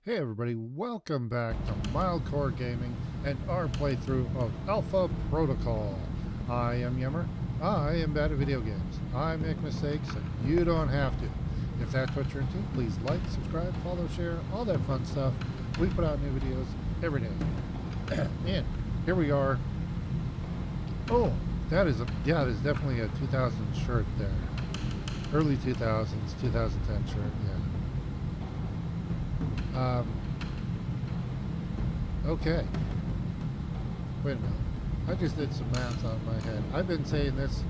Hey everybody, welcome back to Mildcore Gaming and our playthrough of Alpha Protocol. I am Yemmer. I am bad at video games. I make mistakes and you don't have to. If that's what you're into, please like, subscribe, follow, share, all that fun stuff. We put out new videos every day. And here we are. Oh, that is definitely a 2000 shirt there. Early 2000s, 2010 shirt, yeah. Okay. Wait a minute. I just did some math on my head. I've been saying this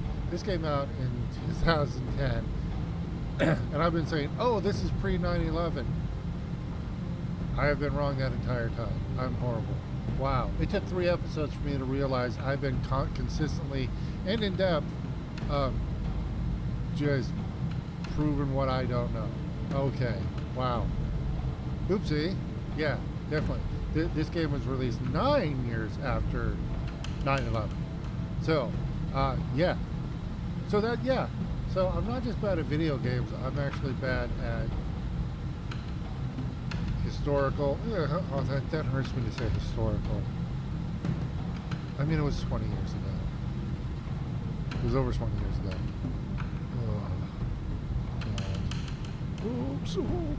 came out in 2010, and I've been saying, oh, this is pre 9/11. I have been wrong that entire time. I'm horrible. Wow. It took 3 episodes for me to realize I've been consistently and in depth just proving what I don't know. Okay. Wow. Oopsie. Yeah, definitely. This game was released 9 years after 9/11. So, yeah. So So I'm not just bad at video games. I'm actually bad at historical. Oh, that hurts me to say historical. I mean, it was 20 years ago. It was over 20 years ago. Oh, I'm so old.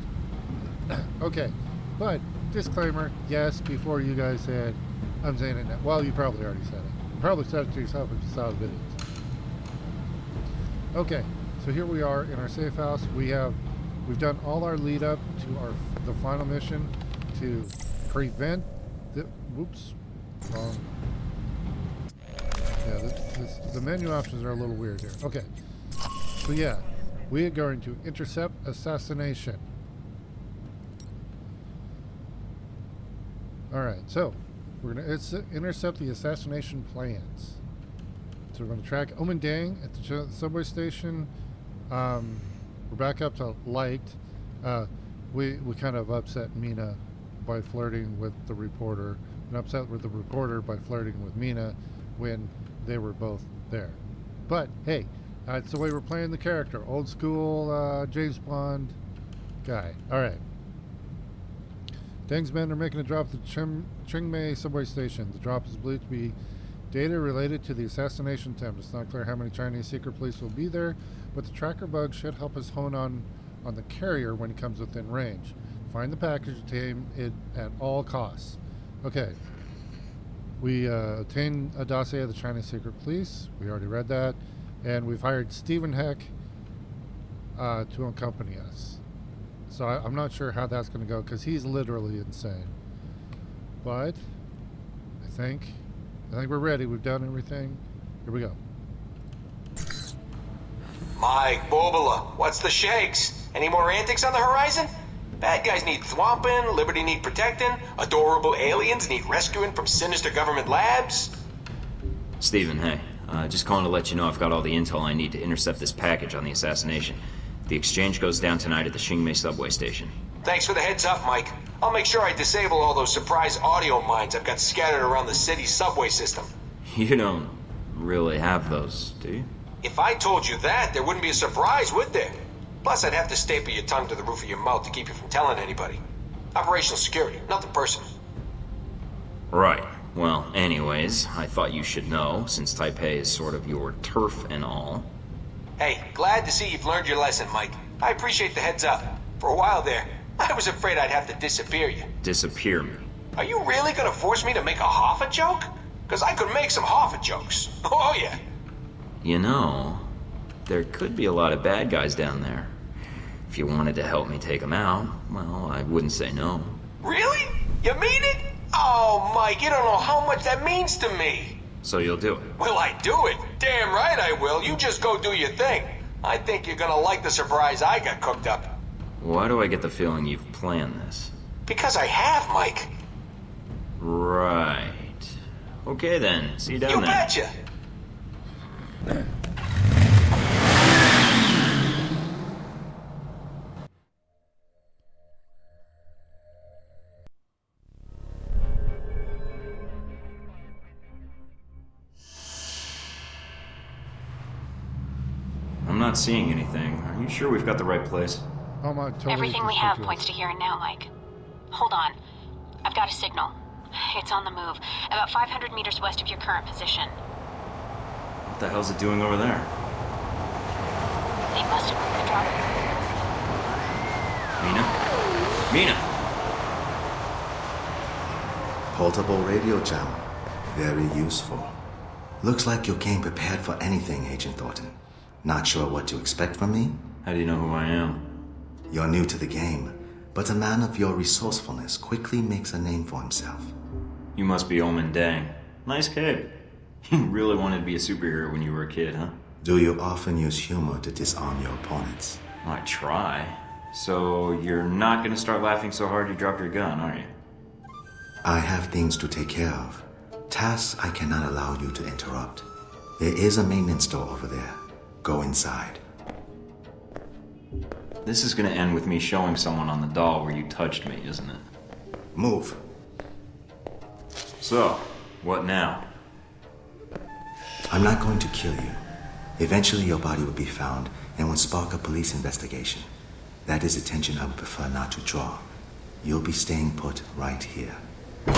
Okay, but disclaimer, yes, before you guys said, I'm saying it now. Well, you probably already said it. You probably said it to yourself if you saw the videos. Okay, so here we are in our safe house. We've done all our lead up to the final mission to prevent the, whoops, wrong. Yeah, the menu options are a little weird here. Okay, so yeah, we are going to intercept assassination. Alright, so we're going to intercept the assassination plans. So we're going to track Omen Dang at the subway station. We're back up to Light. We kind of upset Mina by flirting with the reporter, and upset with the reporter by flirting with Mina when they were both there. But hey, it's the way we're playing the character. Old school James Bond guy. Alright. Deng's men are making a drop at the Qingmei subway station. The drop is believed to be data related to the assassination attempt. It's not clear how many Chinese secret police will be there, but the tracker bug should help us hone on the carrier when it comes within range. Find the package, obtain it at all costs. Okay. We obtained a dossier of the Chinese secret police. We already read that. And we've hired Stephen Heck to accompany us. So I'm not sure how that's going to go because he's literally insane. But I think we're ready. We've done everything. Here we go. Mike, Bobula, what's the shakes? Any more antics on the horizon? Bad guys need thwomping, Liberty need protecting, adorable aliens need rescuing from sinister government labs. Steven, hey. Just calling to let you know I've got all the intel I need to intercept this package on the assassination. The exchange goes down tonight at the Qingmei subway station. Thanks for the heads up, Mike. I'll make sure I disable all those surprise audio mines I've got scattered around the city's subway system. You don't really have those, do you? If I told you that, there wouldn't be a surprise, would there? Plus, I'd have to staple your tongue to the roof of your mouth to keep you from telling anybody. Operational security, nothing personal. Right. Well, anyways, I thought you should know, since Taipei is sort of your turf and all. Hey, glad to see you've learned your lesson, Mike. I appreciate the heads up. For a while there, I was afraid I'd have to disappear you. Disappear me? Are you really gonna force me to make a Hoffa joke? Because I could make some Hoffa jokes. Oh, yeah. You know, there could be a lot of bad guys down there. If you wanted to help me take them out, well, I wouldn't say no. Really? You mean it? Oh, Mike, you don't know how much that means to me. So you'll do it? Will I do it? Damn right I will. You just go do your thing. I think you're gonna like the surprise I got cooked up. Why do I get the feeling you've planned this? Because I have, Mike. Right. Okay then, see you down there. You betcha. I'm not seeing anything. Are you sure we've got the right place? Oh my, totally Everything we have conspicuous. points to here and now, Mike. Hold on. I've got a signal. It's on the move, about 500 meters west of your current position. What the hell's it doing over there? They must have moved the drop. Mina? Portable radio jammer. Very useful. Looks like you came prepared for anything, Agent Thornton. Not sure what to expect from me? How do you know who I am? You're new to the game, but a man of your resourcefulness quickly makes a name for himself. You must be Omen Dang. Nice kid. You really wanted to be a superhero when you were a kid, huh? Do you often use humor to disarm your opponents? I try. So you're not gonna start laughing so hard you drop your gun, are you? I have things to take care of. Tasks I cannot allow you to interrupt. There is a maintenance door over there. Go inside. This is gonna end with me showing someone on the doll where you touched me, isn't it? Move. So, what now? I'm not going to kill you. Eventually your body will be found and will spark a police investigation. That is attention I would prefer not to draw. You'll be staying put right here. Mike,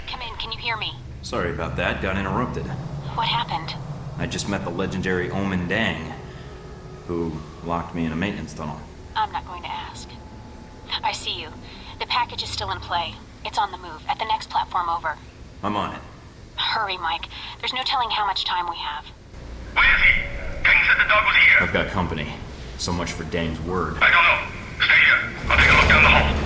come in. Can you hear me? Sorry about that, got interrupted. What happened? I just met the legendary Omen Dang, who locked me in a maintenance tunnel. I'm not going to ask. I see you. The package is still in play. It's on the move, at the next platform over. I'm on it. Hurry, Mike. There's no telling how much time we have. Where is he? Dang said the dog was here. I've got company. So much for Dang's word. I don't know. Stay here. I'll take a look down the hall.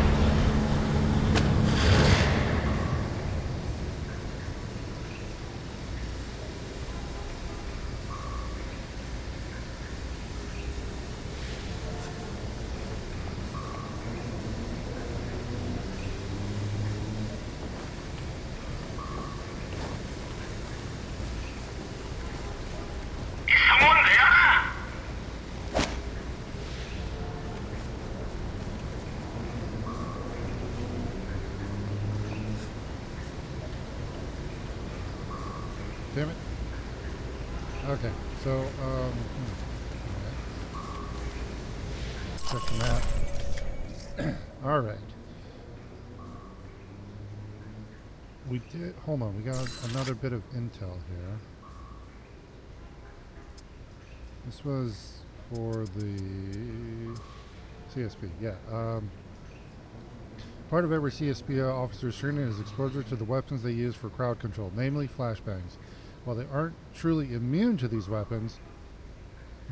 Is someone there? Damn it. Okay, so, check the map. Alright. We did, hold on, we got another bit of intel here. This was for the CSP, yeah. Part of every CSP officer's training is exposure to the weapons they use for crowd control, namely flashbangs. While they aren't truly immune to these weapons,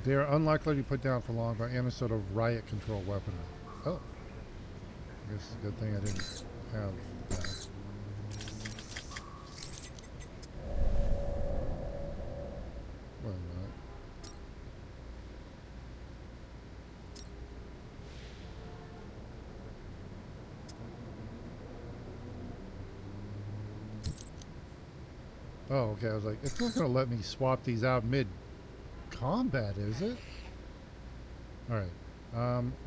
they are unlikely to be put down for long by any sort of riot control weaponry. Oh. I guess it's a good thing I didn't have that. Well, oh, okay. I was like, it's not going to let me swap these out mid-combat, is it? Alright.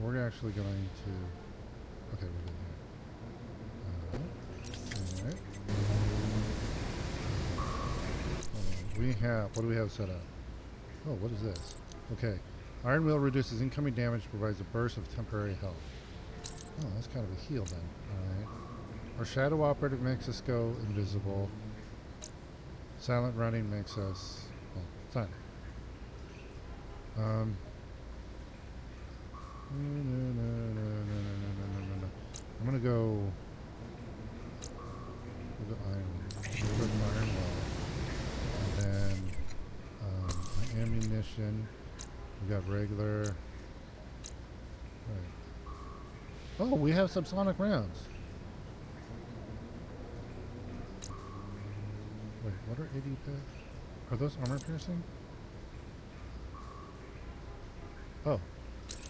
We're actually going to... Okay, we're good here. Alright. We have... What do we have set up? Oh, what is this? Okay. Iron Wheel reduces incoming damage, provides a burst of temporary health. Oh, that's kind of a heal then. Alright. Our Shadow Operative makes us go invisible. Silent running makes us, well, silent. I'm gonna go with the iron wall, and then ammunition. We got regular. Right. Oh, we have subsonic rounds. Wait, what are 80 packs? Are those armor piercing? Oh,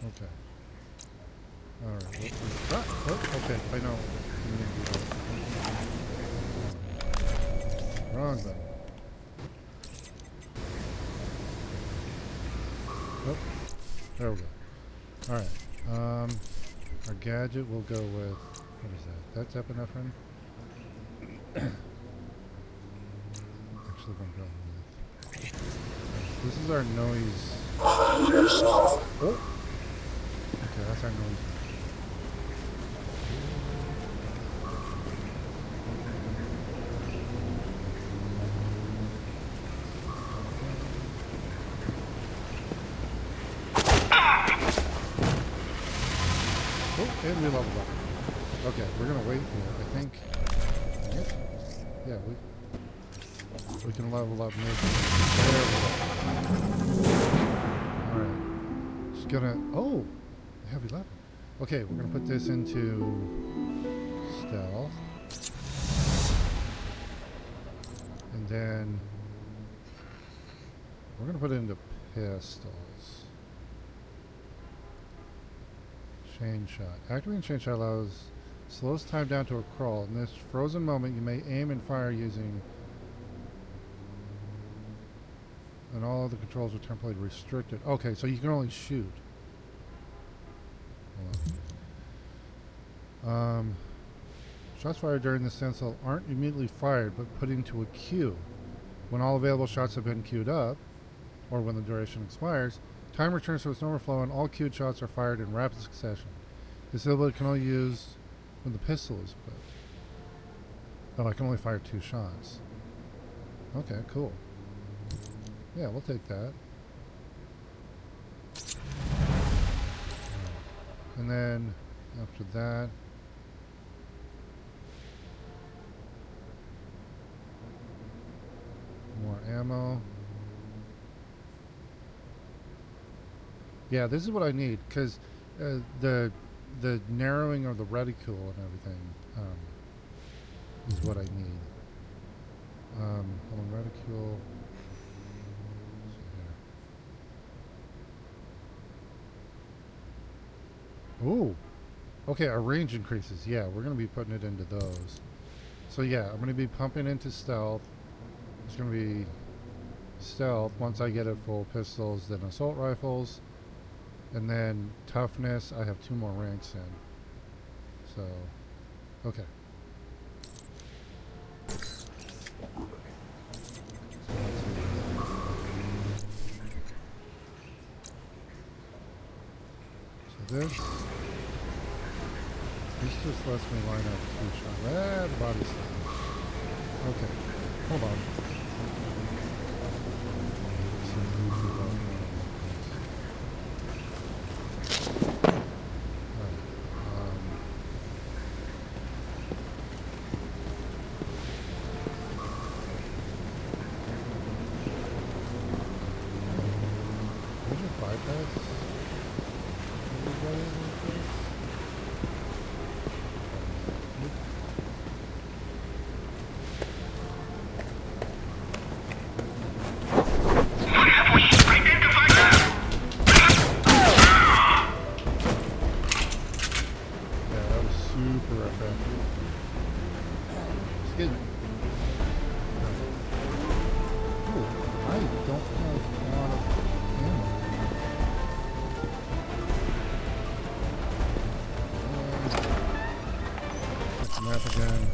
okay. Alright, oh, okay, I know. Wrong button. Oh, there we go. Alright, our gadget will go with, what is that? That's epinephrine? This is our noise. Oh. Okay. That's our noise. Oh, and we leveled up. Okay, we're gonna wait here. I think. Yep. Yeah, we can level up. Maybe. There we go. All right. Just gonna. Oh, heavy level. Okay, we're gonna put this into stealth, and then we're gonna put it into pistols. Chain shot. Activating chain shot slows time down to a crawl. In this frozen moment, you may aim and fire using, and all other controls are temporarily restricted. Okay, so you can only shoot. Shots fired during the stencil aren't immediately fired, but put into a queue. When all available shots have been queued up, or when the duration expires, time returns to its normal flow and all queued shots are fired in rapid succession. This ability can only be used when the pistol is equipped. Oh, I can only fire 2 shots. Okay, cool. Yeah, we'll take that. And then, after that... more ammo. Yeah, this is what I need, because the narrowing of the reticule and everything is what I need. Hold on, reticule. Let's see here. Ooh, okay, our range increases. Yeah, we're going to be putting it into those. So yeah, I'm going to be pumping into stealth. It's going to be stealth once I get it full pistols, then assault rifles. And then toughness, I have 2 more ranks in. So, okay. So this just lets me line up 2 shots. Ah, the body's down. Okay, hold on. Again.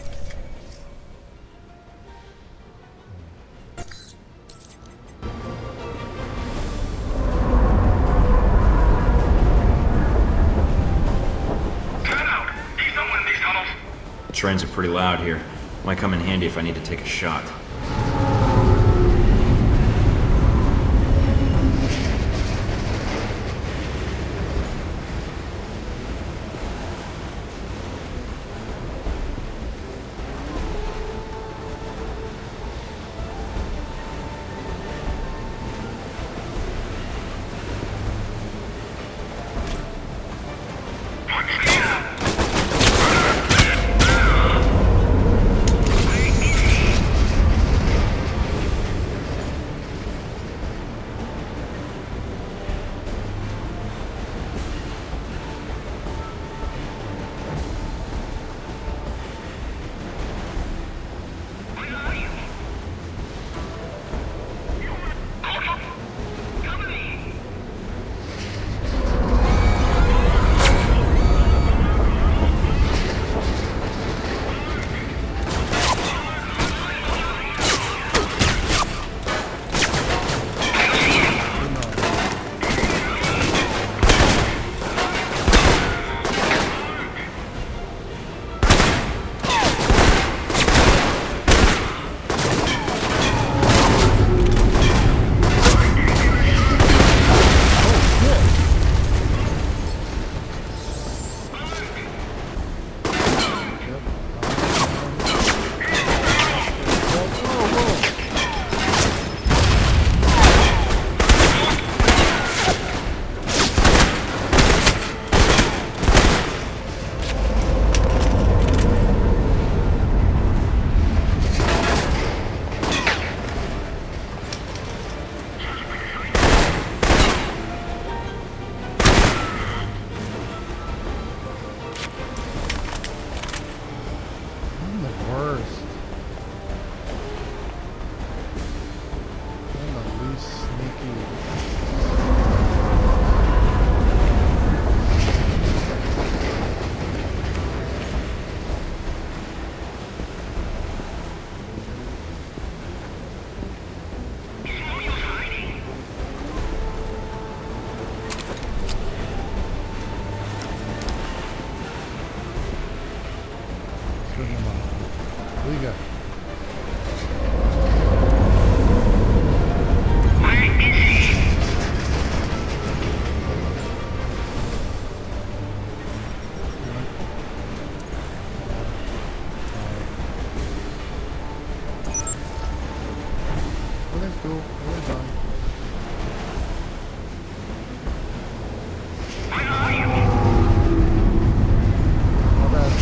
Trains are pretty loud here. Might come in handy if I need to take a shot. turn them on. What do you got? Where is he? Everything's cool. Everything's fine. Where are you? Not bad.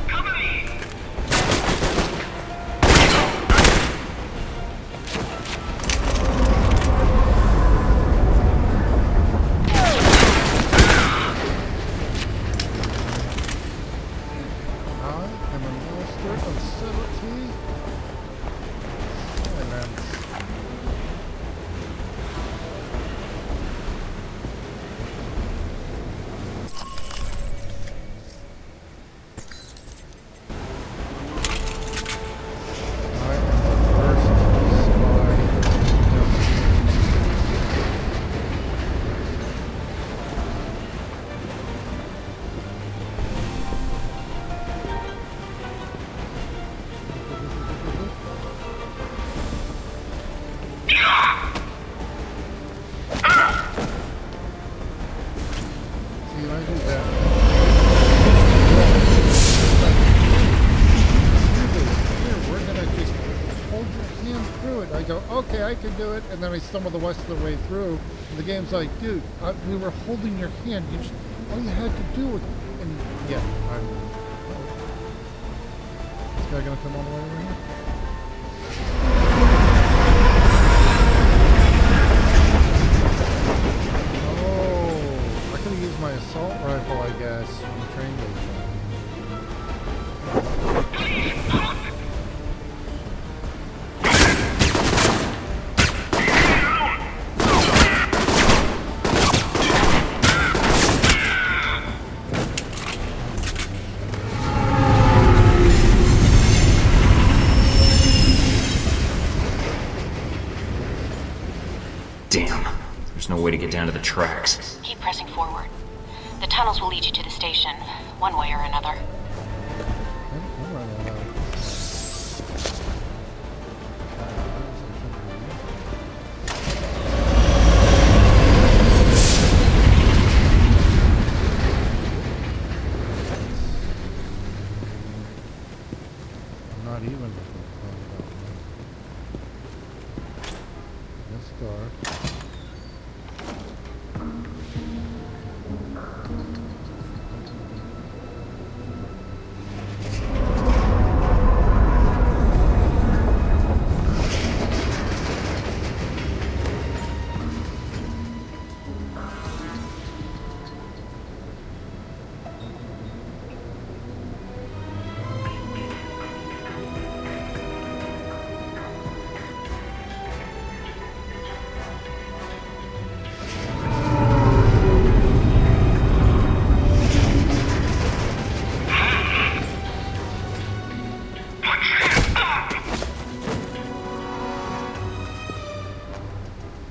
Cover me! I am a master of subtlety. Silence. I am the worst spy See, when I do that, here, we're gonna just hold your hand through it. I go, okay, I can do it, and then I stumble the rest of the way through, and the game's like, dude, we were holding your hand. You just, all you had to do was, and yeah, I'm. This guy gonna come all the way over here? Oh, I could have used my assault rifle, I guess, when the train goes by. Damn. There's no way to get down to the tracks. Keep pressing forward. The tunnels will lead you to the station, one way or another. I'm running out. I'm not even with this door.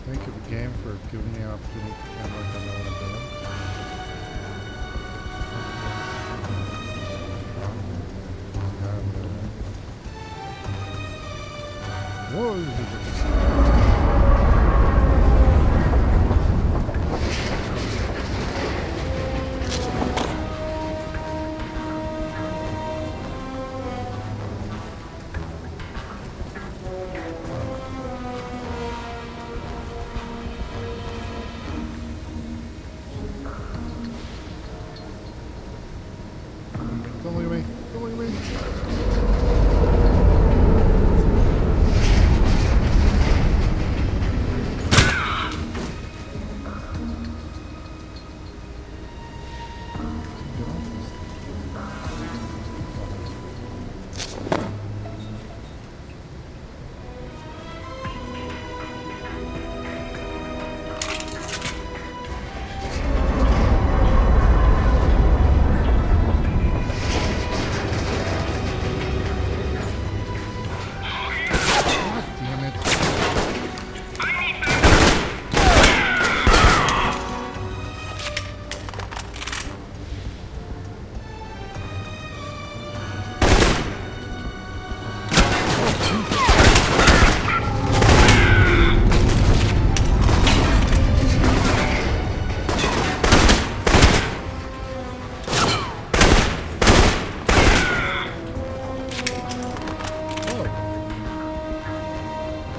Thank you, game, for giving me an opportunity to pretend like I know what I'm doing. Don't look at me. Don't look at me. Get off this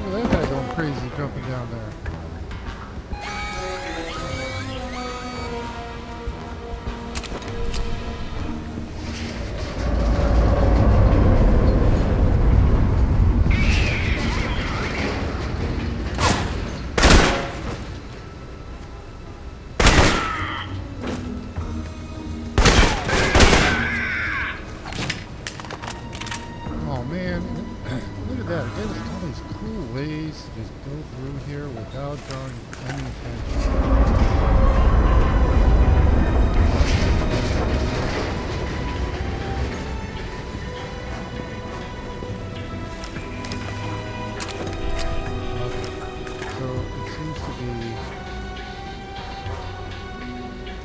Look at that guy going crazy jumping down there. Oh man, look at that. It gave us all these cool ways to just go through here without drawing any attention. So it seems to be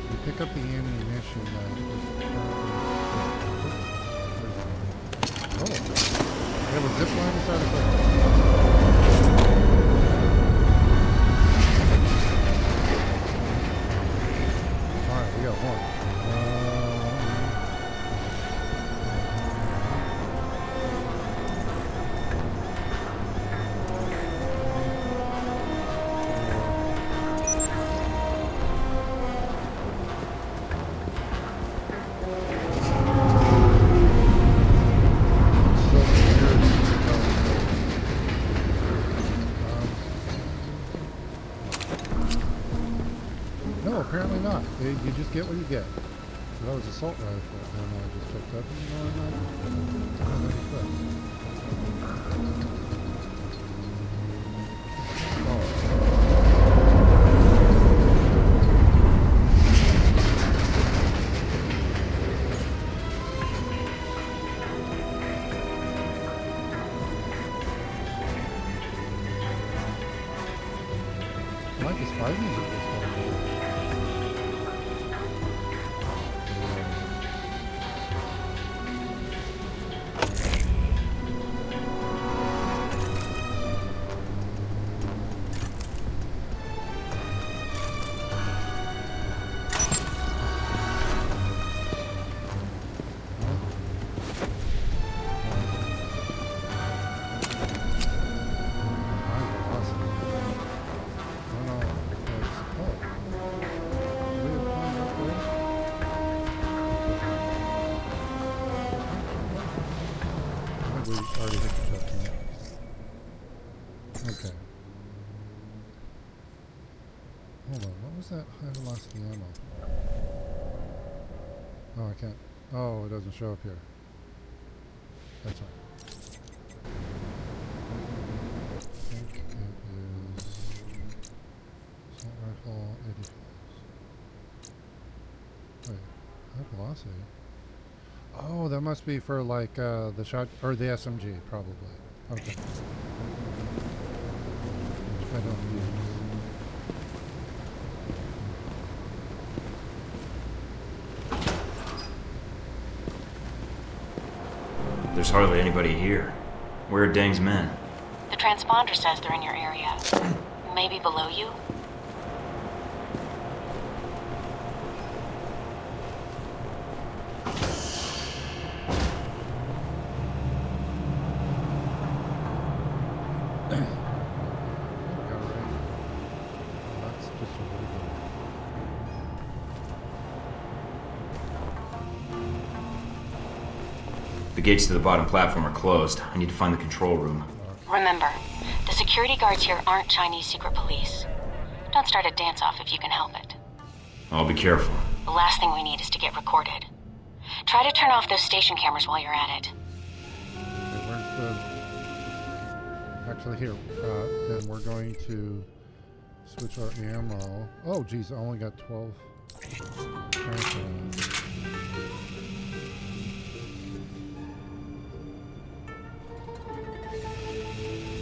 you pick up the ammunition that is currently. Oh, we have a zip line inside the car. Alright, we got one. So weird. No, apparently not. You just get what you get. So that was assault rifle, and I just picked up. And I like the spy music this time. We already hit the checkpoint. Okay. Hold on, what was that high velocity ammo? Oh, I can't. Oh, it doesn't show up here. That's right. I think it is assault rifle 80 Wait, high velocity? Oh, that must be for like the shot or the SMG, probably. Okay. Which I don't use. There's hardly anybody here. Where are Deng's men? The transponder says they're in your area. Maybe below you? That's just a really good. The gates to the bottom platform are closed. I need to find the control room. Remember, the security guards here aren't Chinese secret police. Don't start a dance-off if you can help it. I'll be careful. The last thing we need is to get recorded. Try to turn off those station cameras while you're at it. Okay, where's the... Actually, here. Then we're going to switch our ammo. Oh, geez, I only got 12.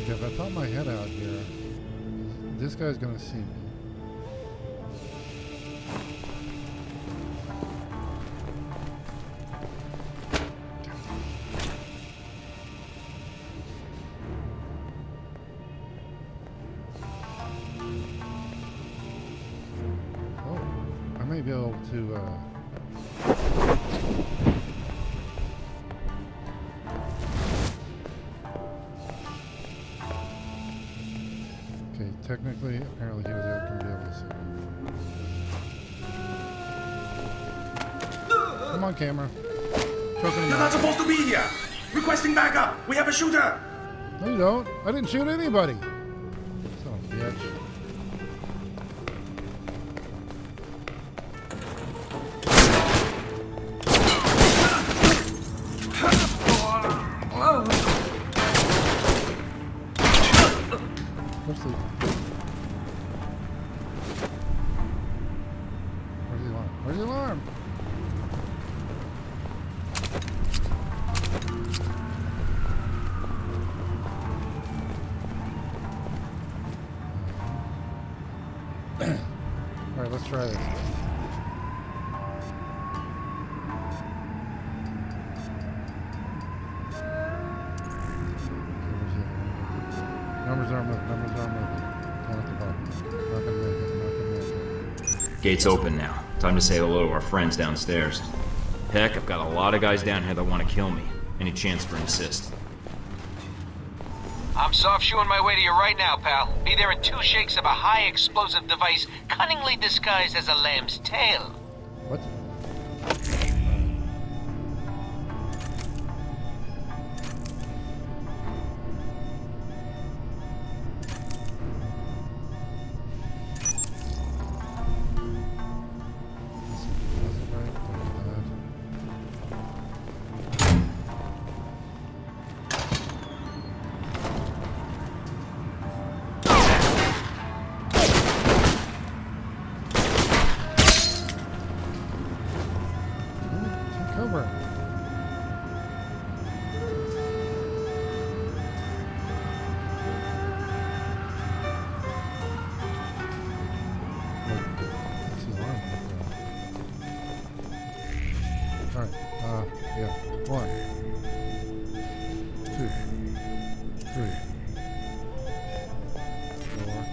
If I pop my head out here, this guy's gonna see me. to okay, technically, apparently he was going to be able to see me. Come on, camera. Choking him You're out. not supposed to be here! Requesting backup! We have a shooter! No, you don't. I didn't shoot anybody. Son of a bitch. Where's the alarm? Where's the alarm? Alright, let's try this. Numbers aren't moving. Numbers aren't moving. Down at the bottom. Not gonna make it. Not gonna make it. Gate's open now. Time to say hello to our friends downstairs. Heck, I've got a lot of guys down here that want to kill me. Any chance for an assist? I'm soft shoeing my way to you right now, pal. Be there in 2 shakes of a high explosive device cunningly disguised as a lamb's tail. What? Cover. Alright, yeah. 1, 2, 3, 4.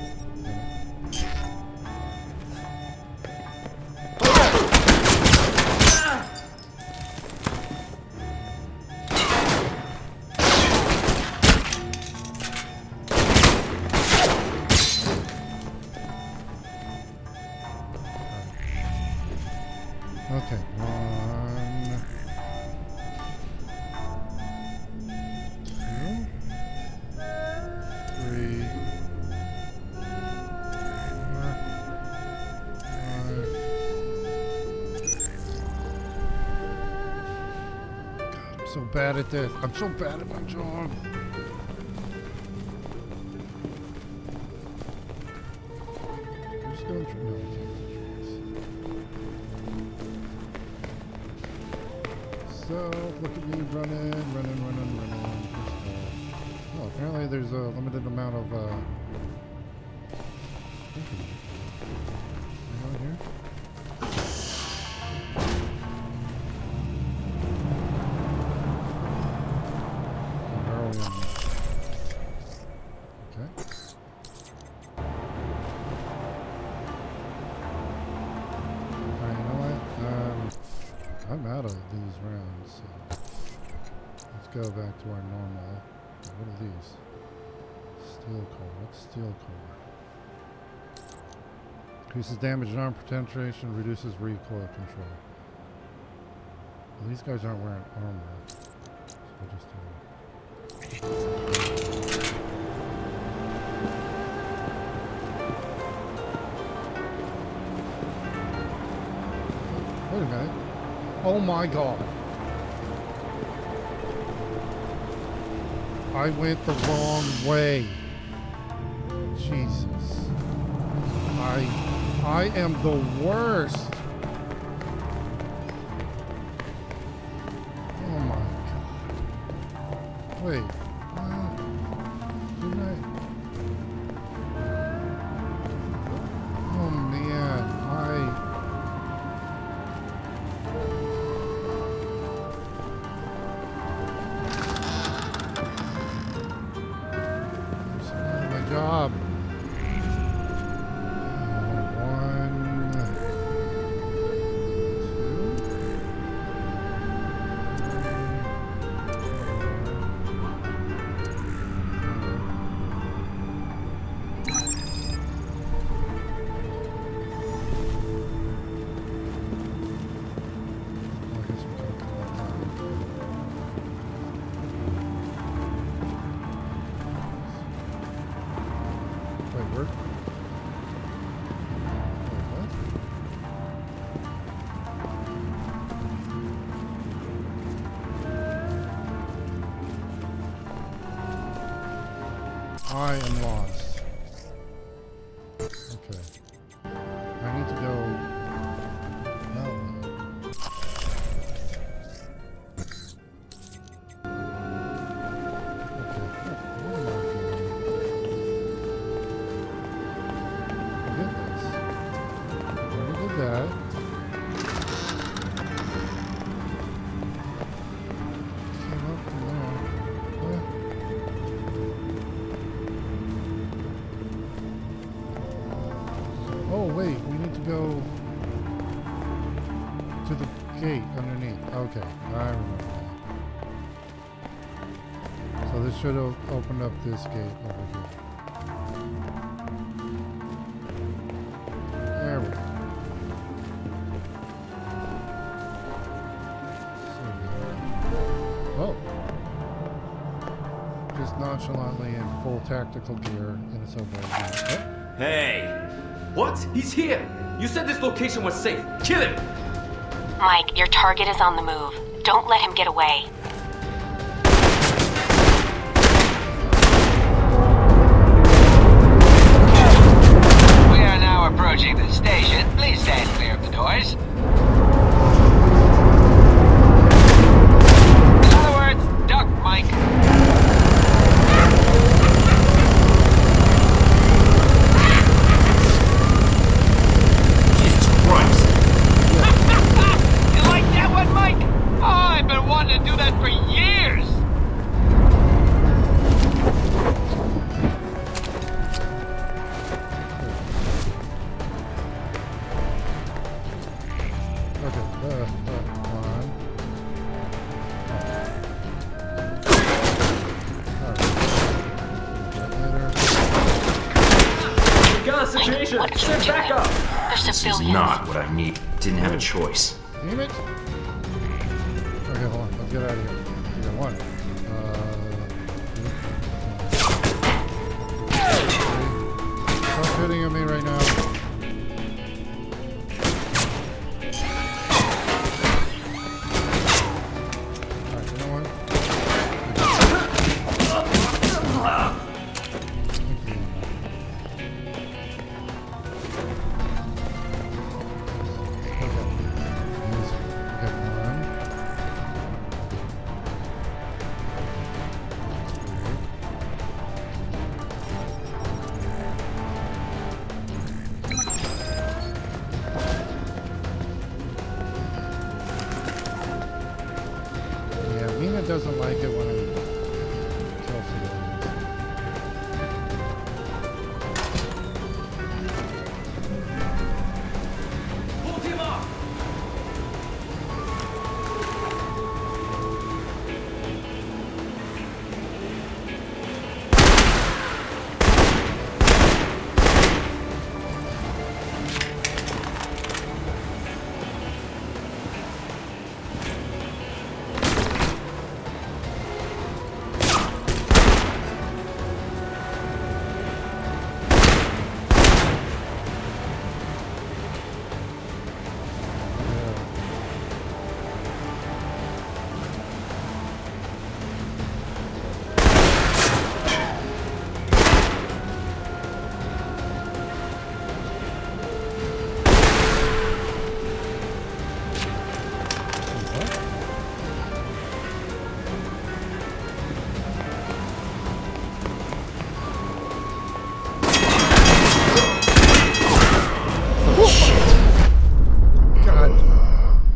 Okay, 1, 2, 3, 4, 5. God, I'm so bad at this. I'm so bad at my job. I'm just going through. No, I can't go through this. So, look at me running. Oh, apparently there's a limited amount of, Anyone here? Where are we on that? Okay. Alright, you know what? I'm out of these rounds, so let's go back to our normal. What are these? Steel core. What's steel core? Increases damage and arm penetration, reduces recoil control. Well, these guys aren't wearing armor, so we'll just do it. Wait a minute. Oh my god. I went the wrong way. Jesus. I am the worst. Oh my god. Wait. Didn't I? Oh man. My job. I am lost. Okay. I need to go. No. Okay. What am I doing? Forget this. Already did that. Came up from there. Oh wait, we need to go to the gate underneath. Okay, I remember that. So this should open up this gate over here. There we go. Oh. Just nonchalantly in full tactical gear in a subway. Oh. Hey! What? He's here! You said this location was safe. Kill him! Mike, your target is on the move. Don't let him get away. We are now approaching the station. Please stand clear of the doors. In other words, duck, Mike. Jesus Christ! You like that one, Mike? Oh, I've been wanting to do that for years. Okay, on. We got a situation! What are you Send back doing? up! They're This is civilians. not what I need. Didn't have a choice. Damn it! Okay, hold on. Let's get out of here. We got one. Stop shooting at me right now. Alright, you know what? Yeah, Mina doesn't like it when I kill civilians. Hold him up!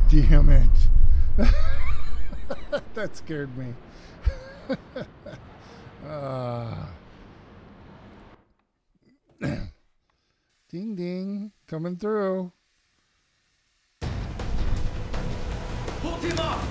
Damn it. That scared me. Ding ding. Coming through. Hold him up!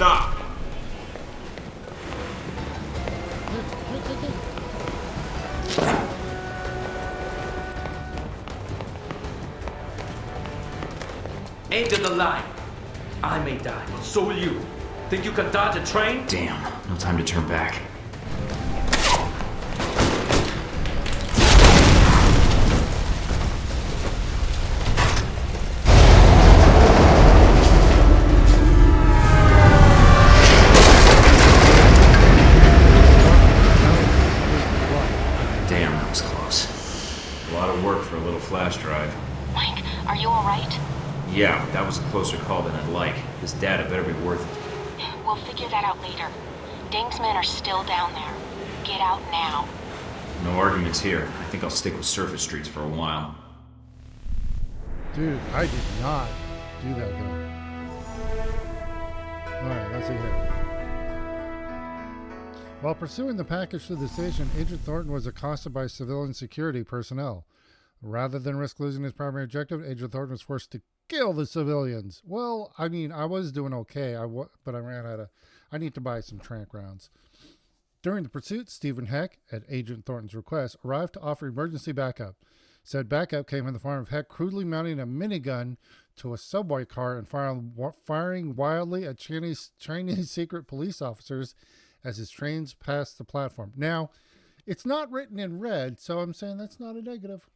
Stop! Aim to the line. I may die, but so will you. Think you can dodge a train? Damn, no time to turn back. Damn, that was close. A lot of work for a little flash drive. Mike, are you alright? Yeah, that was a closer call than I'd like. This data better be worth it. We'll figure that out later. Deng's men are still down there. Get out now. No arguments here. I think I'll stick with surface streets for a while. Dude, I did not do that though. Alright, let's see here. While pursuing the package to the station, Agent Thornton was accosted by civilian security personnel. Rather than risk losing his primary objective, Agent Thornton was forced to kill the civilians. Well, I mean, I was doing okay, but I ran out of... I need to buy some tranq rounds. During the pursuit, Stephen Heck, at Agent Thornton's request, arrived to offer emergency backup. Said backup came in the form of Heck crudely mounting a minigun to a subway car and firing wildly at Chinese secret police officers as his trains passed the platform. Now, it's not written in red, so I'm saying that's not a negative.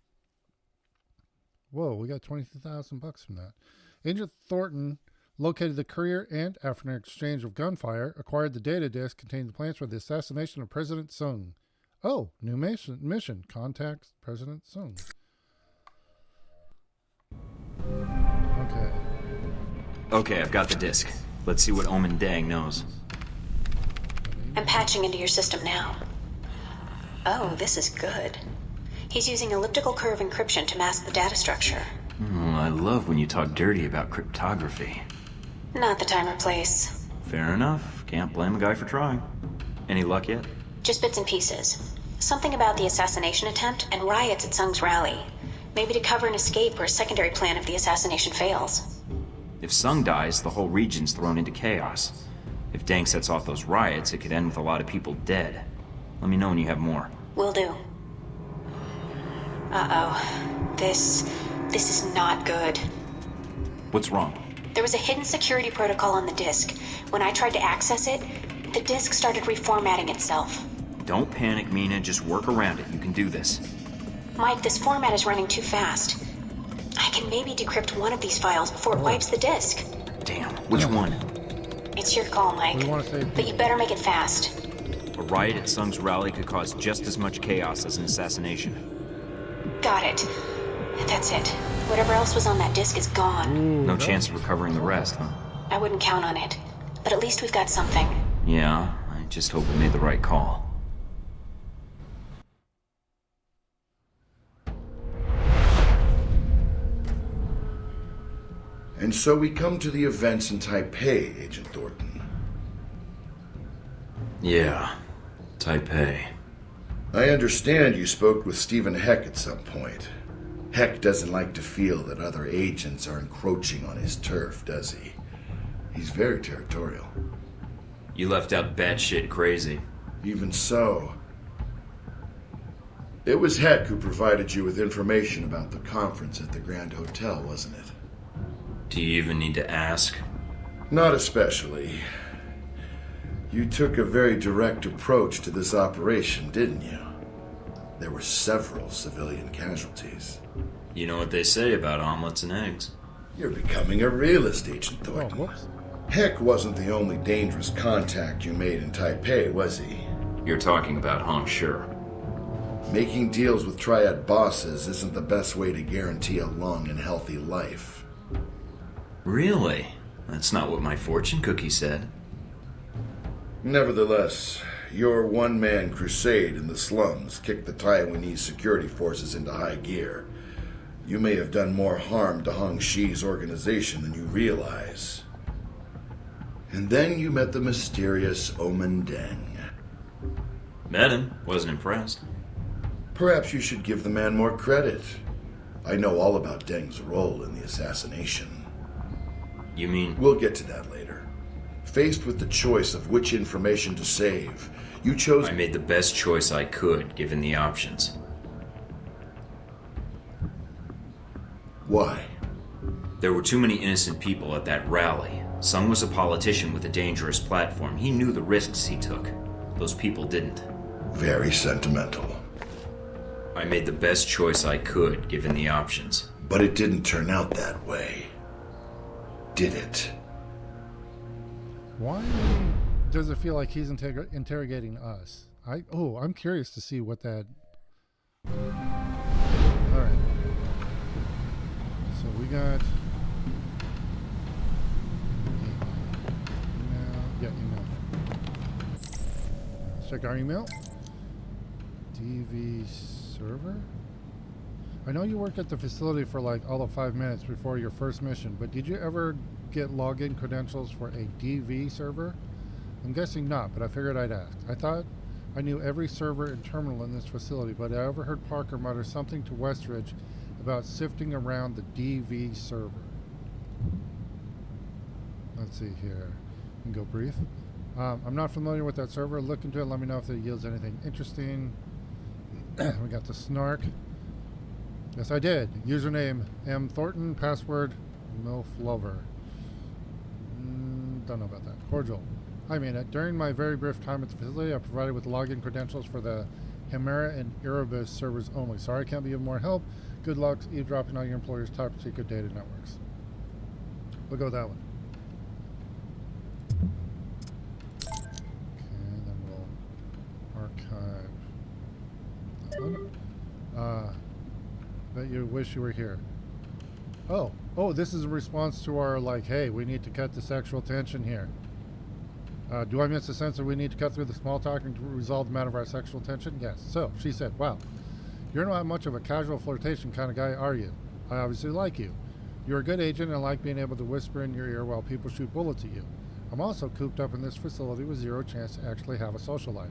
Whoa, we got $22,000 from that. Agent Thornton located the courier and, after an exchange of gunfire, acquired the data disk containing the plans for the assassination of President Sung. Oh, new mission. Contact President Sung. Okay. Okay, I've got the disk. Let's see what Omen Deng knows. I'm patching into your system now. Oh, this is good. He's using elliptical curve encryption to mask the data structure. I love when you talk dirty about cryptography. Not the time or place. Fair enough. Can't blame a guy for trying. Any luck yet? Just bits and pieces. Something about the assassination attempt and riots at Sung's rally. Maybe to cover an escape or a secondary plan if the assassination fails. If Sung dies, the whole region's thrown into chaos. If Deng sets off those riots, it could end with a lot of people dead. Let me know when you have more. Will do. Uh-oh. This is not good. What's wrong? There was a hidden security protocol on the disk. When I tried to access it, the disk started reformatting itself. Don't panic, Mina. Just work around it. You can do this. Mike, this format is running too fast. I can maybe decrypt one of these files before it wipes the disk. Damn. Which one? It's your call, Mike. But you better make it fast. A riot at Sung's rally could cause just as much chaos as an assassination. Got it. That's it. Whatever else was on that disk is gone. No chance of recovering the rest, huh? I wouldn't count on it. But at least we've got something. Yeah, I just hope we made the right call. And so we come to the events in Taipei, Agent Thornton. Yeah, Taipei. I understand you spoke with Stephen Heck at some point. Heck doesn't like to feel that other agents are encroaching on his turf, does he? He's very territorial. You left out batshit crazy. Even so. It was Heck who provided you with information about the conference at the Grand Hotel, wasn't it? Do you even need to ask? Not especially. You took a very direct approach to this operation, didn't you? There were several civilian casualties. You know what they say about omelets and eggs. You're becoming a realist, Agent Thornton. whoops. Heck wasn't the only dangerous contact you made in Taipei, was he? You're talking about Hong Shi. Making deals with triad bosses isn't the best way to guarantee a long and healthy life. Really? That's not what my fortune cookie said. Nevertheless, your one-man crusade in the slums kicked the Taiwanese security forces into high gear. You may have done more harm to Hong Shi's organization than you realize. And then you met the mysterious Omen Deng. Met him. Wasn't impressed. Perhaps you should give the man more credit. I know all about Deng's role in the assassination. You mean... We'll get to that later. Faced with the choice of which information to save, you chose... I made the best choice I could, given the options. Why? There were too many innocent people at that rally. Sung was a politician with a dangerous platform. He knew the risks he took. Those people didn't. Very sentimental. I made the best choice I could, given the options. But it didn't turn out that way. Did it? Why does it feel like he's interrogating us? I'm curious to see what that... Alright. So we got... email. Let's check our email. DV server? I know you worked at the facility for like all of 5 minutes before your first mission, but did you ever get login credentials for a DV server? I'm guessing not, but I figured I'd ask. I thought I knew every server and terminal in this facility, but I overheard Parker mutter something to Westridge about sifting around the DV server. Let's see here. We can go brief. I'm not familiar with that server. Look into it. Let me know if it yields anything interesting. We got the snark. Yes, I did. Username M. Thornton. Password MILF Lover. Don't know about that. Cordial. I mean it. During my very brief time at the facility, I provided with login credentials for the Hemera and Erebus servers only. Sorry I can't be of more help. Good luck eavesdropping on your employer's top secret data networks. We'll go with that one. Okay, then we'll archive that one. Bet you wish you were here. Oh, this is a response to our, like, hey, we need to cut the sexual tension here. Do I miss the sense that we need to cut through the small talk and resolve the matter of our sexual tension? Yes. So, she said, wow, you're not much of a casual flirtation kind of guy, are you? I obviously like you. You're a good agent and I like being able to whisper in your ear while people shoot bullets at you. I'm also cooped up in this facility with zero chance to actually have a social life.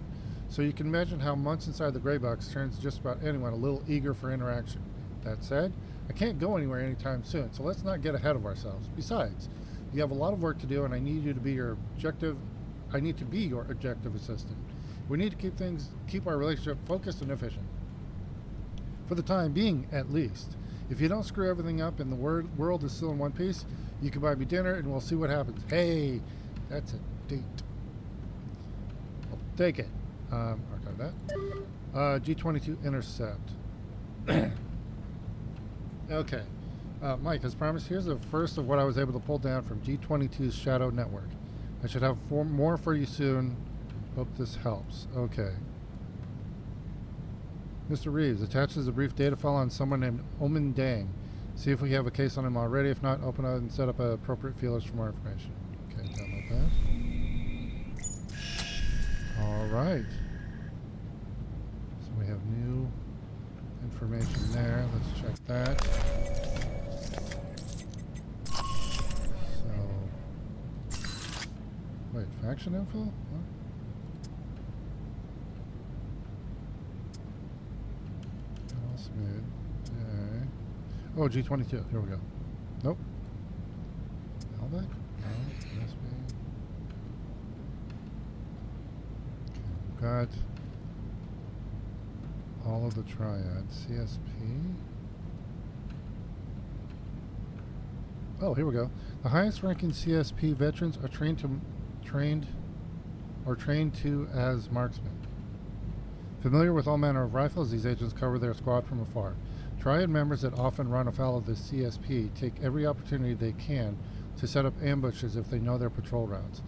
So you can imagine how months inside the gray box turns just about anyone a little eager for interaction. That said, I can't go anywhere anytime soon, so let's not get ahead of ourselves. Besides, you have a lot of work to do and I need you to be your objective. I need to be your objective assistant. We need to keep our relationship focused and efficient. For the time being, at least. If you don't screw everything up and the world is still in one piece, you can buy me dinner and we'll see what happens. Hey, that's a date. I'll take it. Archive that. G22 intercept. Okay. Mike, as promised, here's the first of what I was able to pull down from G22's Shadow Network. I should have more for you soon. Hope this helps. Okay. Mr. Reeves attaches a brief data file on someone named Omen Dang. See if we have a case on him already. If not, open it and set up appropriate feelers for more information. Okay, download that. All right. So we have new information there. Let's check that. Wait, faction info? What? Smith. Okay. Oh, G22. Here we go. Nope. Malbec? No. USB. Okay, we've got all of the triads. CSP. Oh, here we go. The highest ranking CSP veterans are trained to as marksmen. Familiar with all manner of rifles, these agents cover their squad from afar. Triad members that often run afoul of the CSP take every opportunity they can to set up ambushes if they know their patrol routes.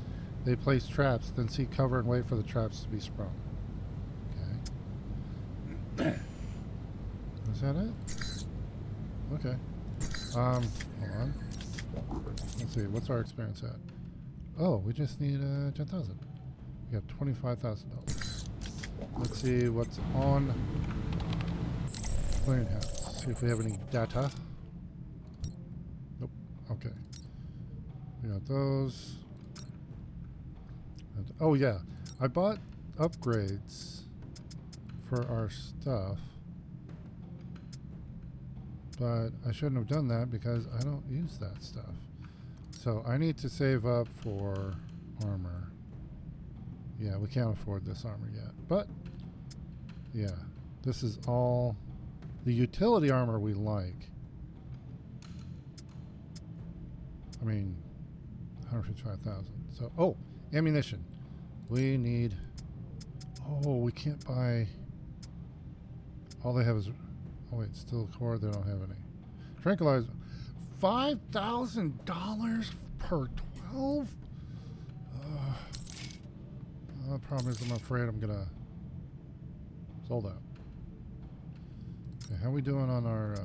They place traps, then seek cover and wait for the traps to be sprung. Okay. Is that it? Okay. Hold on. Let's see, what's our experience at? Oh, we just need 10,000. We got $25,000. Let's see what's on Clearinghouse. See if we have any data. Nope. Okay. We got those. And, oh yeah, I bought upgrades for our stuff, but I shouldn't have done that because I don't use that stuff. So I need to save up for armor. Yeah, we can't afford this armor yet. But, yeah, this is all the utility armor we like. I mean, 155,000. So, oh, ammunition. We need... Oh, we can't buy... All they have is... Oh, wait, still core. They don't have any. Tranquilizer. $5,000 per 12? The problem is I'm afraid I'm going to... Sold out. Okay, how are we doing on our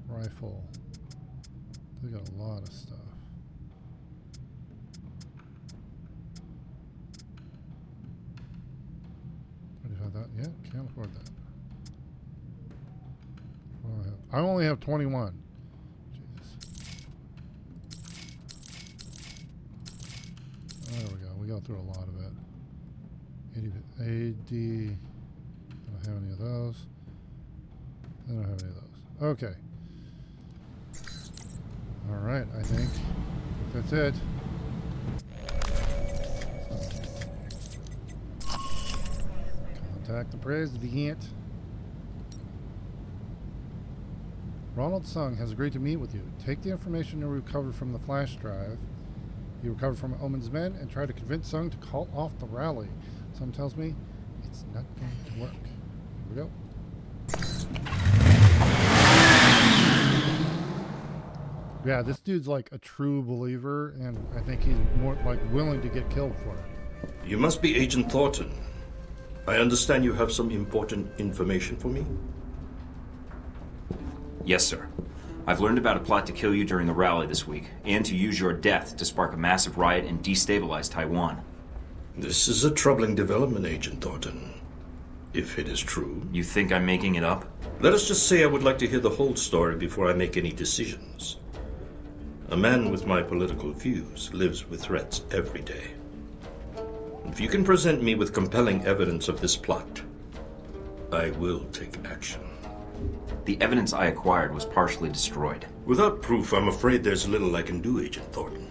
rifle? They got a lot of stuff. Yeah, can't afford that. What do I have? I only have 21. Jesus. There we go. We go through a lot of it. AD. I don't have any of those. I don't have any of those. Okay. All right. I think that's it. Contact the president. Ronald Sung has agreed to meet with you. Take the information you recovered from the flash drive you recovered from Omen's men and try to convince Sung to call off the rally. Sung tells me it's not going to work. Here we go. Yeah, this dude's like a true believer, and I think he's more like willing to get killed for it. You must be Agent Thornton. I understand you have some important information for me? Yes, sir. I've learned about a plot to kill you during the rally this week, and to use your death to spark a massive riot and destabilize Taiwan. This is a troubling development, Agent Thornton. If it is true. You think I'm making it up? Let us just say I would like to hear the whole story before I make any decisions. A man with my political views lives with threats every day. If you can present me with compelling evidence of this plot, I will take action. The evidence I acquired was partially destroyed. Without proof, I'm afraid there's little I can do, Agent Thornton.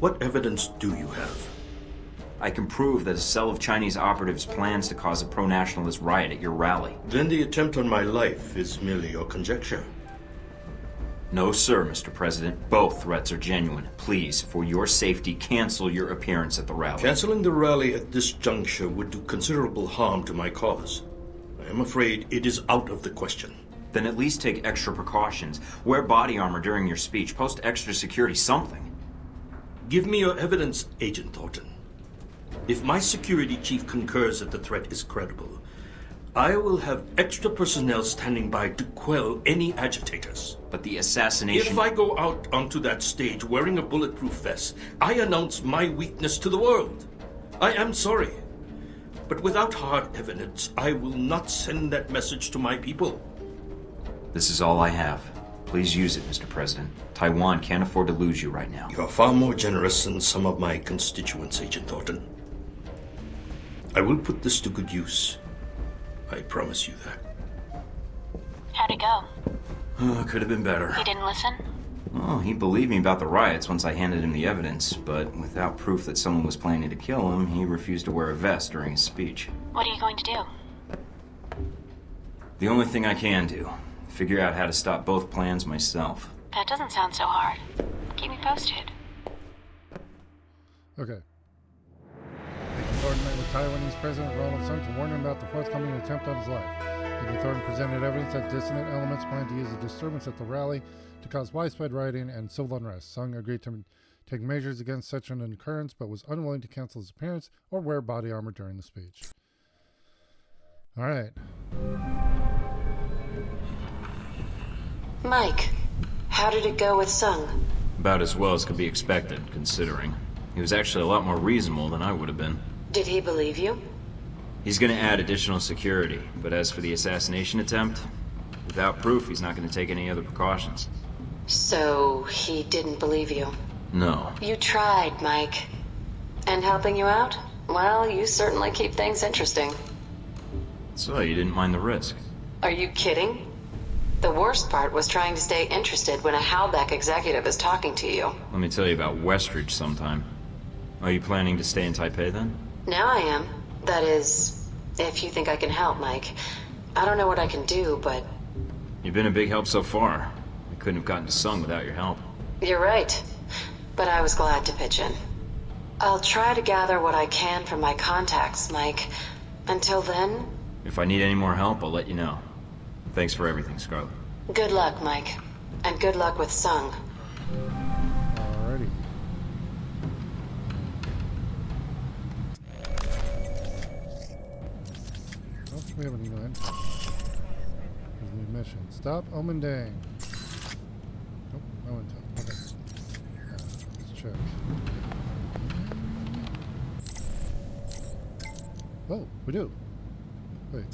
What evidence do you have? I can prove that a cell of Chinese operatives plans to cause a pro-nationalist riot at your rally. Then the attempt on my life is merely your conjecture. No, sir, Mr. President. Both threats are genuine. Please, for your safety, cancel your appearance at the rally. Canceling the rally at this juncture would do considerable harm to my cause. I am afraid it is out of the question. Then at least take extra precautions. Wear body armor during your speech. Post extra security, something. Give me your evidence, Agent Thornton. If my security chief concurs that the threat is credible, I will have extra personnel standing by to quell any agitators. But the assassination... If I go out onto that stage wearing a bulletproof vest, I announce my weakness to the world. I am sorry. But without hard evidence, I will not send that message to my people. This is all I have. Please use it, Mr. President. Taiwan can't afford to lose you right now. You're far more generous than some of my constituents, Agent Thornton. I will put this to good use. I promise you that. How'd it go? Could have been better. He didn't listen? Well, he believed me about the riots once I handed him the evidence, but without proof that someone was planning to kill him, he refused to wear a vest during his speech. What are you going to do? The only thing I can do. Figure out how to stop both plans myself. That doesn't sound so hard. Keep me posted. Okay. Agent Thornton met with Taiwanese President Ronald Sung to warn him about the forthcoming attempt on his life. Agent Thornton presented evidence that dissident elements planned to use a disturbance at the rally to cause widespread rioting and civil unrest. Sung agreed to take measures against such an occurrence, but was unwilling to cancel his appearance or wear body armor during the speech. All right. Mike, how did it go with Sung? About as well as could be expected, considering. He was actually a lot more reasonable than I would have been. Did he believe you? He's going to add additional security, but as for the assassination attempt, without proof, he's not going to take any other precautions. So, he didn't believe you? No. You tried, Mike. And helping you out? Well, you certainly keep things interesting. So, you didn't mind the risk? Are you kidding? The worst part was trying to stay interested when a Halbeck executive is talking to you. Let me tell you about Westridge sometime. Are you planning to stay in Taipei then? Now I am. That is, if you think I can help, Mike. I don't know what I can do, but... You've been a big help so far. We couldn't have gotten to Sung without your help. You're right. But I was glad to pitch in. I'll try to gather what I can from my contacts, Mike. Until then... If I need any more help, I'll let you know. Thanks for everything, Scarlet. Good luck, Mike. And good luck with Sung. Alrighty. Oh, we have an email in. There's a new mission. Stop Omendang. Nope, no intel. Okay. Let's check. Oh, we do. Wait.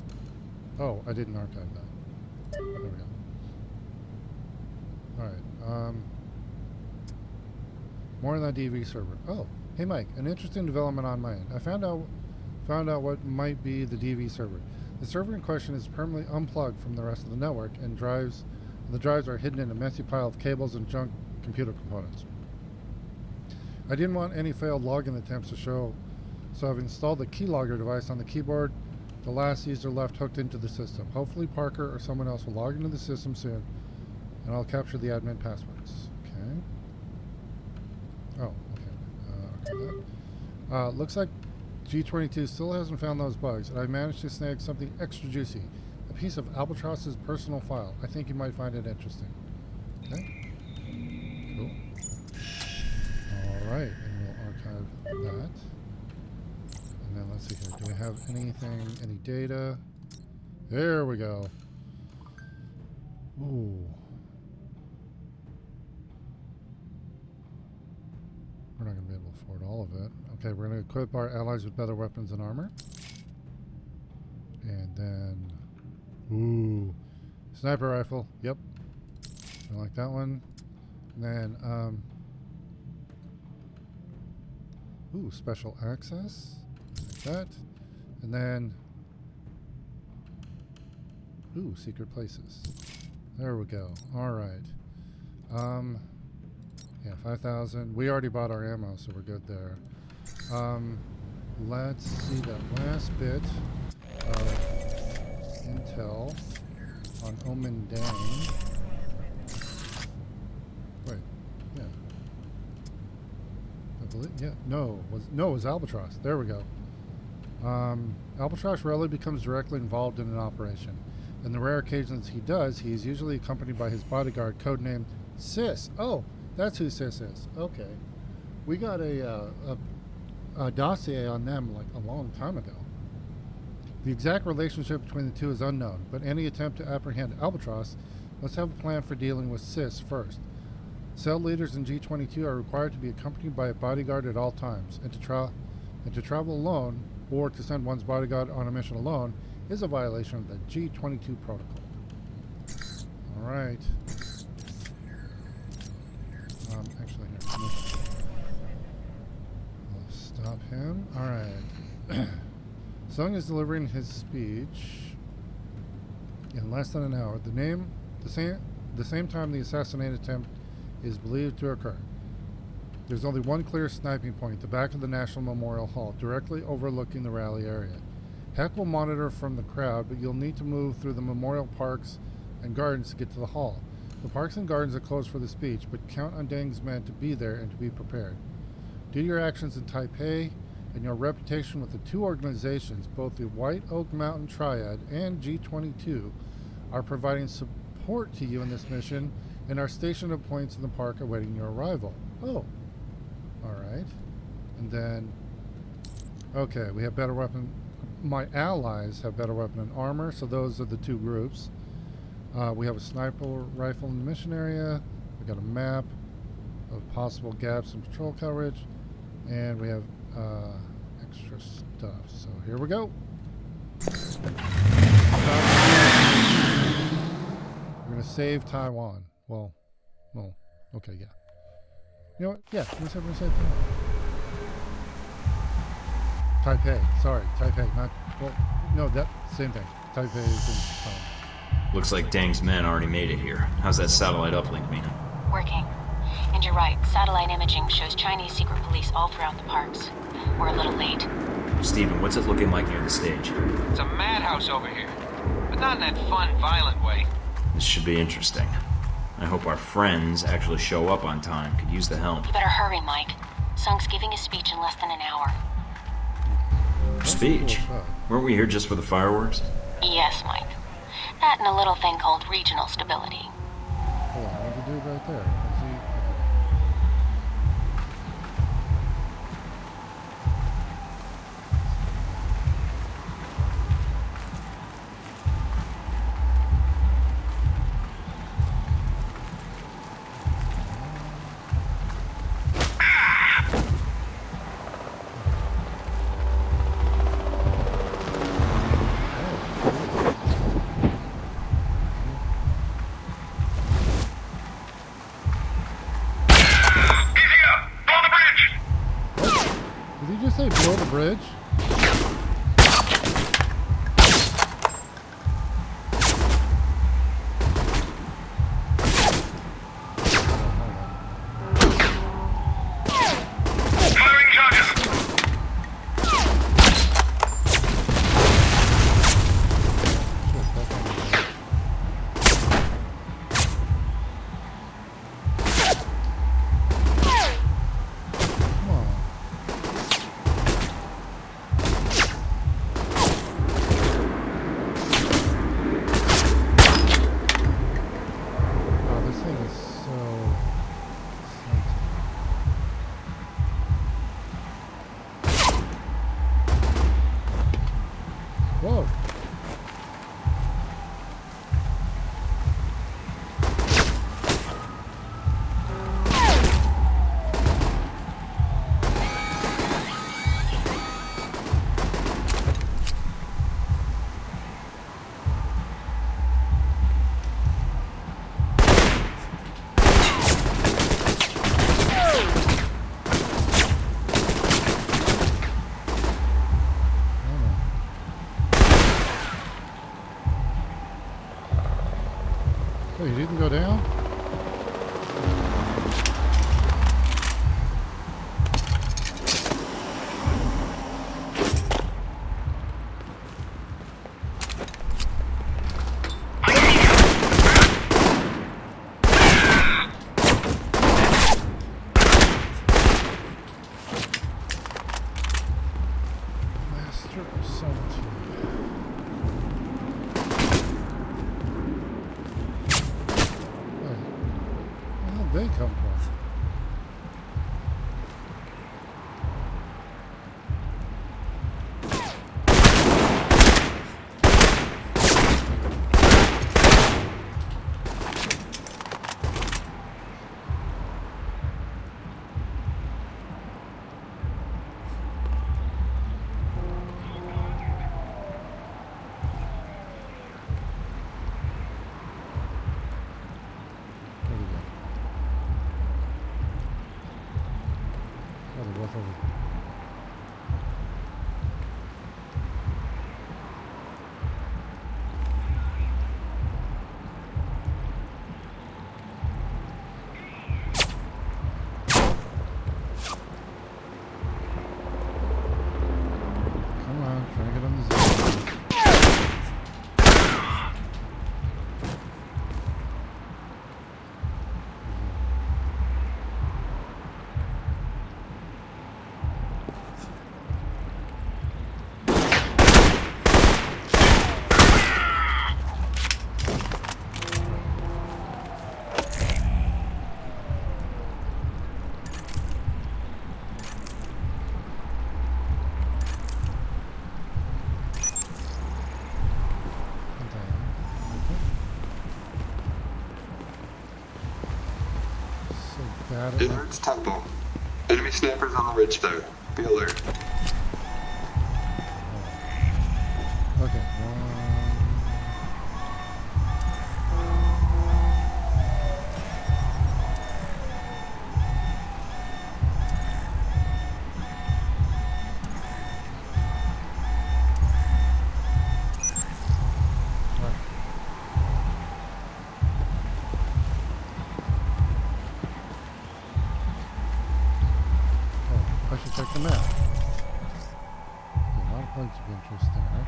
Oh, I didn't archive that. There we go. Alright, more on that DV server. Oh, hey Mike, an interesting development on my end. I found out what might be the DV server. The server in question is permanently unplugged from the rest of the network, and the drives are hidden in a messy pile of cables and junk computer components. I didn't want any failed login attempts to show, so I've installed the keylogger device on the keyboard. The last user left hooked into the system. Hopefully Parker or someone else will log into the system soon, and I'll capture the admin passwords. Okay. Oh, okay. Okay, looks like G22 still hasn't found those bugs, and I managed to snag something extra juicy. A piece of Albatross's personal file. I think you might find it interesting. Okay. Cool. Alright, and we'll archive that. And then let's see here. Do we have anything, any data? There we go. Ooh. We're not going to be able to afford all of it. Okay, we're going to equip our allies with better weapons and armor. And then... Ooh. Sniper rifle. Yep. I like that one. And then, ooh, special access. Like that. And then... Ooh, secret places. There we go. Alright. Yeah, 5,000. We already bought our ammo, so we're good there. Let's see that last bit of intel on Omendang. Wait, yeah. I believe, yeah, no, it was Albatross. There we go. Albatross rarely becomes directly involved in an operation. In the rare occasions he does, he is usually accompanied by his bodyguard, codenamed Sis. Oh, that's who Sis is. Okay. We got a dossier on them like a long time ago. The exact relationship between the two is unknown, but any attempt to apprehend Albatross must have a plan for dealing with Sis first. Cell leaders in G22 are required to be accompanied by a bodyguard at all times, and to travel alone or to send one's bodyguard on a mission alone is a violation of the G22 protocol. Alright. Actually, here. We'll stop him. Alright. Sung is delivering his speech in less than an hour. The same time the assassination attempt is believed to occur. There's only one clear sniping point, the back of the National Memorial Hall, directly overlooking the rally area. Heck will monitor from the crowd, but you'll need to move through the memorial parks and gardens to get to the hall. The parks and gardens are closed for the speech, but count on Deng's men to be there and to be prepared. Due to your actions in Taipei and your reputation with the two organizations, both the White Oak Mountain Triad and G22 are providing support to you in this mission and are stationed at points in the park awaiting your arrival. Oh. Alright. And then... Okay, we have better weapon... My allies have better weapon and armor, so those are the two groups. We have a sniper rifle in the mission area. We got a map of possible gaps in patrol coverage, and we have extra stuff. So here we go. We're gonna save Taiwan. Well, okay, yeah. You know what? Yeah, let's have save Taipei. Sorry, Taipei. Not well. No, that same thing. Taipei is in. Looks like Deng's men already made it here. How's that satellite uplink, Mina? Working. And you're right, satellite imaging shows Chinese secret police all throughout the parks. We're a little late. Steven, what's it looking like near the stage? It's a madhouse over here. But not in that fun, violent way. This should be interesting. I hope our friends actually show up on time. Could use the help. You better hurry, Mike. Sung's giving his speech in less than an hour. Speech? Weren't we here just for the fireworks? Yes, Mike. That and a little thing called regional stability. Hold on, what did you do right there? Is he... Did he just say blow the bridge? Whoa. Oh, you didn't go down? Master of Solitude. Where did they come from? Where'd he go? Oh, they're both over there. Come on, try to get on the zone. Inwards Temple. Enemy snipers on the ridge there. Be alert. Okay. the map. Okay, a lot of points of interest there.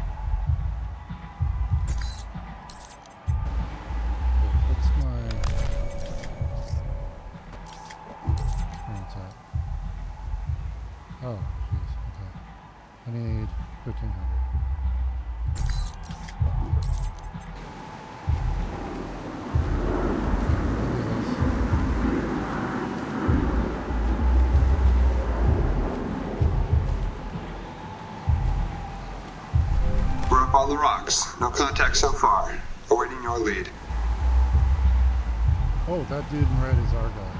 Okay, what's my experience at? Oh, jeez. Okay. I need 1,500. We're up on the rocks. No contact so far. Awaiting your lead. Oh, that dude in red is our guy.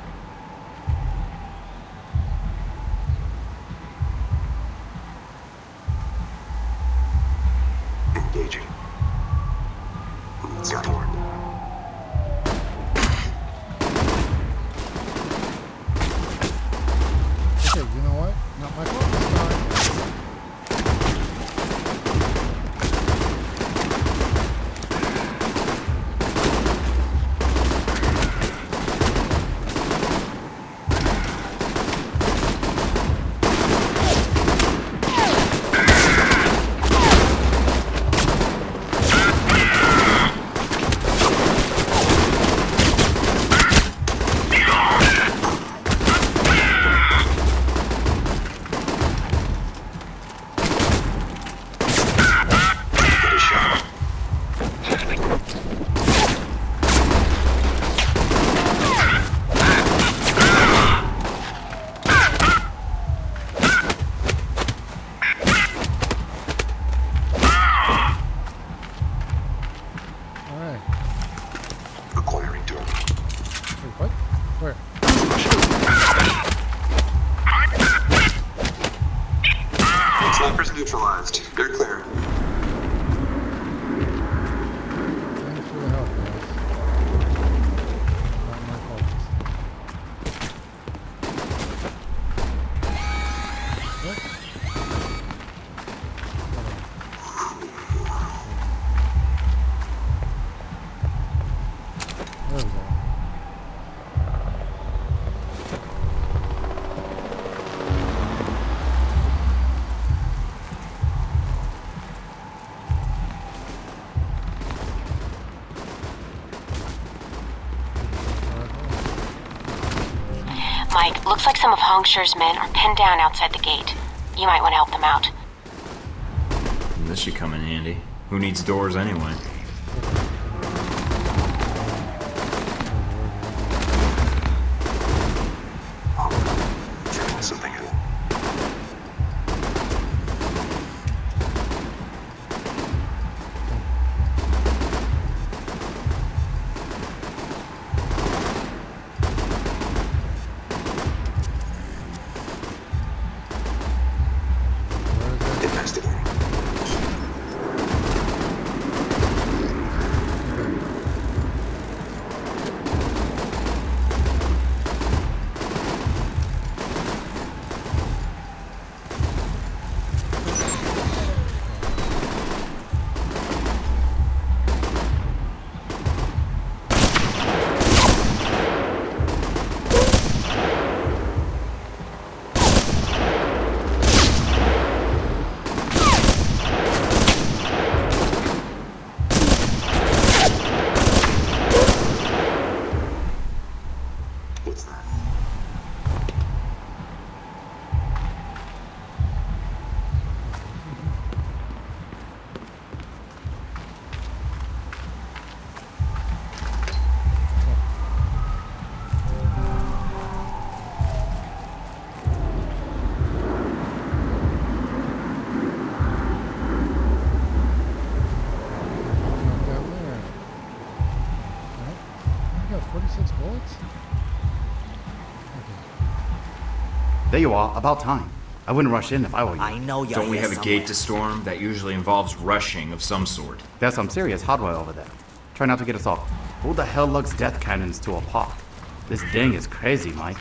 Engaging. Support. Okay, you know what? Not my fault this time. neutralized. You're clear. Thanks for the help, guys. Not my fault. What? There we go. Mike, looks like some of Hongsher's men are pinned down outside the gate. You might want to help them out. This should come in handy. Who needs doors anyway? Something in. Investigating. What's that? Down there. Alright. I got 46 bullets? There you are, about time. I wouldn't rush in if I were you. I know you're Don't we here have a somewhere. gate to storm? That usually involves rushing of some sort. There's some serious hardware over there. Try not to get us off. Who the hell lugs death cannons to a park? This ding is crazy, Mike.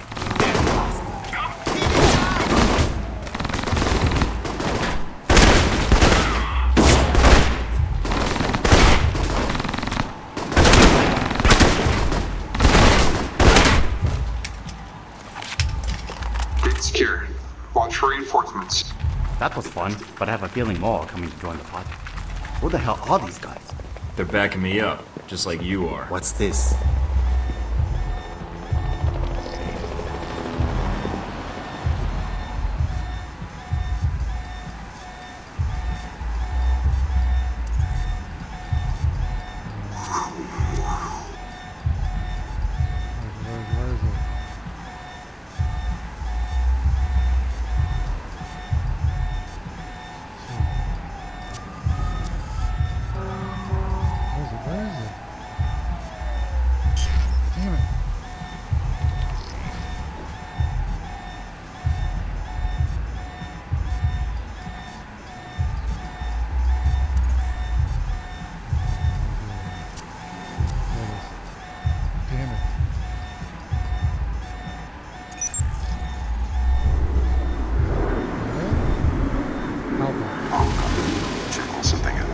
Gate secure. Watch for reinforcements. reinforcements. That was fun, but I have a feeling more are coming to join the party. Who the hell are these guys? They're backing me up, just like you are. What's this? Where is it? Where is it? Damn it. There it is. Damn it. Checking something out.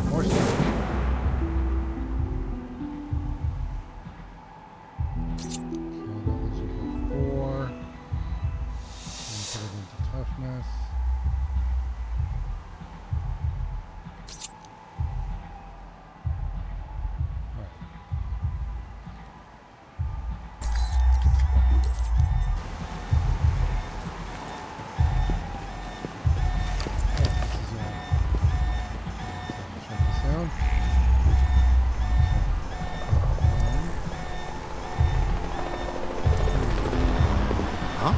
More stuff. Toughness. Check this out. Huh?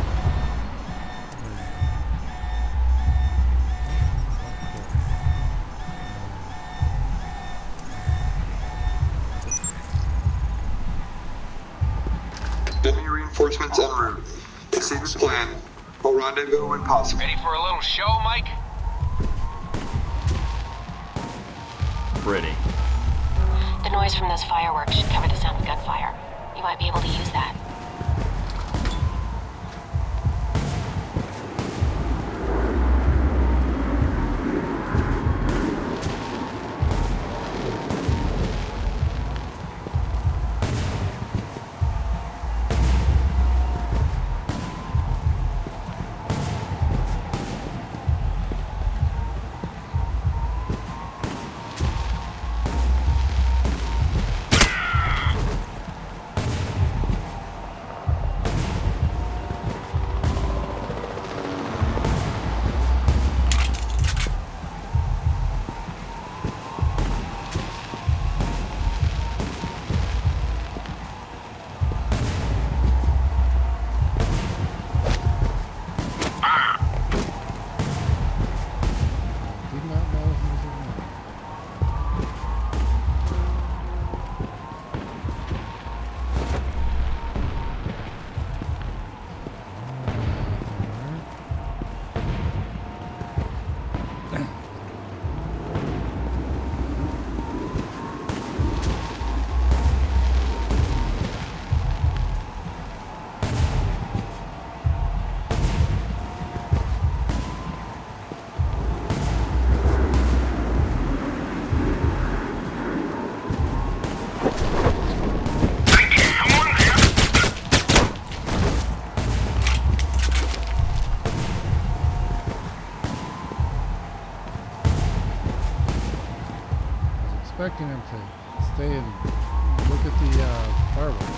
Enemy reinforcements en route. Proceed as planned. We'll rendezvous when possible. Ready for a little show, Mike? Pretty. The noise from those fireworks should cover the sound of gunfire. You might be able to use that. Expecting him to stay and look at the fireworks.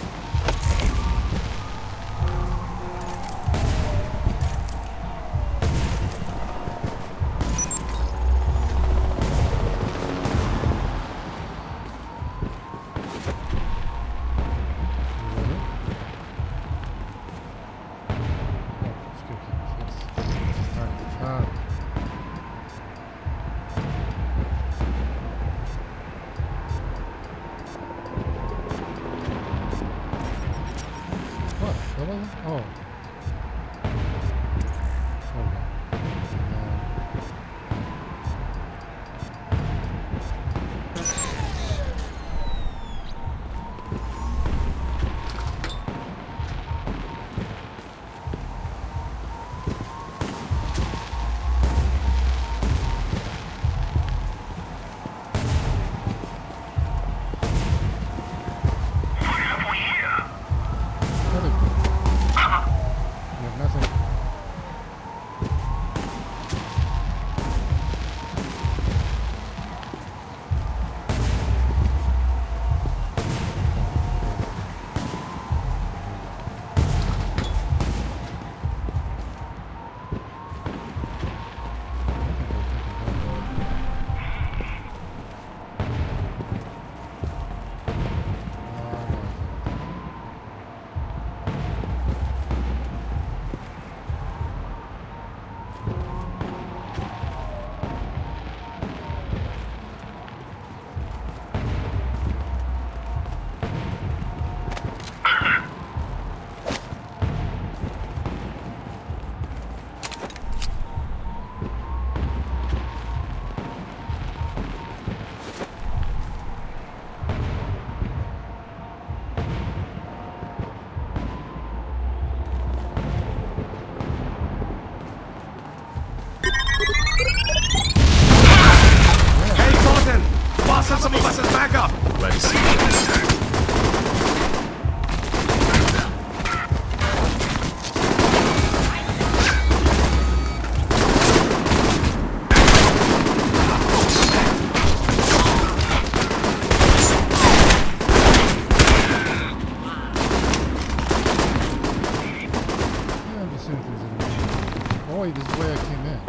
some of us as backup! Glad to see you. Yeah, I'm just seeing if there's any. Oh wait, this is the way I came in.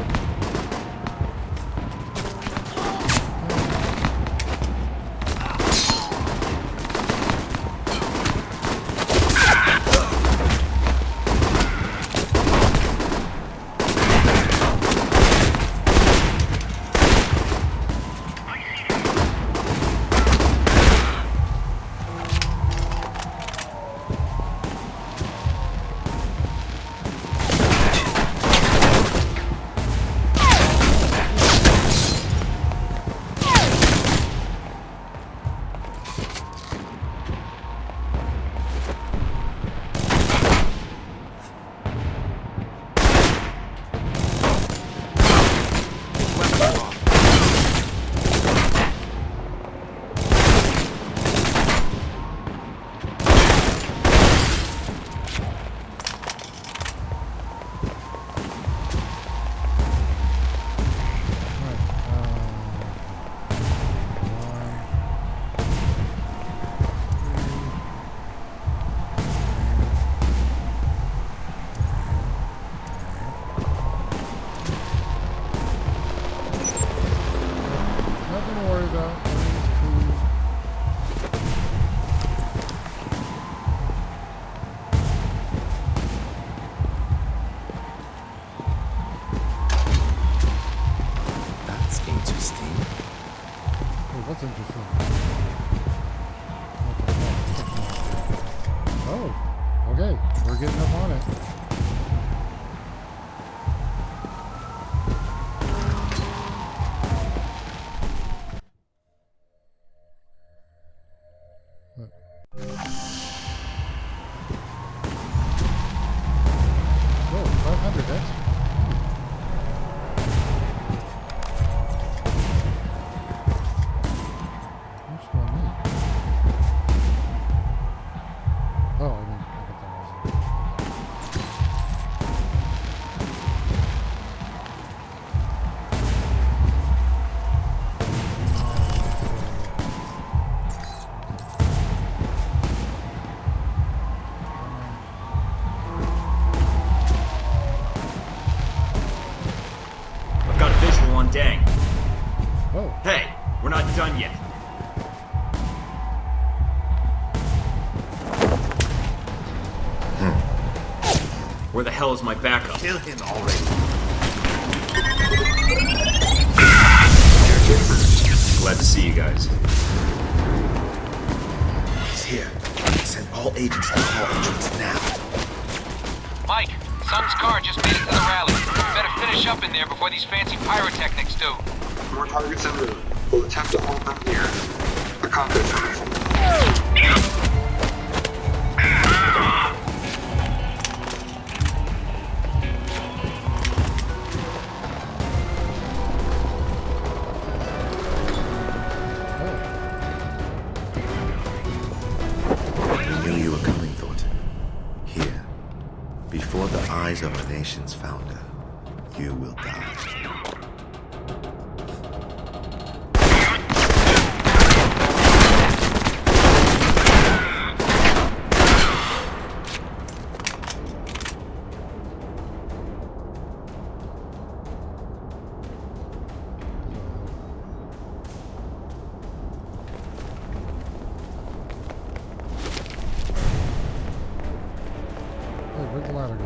Nothing to worry about. Everything's cool. That's interesting. Oh, what's interesting? Oh, okay. We're getting up on it. Oh, 500 extra. Which do I need? Oh, I didn't. I thought that was it. I've got a visual on Dang. Oh. Hey, we're not done yet. Where the hell is my backup? Kill him already. Glad to see you guys. He's here. Send all agents to the hall entrance now. Mike, Sun's car just made it to the rally. Better finish up in there before these fancy pyrotechnics do. More targets en route. We'll attempt to hold them here. A combat solution. We knew you were coming, Thornton. Here, before the eyes of our nation's founder, you will die. Hey, where'd the ladder go?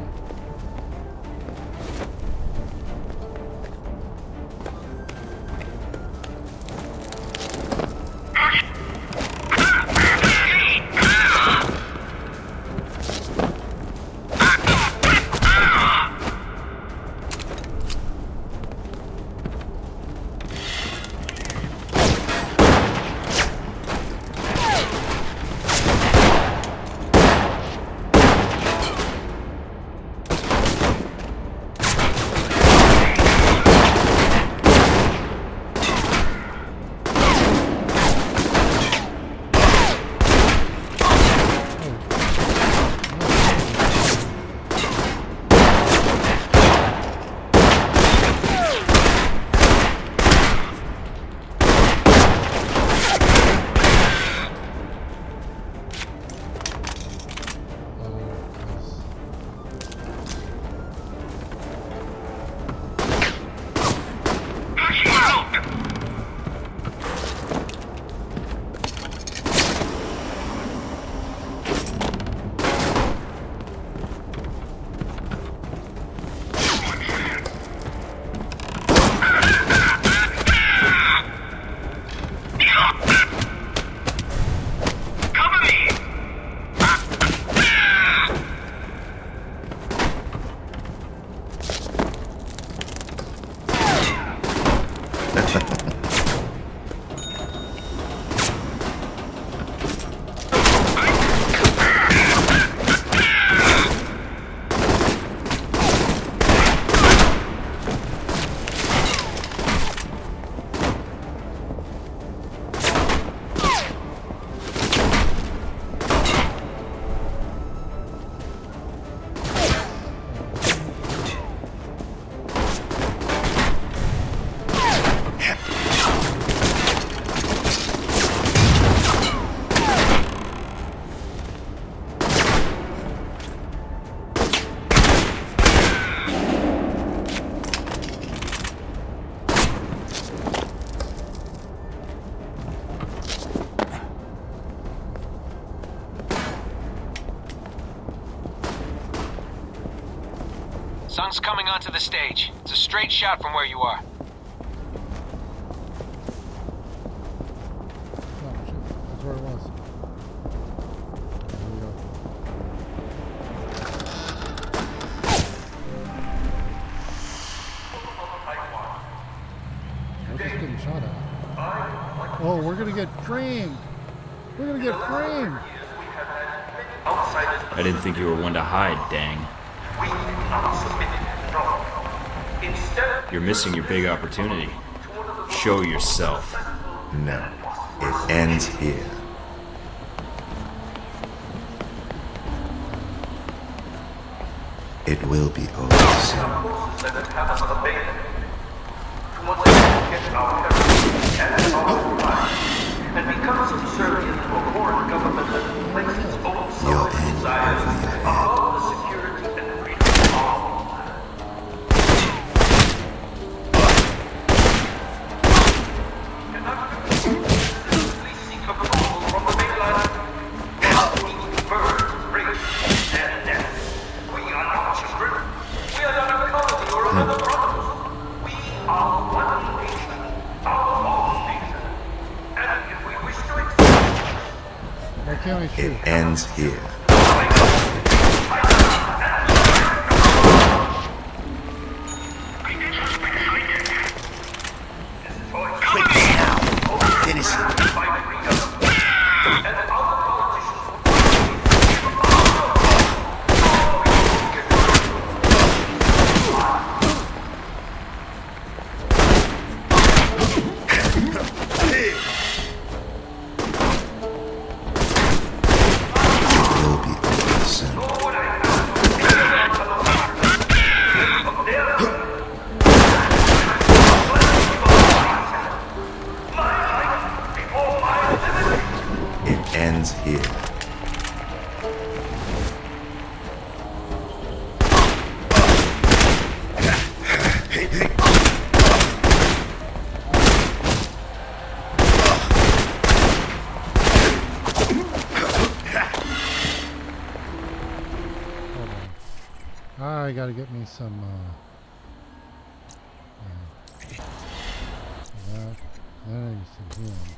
Sung's coming onto the stage. It's a straight shot from where you are. Oh, shit. That's where it was. There we go. We're just getting shot at. Oh, we're gonna get framed! We're gonna get framed! I didn't think you were one to hide, dang. You're missing your big opportunity. Show yourself. No, it ends here. It will be over soon. Your end over your head. Why can't I shoot? It ends here. Quick now! Finish it. Ends here. I gotta get me some, that. Then I need some healing.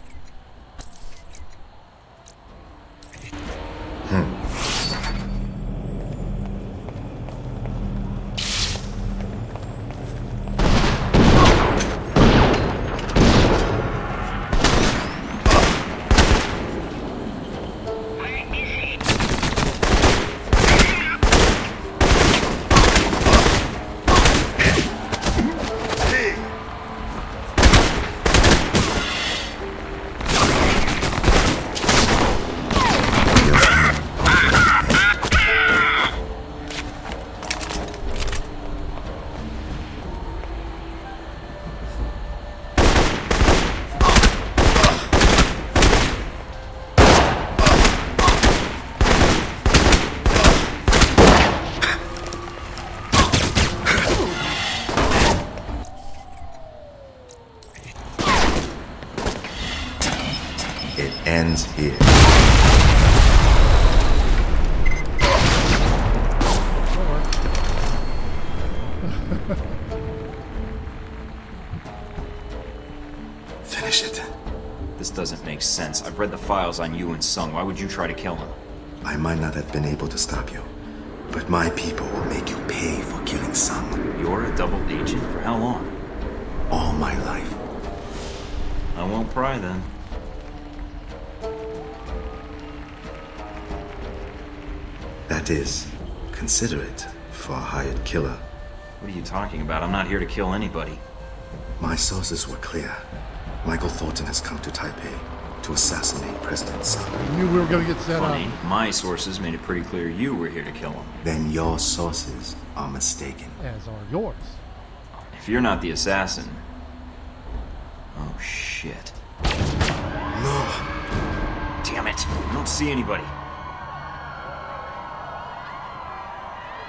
It ends here. Finish it. This doesn't make sense. I've read the files on you and Sung. Why would you try to kill him? I might not have been able to stop you, but my people will make you pay for killing Sung. You're a double agent? For how long? All my life. I won't pry then. That is, considerate for a hired killer. What are you talking about? I'm not here to kill anybody. My sources were clear. Michael Thornton has come to Taipei to assassinate President Sung. I knew we were gonna get set Funny, up. my sources made it pretty clear you were here to kill him. Then your sources are mistaken. As are yours. If you're not the assassin... Oh, shit. No! Damn it! I don't see anybody.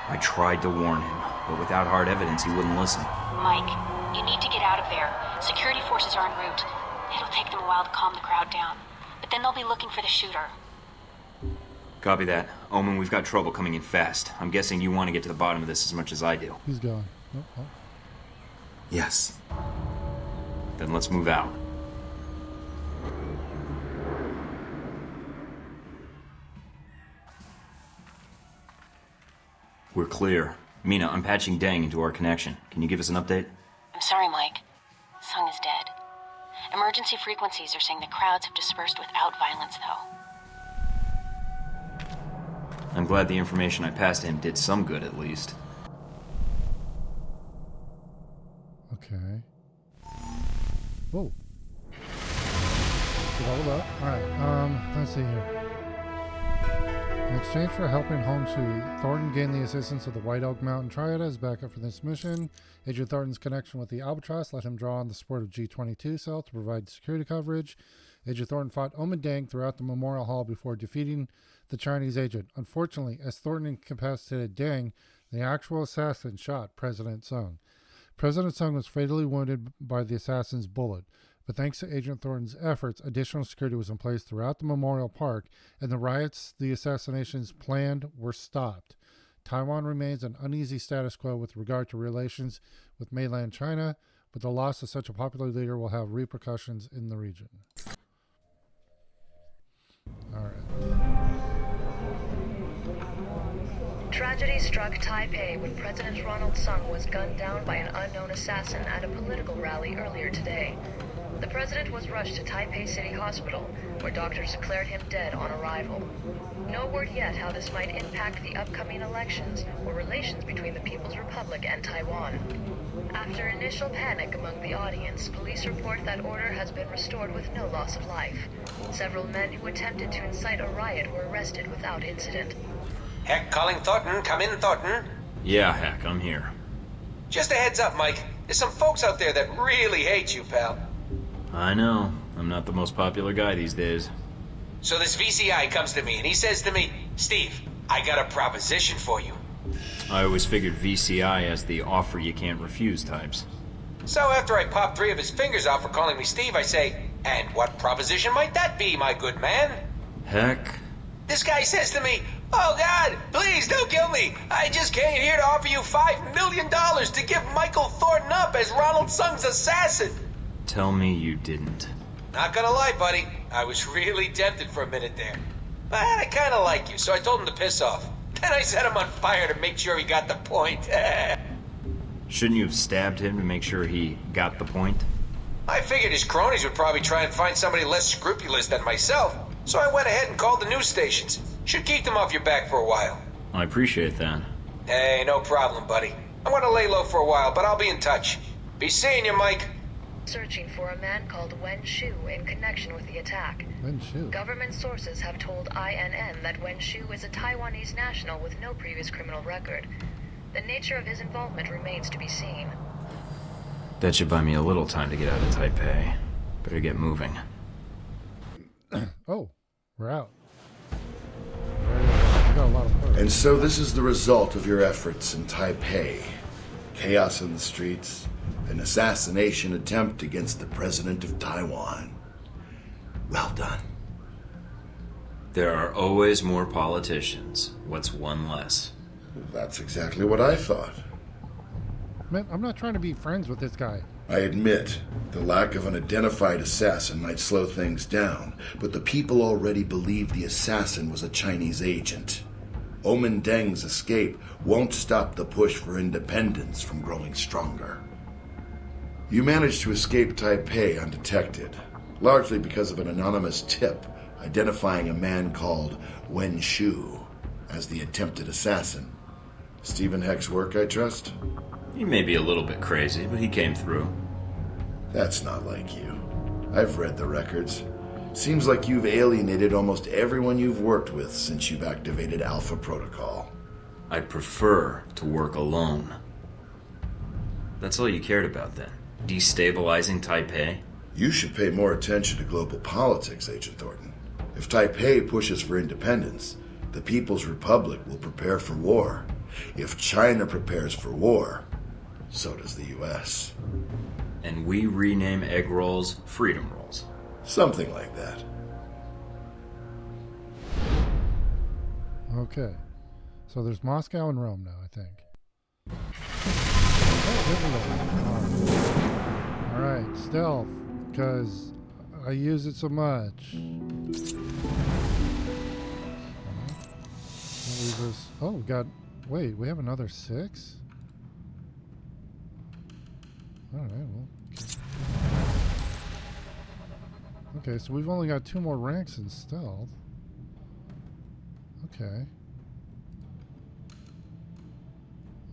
I tried to warn him, but without hard evidence, he wouldn't listen. Mike, you need to get out of there. Security forces are en route. It'll take them a while to calm the crowd down, but then they'll be looking for the shooter. Copy that. Omen, we've got trouble coming in fast. I'm guessing you want to get to the bottom of this as much as I do. He's going. Oh. Yes. Then let's move out. We're clear. Mina, I'm patching Deng into our connection. Can you give us an update? I'm sorry, Mike. Sung is dead. Emergency frequencies are saying the crowds have dispersed without violence, though. I'm glad the information I passed to him did some good, at least. Okay. Whoa. Hold up. Alright, let's see here. In exchange for helping Hong Shui, Thornton gained the assistance of the White Oak Mountain Triad as backup for this mission. Agent Thornton's connection with the Albatross let him draw on the support of G-22 cell to provide security coverage. Agent Thornton fought Omen Deng throughout the Memorial Hall before defeating the Chinese agent. Unfortunately, as Thornton incapacitated Deng, the actual assassin shot President Sung. President Sung was fatally wounded by the assassin's bullet, but thanks to Agent Thornton's efforts, additional security was in place throughout the Memorial Park, and the riots the assassinations planned were stopped. Taiwan remains an uneasy status quo with regard to relations with mainland China, but the loss of such a popular leader will have repercussions in the region. Tragedy struck Taipei when President Ronald Sung was gunned down by an unknown assassin at a political rally earlier today. The president was rushed to Taipei City Hospital, where doctors declared him dead on arrival. No word yet how this might impact the upcoming elections or relations between the People's Republic and Taiwan. After initial panic among the audience, police report that order has been restored with no loss of life. Several men who attempted to incite a riot were arrested without incident. Heck, calling Thornton. Come in, Thornton. Yeah, Heck, I'm here. Just a heads up, Mike. There's some folks out there that really hate you, pal. I know. I'm not the most popular guy these days. So this VCI comes to me and he says to me, Steve, I got a proposition for you. I always figured VCI as the offer you can't refuse types. So after I pop 3 of his fingers off for calling me Steve, I say, and what proposition might that be, my good man? Heck. This guy says to me, oh God, please don't kill me. I just came here to offer you $5 million to give Michael Thornton up as Ronald Sung's assassin. Tell me you didn't. Not gonna lie, buddy. I was really tempted for a minute there. But I kinda like you, so I told him to piss off. Then I set him on fire to make sure he got the point. Shouldn't you have stabbed him to make sure he got the point? I figured his cronies would probably try and find somebody less scrupulous than myself, so I went ahead and called the news stations. Should keep them off your back for a while. I appreciate that. Hey, no problem, buddy. I want to lay low for a while, but I'll be in touch. Be seeing you, Mike. Searching for a man called Wen Shu in connection with the attack. Wen Shu? Government sources have told INN that Wen Shu is a Taiwanese national with no previous criminal record. The nature of his involvement remains to be seen. That should buy me a little time to get out of Taipei. Better get moving. Oh, we're out. We got a lot of players. And so this is the result of your efforts in Taipei. Chaos in the streets, an assassination attempt against the president of Taiwan. Well done. There are always more politicians. What's one less? That's exactly what I thought. Man, I'm not trying to be friends with this guy. I admit, the lack of an identified assassin might slow things down, but the people already believed the assassin was a Chinese agent. Omen Deng's escape won't stop the push for independence from growing stronger. You managed to escape Taipei undetected, largely because of an anonymous tip identifying a man called Wen Shu as the attempted assassin. Stephen Heck's work, I trust? He may be a little bit crazy, but he came through. That's not like you. I've read the records. Seems like you've alienated almost everyone you've worked with since you've activated Alpha Protocol. I'd prefer to work alone. That's all you cared about then? Destabilizing Taipei? You should pay more attention to global politics, Agent Thornton. If Taipei pushes for independence, the People's Republic will prepare for war. If China prepares for war, so does the U.S. And we rename egg rolls freedom rolls. Something like that. Okay. So there's Moscow and Rome now, I think. Alright, stealth, because I use it so much. Oh, we got... Wait, we have another 6? Alright, well... Okay, so we've only got 2 more ranks in stealth. Okay.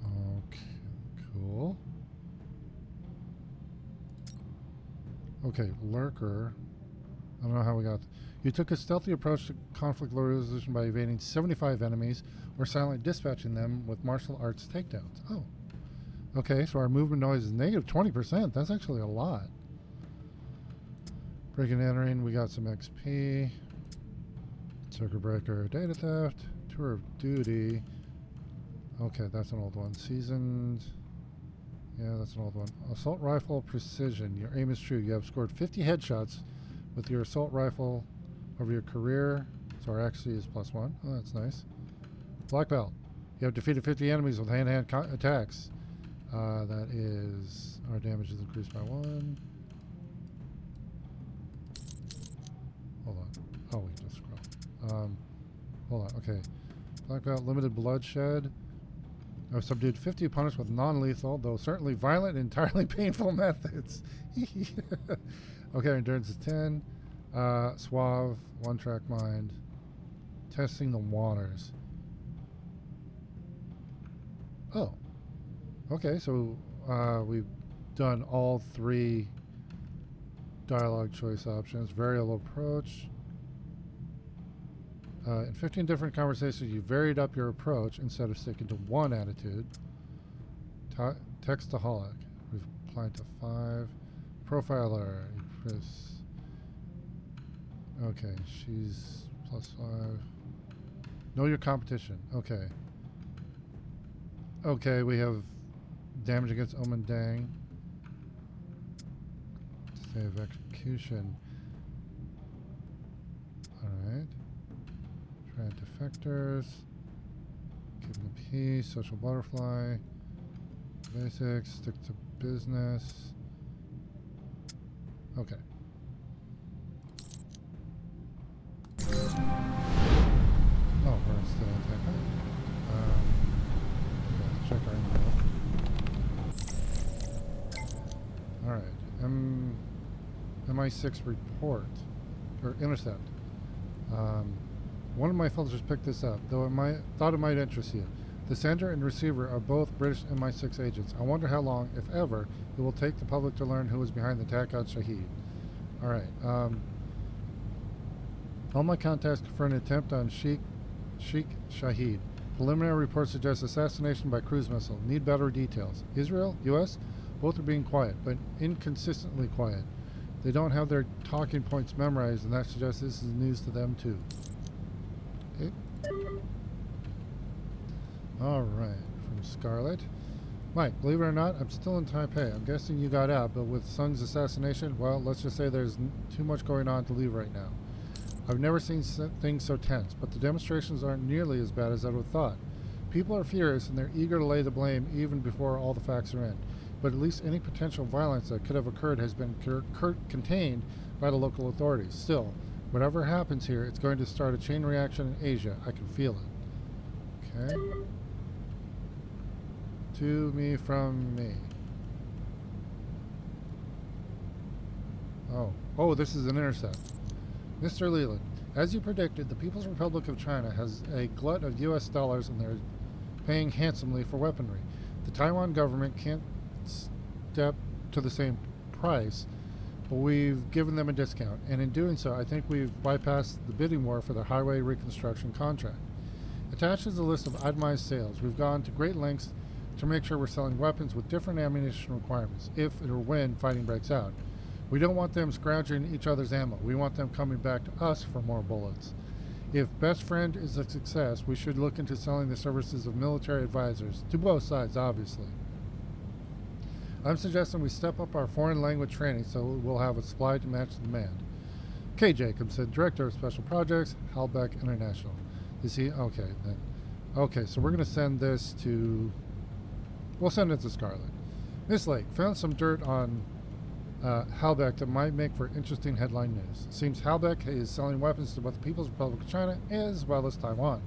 Okay, cool. Okay, lurker. I don't know how we got... You took a stealthy approach to conflict resolution by evading 75 enemies or silently dispatching them with martial arts takedowns. Oh. Okay, so our movement noise is negative 20%. That's actually a lot. Breaking and entering, we got some XP. Circuit breaker, data theft, tour of duty. Okay, that's an old one. Seasoned. Yeah, that's an old one. Assault rifle precision. Your aim is true. You have scored 50 headshots with your assault rifle over your career. So our XP is +1. Oh, that's nice. Black belt. You have defeated 50 enemies with hand-to-hand attacks. That is... Our damage is increased by 1. Hold on. Oh, we can just scroll. Hold on. Okay. Black belt, limited bloodshed. I've subdued 50 opponents with non-lethal, though certainly violent and entirely painful methods. Okay, endurance is 10. Suave, one-track mind. Testing the waters. Oh. Okay, so we've done all 3 dialogue choice options. Variable approach. In 15 different conversations, you varied up your approach instead of sticking to one attitude. Textaholic. We've applied to 5. Profiler. Okay, she's +5. Know your competition. Okay. Okay, we have damage against Omen Dang. Save execution. Alright. Try defectors. Keeping the peace. Social butterfly. Basics. Stick to business. Okay. Oh, we're still attacking. Let's check our email. Alright. MI6 report. Or intercept. One of my fellows just picked this up, though thought it might interest you. The sender and receiver are both British MI6 agents. I wonder how long, if ever, it will take the public to learn who was behind the attack on Shahid. Alright. All my contacts confirm an attempt on Sheikh Shahid. Preliminary reports suggest assassination by cruise missile. Need better details. Israel? U.S.? Both are being quiet, but inconsistently quiet. They don't have their talking points memorized, and that suggests this is news to them too. Okay. Alright, from Scarlet. Mike, believe it or not, I'm still in Taipei. I'm guessing you got out, but with Sung's assassination, well, let's just say there's too much going on to leave right now. I've never seen things so tense, but the demonstrations aren't nearly as bad as I would have thought. People are furious and they're eager to lay the blame even before all the facts are in. But at least any potential violence that could have occurred has been contained by the local authorities. Still, whatever happens here, it's going to start a chain reaction in Asia. I can feel it. Okay. To me from me. Oh, this is an intercept. Mr. Leland, as you predicted, the People's Republic of China has a glut of US dollars and they're paying handsomely for weaponry. The Taiwan government can't step to the same price, but we've given them a discount, and in doing so, I think we've bypassed the bidding war for the highway reconstruction contract. Attached is a list of itemized sales. We've gone to great lengths to make sure we're selling weapons with different ammunition requirements, if or when fighting breaks out. We don't want them scrounging each other's ammo. We want them coming back to us for more bullets. If Best Friend is a success, we should look into selling the services of military advisors, to both sides, obviously. I'm suggesting we step up our foreign language training so we'll have a supply to match the demand. Kay Jacobson, Director of Special Projects, Halbeck International. Is he? Okay, then. Okay, so we're going to send this to... We'll send it to Scarlet. Miss Lake found some dirt on Halbeck that might make for interesting headline news. It seems Halbeck is selling weapons to both the People's Republic of China as well as Taiwan.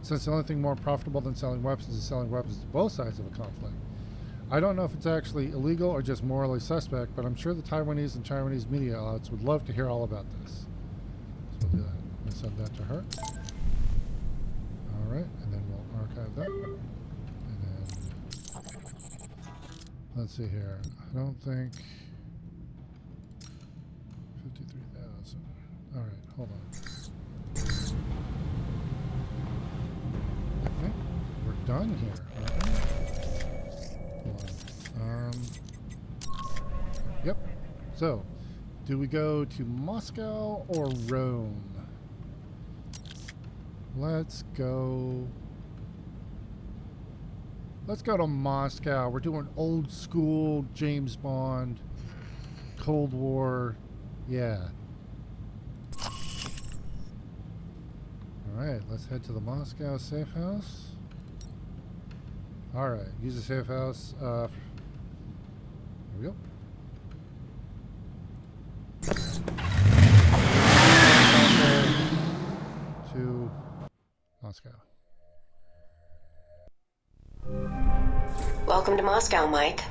Since the only thing more profitable than selling weapons is selling weapons to both sides of a conflict. I don't know if it's actually illegal or just morally suspect, but I'm sure the Taiwanese and Chinese media outlets would love to hear all about this. So we'll do that. We'll send that to her. Alright, and then we'll archive that. And then... Let's see here. I don't think... 53,000. Alright, hold on. I think we're done here, aren't we? Hold on. Yep. So, do we go to Moscow or Rome? Let's go to Moscow. We're doing old school James Bond, Cold War. Yeah. Alright, let's head to the Moscow safe house. Alright, use the safe house. There we go. To Moscow. Welcome to Moscow, Mike.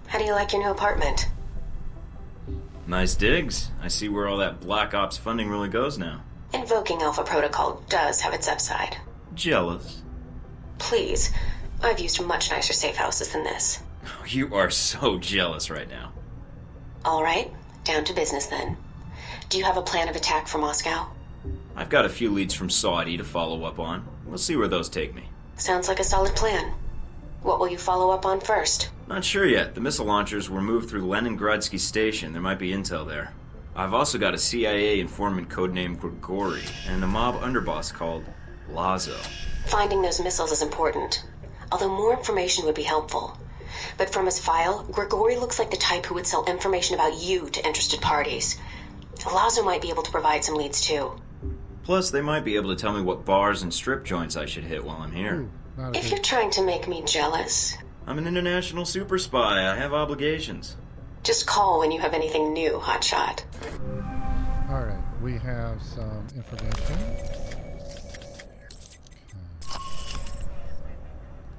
How do you like your new apartment? Nice digs. I see where all that Black Ops funding really goes now. Invoking Alpha Protocol does have its upside. Jealous. Please, I've used much nicer safe houses than this. You are so jealous right now. All right, down to business then. Do you have a plan of attack for Moscow? I've got a few leads from Saudi to follow up on. We'll see where those take me. Sounds like a solid plan. What will you follow up on first? Not sure yet. The missile launchers were moved through Leningradsky Station. There might be intel there. I've also got a CIA informant codenamed Grigori and a mob underboss called Lazo. Finding those missiles is important, although more information would be helpful. But from his file, Grigori looks like the type who would sell information about you to interested parties. Lazo might be able to provide some leads too. Plus, they might be able to tell me what bars and strip joints I should hit while I'm here. If you're trying to make me jealous... I'm an international super spy. I have obligations. Just call when you have anything new, hotshot. Alright, we have some information. Okay.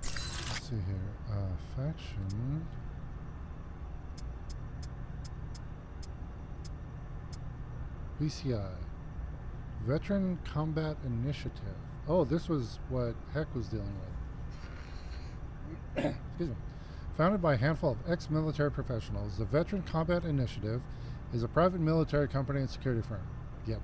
Let's see here. Faction. VCI. Veteran Combat Initiative. Oh, this was what Heck was dealing with. Excuse me. Founded by a handful of ex-military professionals, the Veteran Combat Initiative is a private military company and security firm. Yep.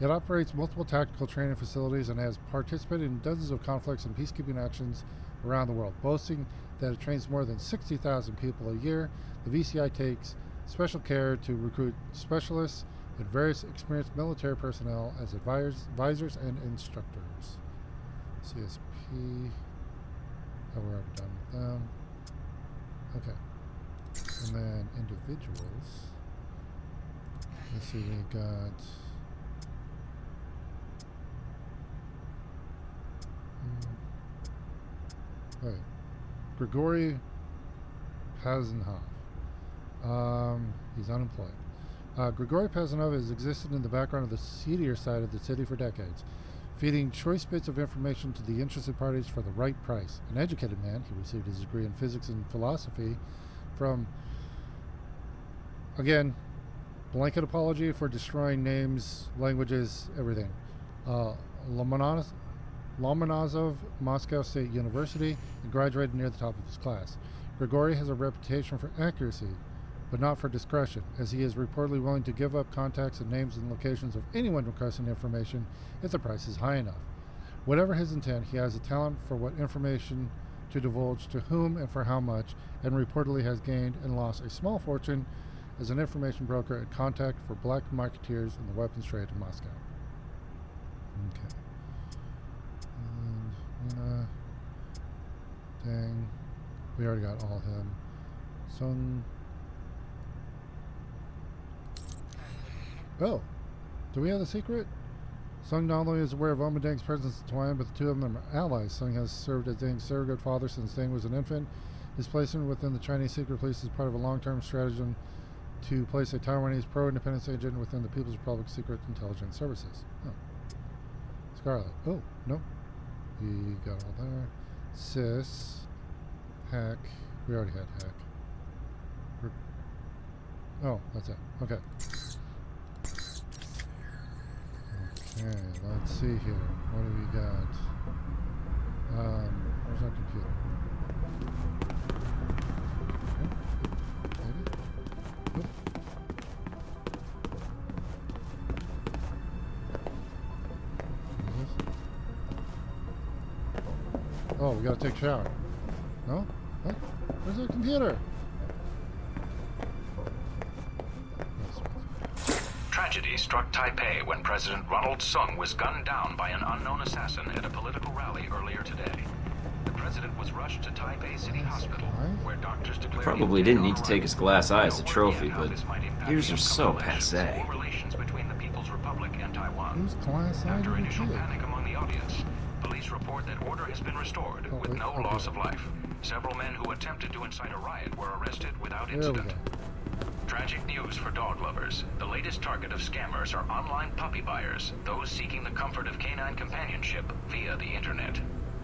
It operates multiple tactical training facilities and has participated in dozens of conflicts and peacekeeping actions around the world, boasting that it trains more than 60,000 people a year. The VCI takes special care to recruit specialists and various experienced military personnel as advisors and instructors. CSP. Oh, we're already done with them. Okay. And then individuals. Let's see, we got... Wait. Grigori Pazanov. He's unemployed. Grigori Pazanov has existed in the background of the seedier side of the city for decades, feeding choice bits of information to the interested parties for the right price. An educated man, he received his degree in physics and philosophy from, again, blanket apology for destroying names, languages, everything. Lomonosov Moscow State University, and graduated near the top of his class. Grigori has a reputation for accuracy, but not for discretion, as he is reportedly willing to give up contacts and names and locations of anyone requesting information if the price is high enough. Whatever his intent, he has a talent for what information to divulge to whom and for how much, and reportedly has gained and lost a small fortune as an information broker at contact for black marketeers in the weapons trade in Moscow. Okay. And, dang. We already got all him. Sun. Oh. Do we have the secret? Sung not only is aware of Oma Deng's presence in Taiwan, but the two of them are allies. Sung has served as Deng's surrogate father since Deng was an infant. His placement within the Chinese secret police is part of a long-term strategy to place a Taiwanese pro-independence agent within the People's Republic Secret Intelligence Services. Oh. Scarlet. Oh, nope. We got all there. Sis. Hack. We already had hack. Oh, that's it. Okay. Okay, let's see here. What do we got? Where's our computer? Maybe? Oop. What is this? Oh, we gotta take a shower. No? What? Where's our computer? Tragedy struck Taipei when President Ronald Sung was gunned down by an unknown assassin at a political rally earlier today. The president was rushed to Taipei City Hospital, where doctors declared Probably didn't need to take his glass eye as a trophy, but ears are so passé. relations between the People's Republic and Taiwan. Who's glass eye After to the initial kid? panic among the audience, police report that order has been restored with no loss of life. Several men who attempted to incite a riot were arrested without There we incident. go. Tragic news for dog lovers. The latest target of scammers are online puppy buyers, those seeking the comfort of canine companionship via the internet.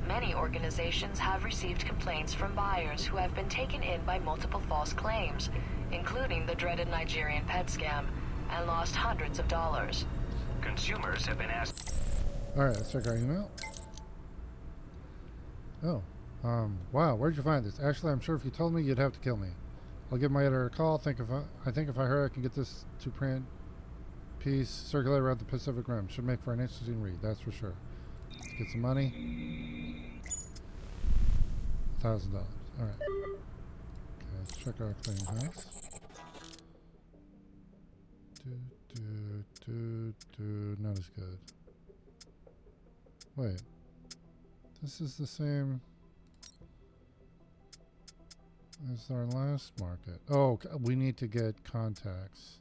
Many organizations have received complaints from buyers who have been taken in by multiple false claims, including the dreaded Nigerian pet scam, and lost hundreds of dollars. Consumers have been asked. Alright, let's check our email. Oh. Wow, where'd you find this? Actually, I'm sure if you told me, you'd have to kill me. I'll give my editor a call. I think if I hurry, I can get this to print piece circulate around the Pacific Rim. Should make for an interesting read, that's for sure. Let's get some money. $1,000. Alright. Okay, let's check our clearinghouse. Not as good. Wait. This is the same as our last market. Oh, we need to get contacts.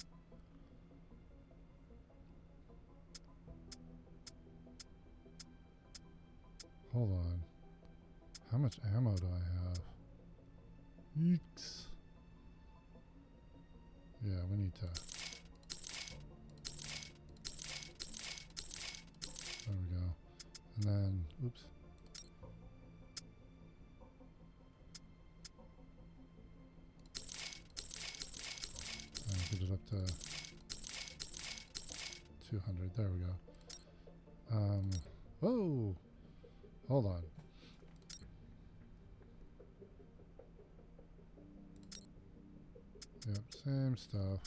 Hold on. How much ammo do I have? Yeeks. Yeah, we need to. There we go. And then, oops. Get it up to 200. There we go. Whoa! Hold on. Yep, same stuff.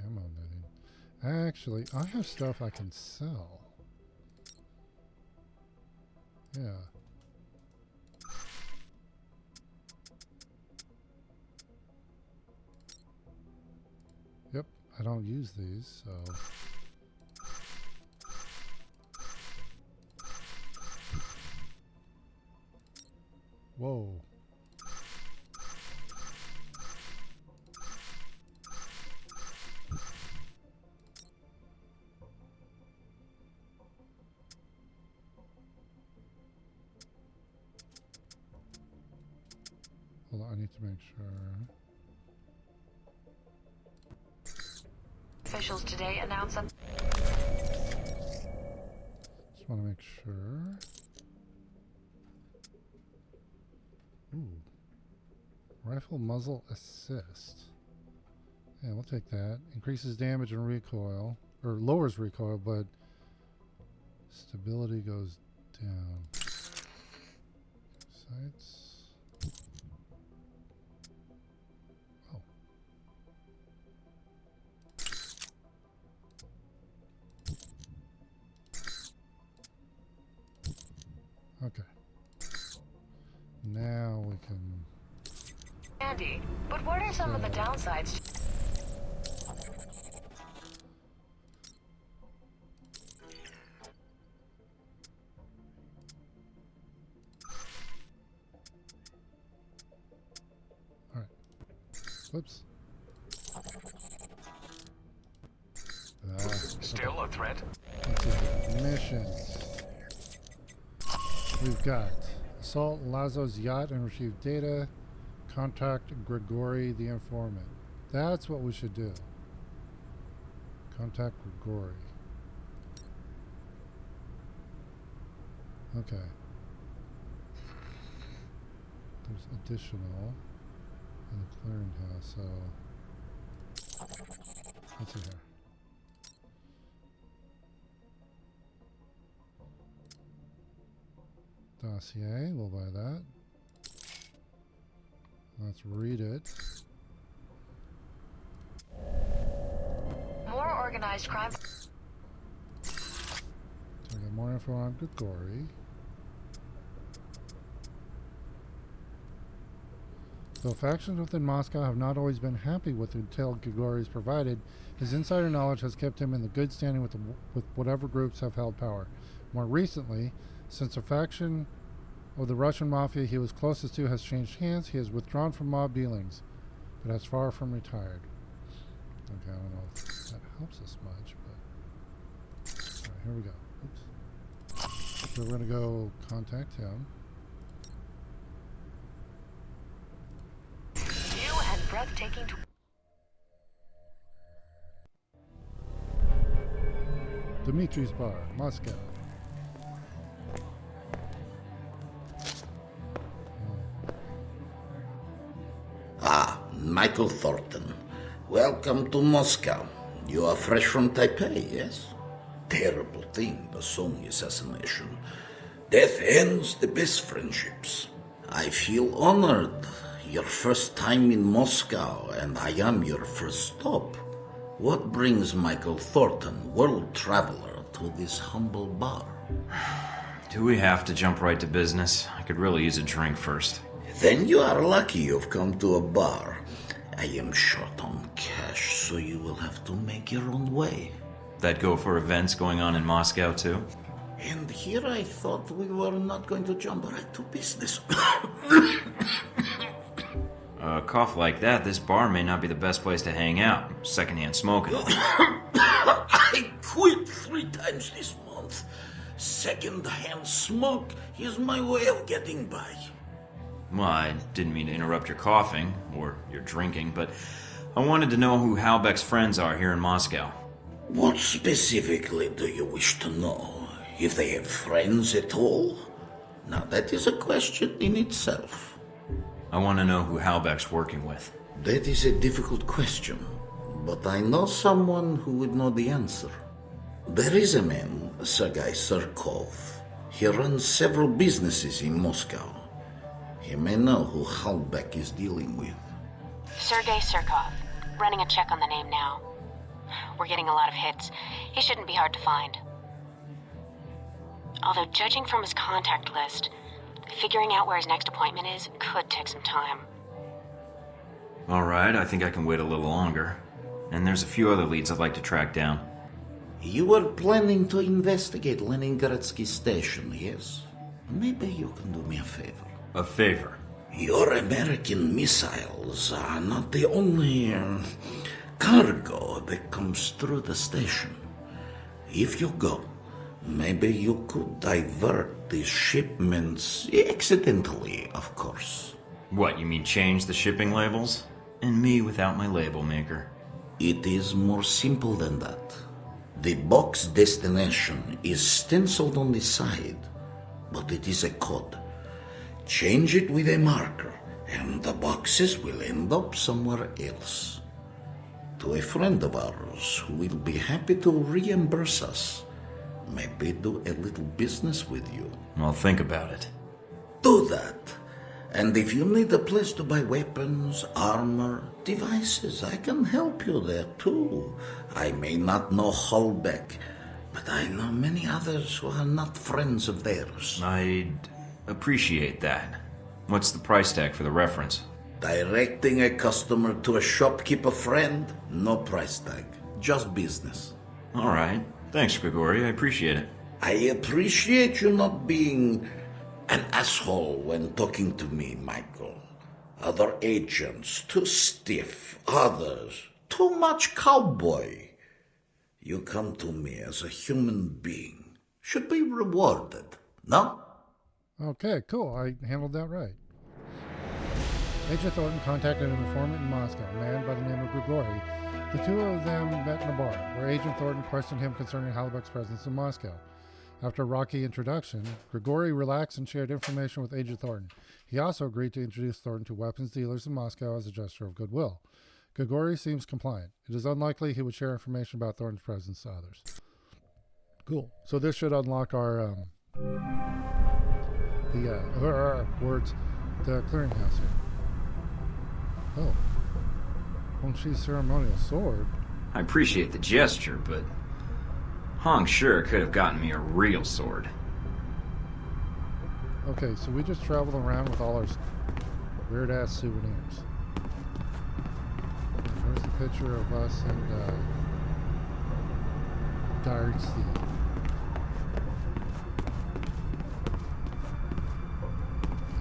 Ammo netting. Actually, I have stuff I can sell. Yeah. Yep, I don't use these, so... Whoa. Hold on, I need to make sure... Officials today announced that. Just want to make sure. Ooh. Rifle muzzle assist. Yeah, we'll take that. Increases damage and recoil. Or lowers recoil, but stability goes down. Sights. Okay. Now we can... Andy, but what are some of the downsides to... Alright. Whoops. still a threat? Let's see. Missions. We've got assault Lazo's yacht and retrieve data. Contact Grigori the informant. That's what we should do. Contact Grigori. Okay. There's additional in the clearinghouse, so let's see here. Dossier, we'll buy that. Let's read it. More organized crime. So we got more info on Grigori. Though factions within Moscow have not always been happy with the intel Grigori's provided, his insider knowledge has kept him in the good standing with whatever groups have held power. More recently, since a faction of the Russian mafia he was closest to has changed hands, he has withdrawn from mob dealings, but has far from retired. Okay, I don't know if that helps us much, but... Alright, here we go. Oops. So we're going to go contact him. New and breathtaking to Dmitri's Bar, Moscow. Ah, Michael Thornton. Welcome to Moscow. You are fresh from Taipei, yes? Terrible thing, the Song assassination. Death ends the best friendships. I feel honored. Your first time in Moscow, and I am your first stop. What brings Michael Thornton, world traveler, to this humble bar? Do we have to jump right to business? I could really use a drink first. Then you are lucky you've come to a bar. I am short on cash, so you will have to make your own way. That go for events going on in Moscow, too? And here I thought we were not going to jump right to business. A cough like that, this bar may not be the best place to hang out. Secondhand smoking. I quit 3 times this month. Second-hand smoke is my way of getting by. Well, I didn't mean to interrupt your coughing, or your drinking, but I wanted to know who Halbeck's friends are here in Moscow. What specifically do you wish to know? If they have friends at all? Now that is a question in itself. I want to know who Halbeck's working with. That is a difficult question, but I know someone who would know the answer. There is a man, Sergei Surkov. He runs several businesses in Moscow. He may know who Halbeck is dealing with. Sergei Surkov. Running a check on the name now. We're getting a lot of hits. He shouldn't be hard to find. Although judging from his contact list, figuring out where his next appointment is could take some time. Alright, I think I can wait a little longer. And there's a few other leads I'd like to track down. You were planning to investigate Leningradsky station, yes? Maybe you can do me a favor. A favor? Your American missiles are not the only cargo that comes through the station. If you go, maybe you could divert these shipments accidentally, of course. What, you mean change the shipping labels? And me without my label maker? It is more simple than that. The box destination is stenciled on the side, but it is a code. Change it with a marker, and the boxes will end up somewhere else. To a friend of ours who will be happy to reimburse us, maybe do a little business with you. I'll think about it. Do that. And if you need a place to buy weapons, armor, devices, I can help you there too. I may not know Halbeck, but I know many others who are not friends of theirs. I'd appreciate that. What's the price tag for the reference? Directing a customer to a shopkeeper friend, no price tag, just business. All right. Thanks, Grigori. I appreciate it. I appreciate you not being an asshole when talking to me, Michael. Other agents, too stiff. Others, too much cowboy. You come to me as a human being. Should be rewarded, no? Okay, cool. I handled that right. Agent Thornton contacted an informant in Moscow, a man by the name of Grigori. The two of them met in a bar, where Agent Thornton questioned him concerning Hallebuck's presence in Moscow. After a rocky introduction, Grigori relaxed and shared information with Agent Thornton. He also agreed to introduce Thornton to weapons dealers in Moscow as a gesture of goodwill. Grigori seems compliant. It is unlikely he would share information about Thornton's presence to others. Cool. So this should unlock our words, the clearinghouse here. Oh. Hongshi's ceremonial sword. I appreciate the gesture, but Hong sure could have gotten me a real sword. Okay, so we just traveled around with all our weird-ass souvenirs. There's the picture of us and Dire Sea.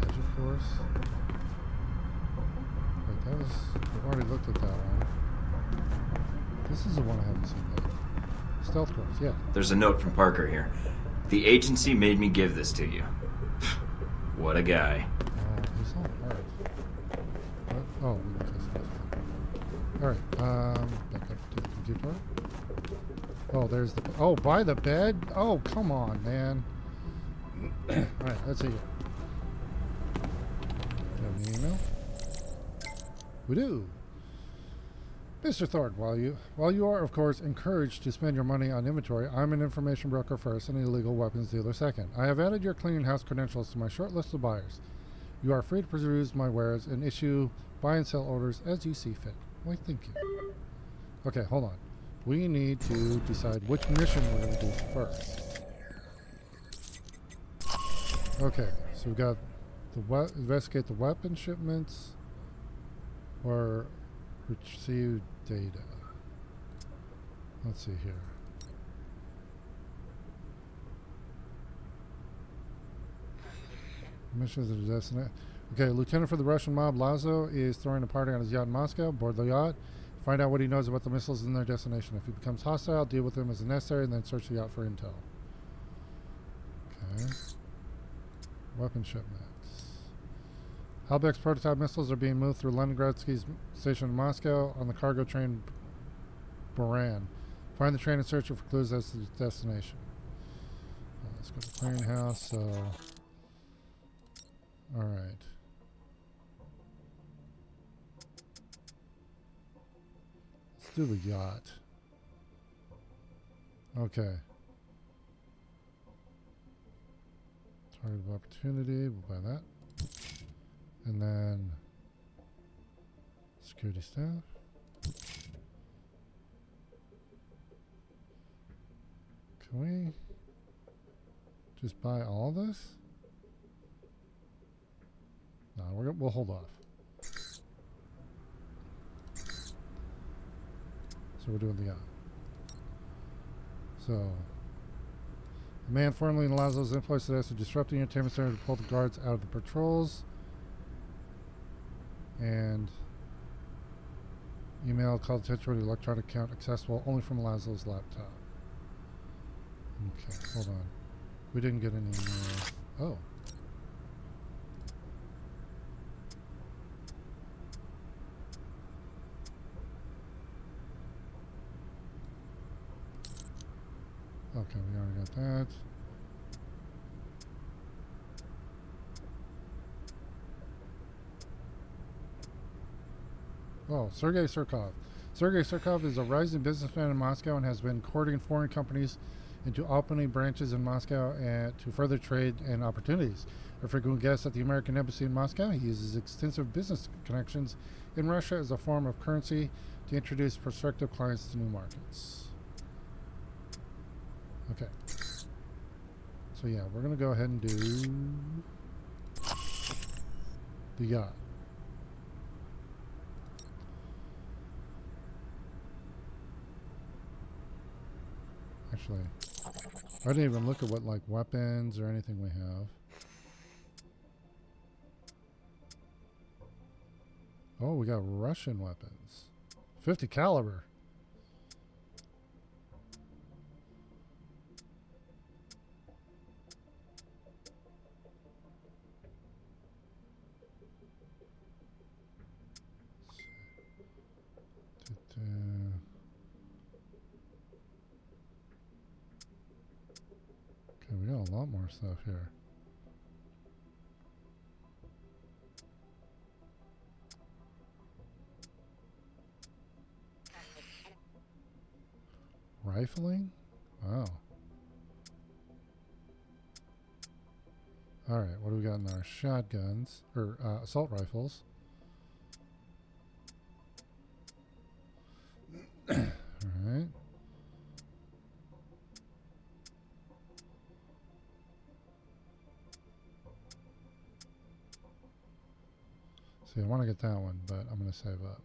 Gadget course. Wait, that was... I've already looked at that one. This is the one I haven't seen yet. Stealth course, yeah. There's a note from Parker here. The agency made me give this to you. What a guy. He's not hard. What? Oh, we can test this. Alright, back up to the computer. Oh, there's the... Oh, by the bed? Oh, come on, man. Alright, let's see here. Do you have an email? We do. Mr. Thornton, while you are, of course, encouraged to spend your money on inventory, I'm an information broker first and an illegal weapons dealer second. I have added your cleaning house credentials to my short list of buyers. You are free to peruse my wares and issue buy and sell orders as you see fit. Why, thank you. Okay, hold on. We need to decide which mission we're going to do first. Okay, so we've got the investigate the weapon shipments or retrieve data. Let's see here. Missions and destination. Okay, lieutenant for the Russian mob Lazo is throwing a party on his yacht in Moscow. Board the yacht. Find out what he knows about the missiles and their destination. If he becomes hostile, deal with him as necessary, and then search the yacht for intel. Okay. Weapon shipments. Halbeck's prototype missiles are being moved through Leningradsky's station in Moscow on the cargo train Buran. Find the train and search it for clues as to its destination. Let's go to the clearinghouse. Alright. Let's do the yacht. Okay. Target of opportunity. We'll buy that. And then security staff. Can we just buy all this? No, we'll hold off. So we're doing the yacht. So a man formerly in Lazo's employ suggested disrupting the entertainment center to pull the guards out of the patrols. And email called attention to the electronic account accessible only from Lazo's laptop. Okay, hold on. We didn't get any more. Oh. Okay, we already got that. Oh, Sergei Surkov. Sergei Surkov is a rising businessman in Moscow and has been courting foreign companies into opening branches in Moscow to further trade and opportunities. A frequent guest at the American Embassy in Moscow, he uses extensive business connections in Russia as a form of currency to introduce prospective clients to new markets. Okay. So yeah, we're going to go ahead and do the yacht. Actually, I didn't even look at what like weapons or anything we have. Oh, we got Russian weapons. 50 caliber. got a lot more stuff here. Rifling? Wow. Alright, what do we got in our shotguns? Or assault rifles. Alright. See, I want to get that one, but I'm going to save up.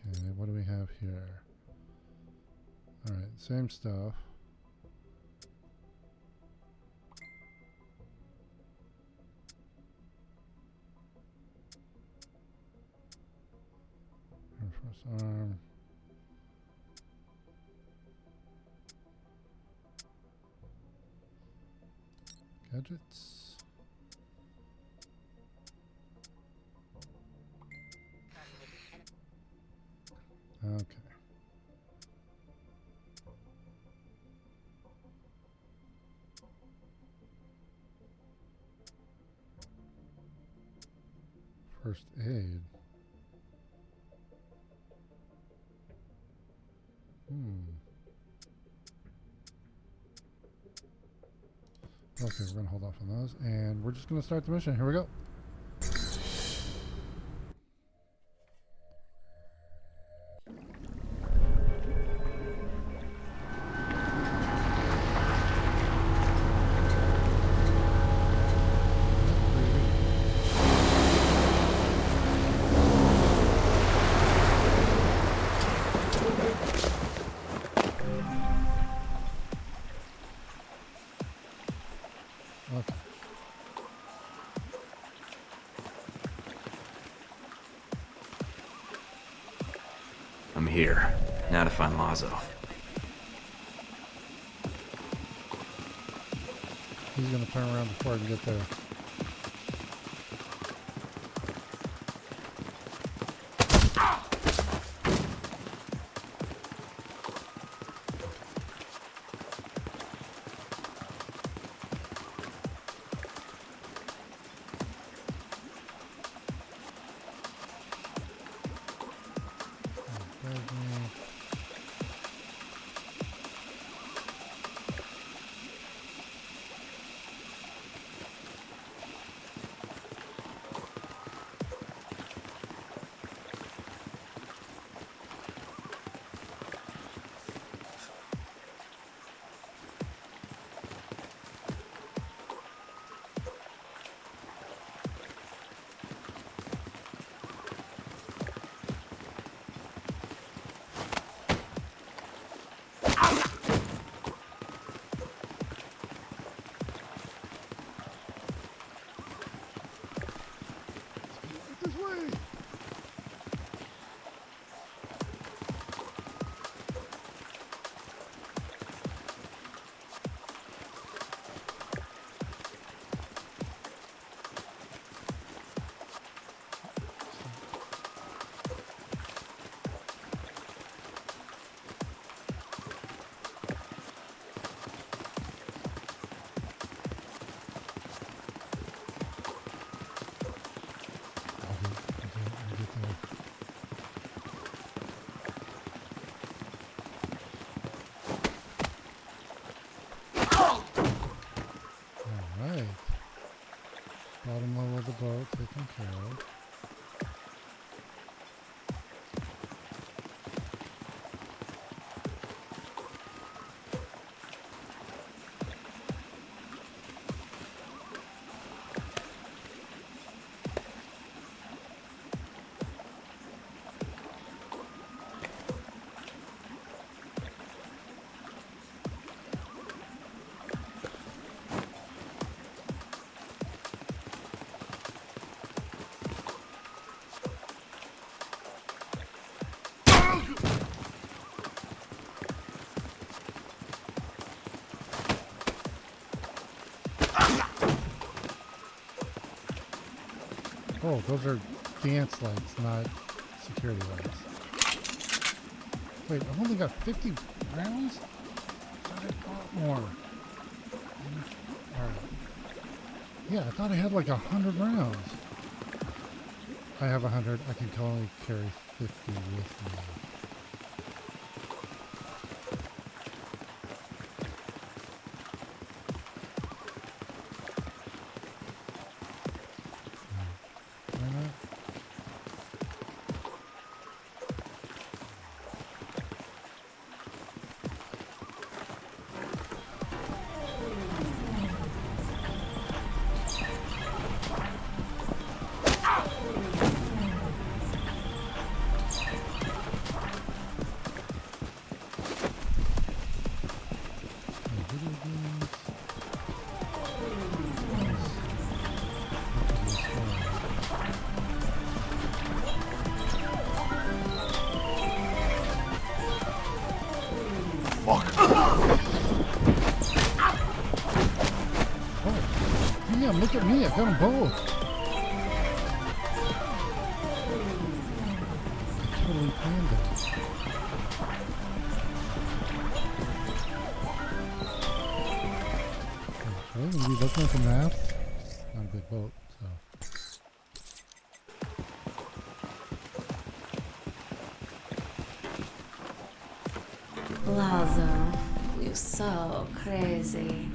Okay, what do we have here? Alright, same stuff. Air Force arm. Gadgets. Okay. First aid. Okay, we're gonna hold off on those, and we're just gonna start the mission. Here we go. Okay. I'm here. Now to find Lazo. He's gonna turn around before I can get there. This way! Alright. Bottom level of the boat taken care of. Oh, those are dance lights, not security lights. Wait, I've only got 50 rounds? I thought I bought more. Alright. Yeah, I thought I had like 100 rounds. I have 100. I can only carry 50 with me. Damn, look at me, I got them both. I totally planned it. Okay, when we looking at the map, not a big boat, so. Lazo, you're so crazy.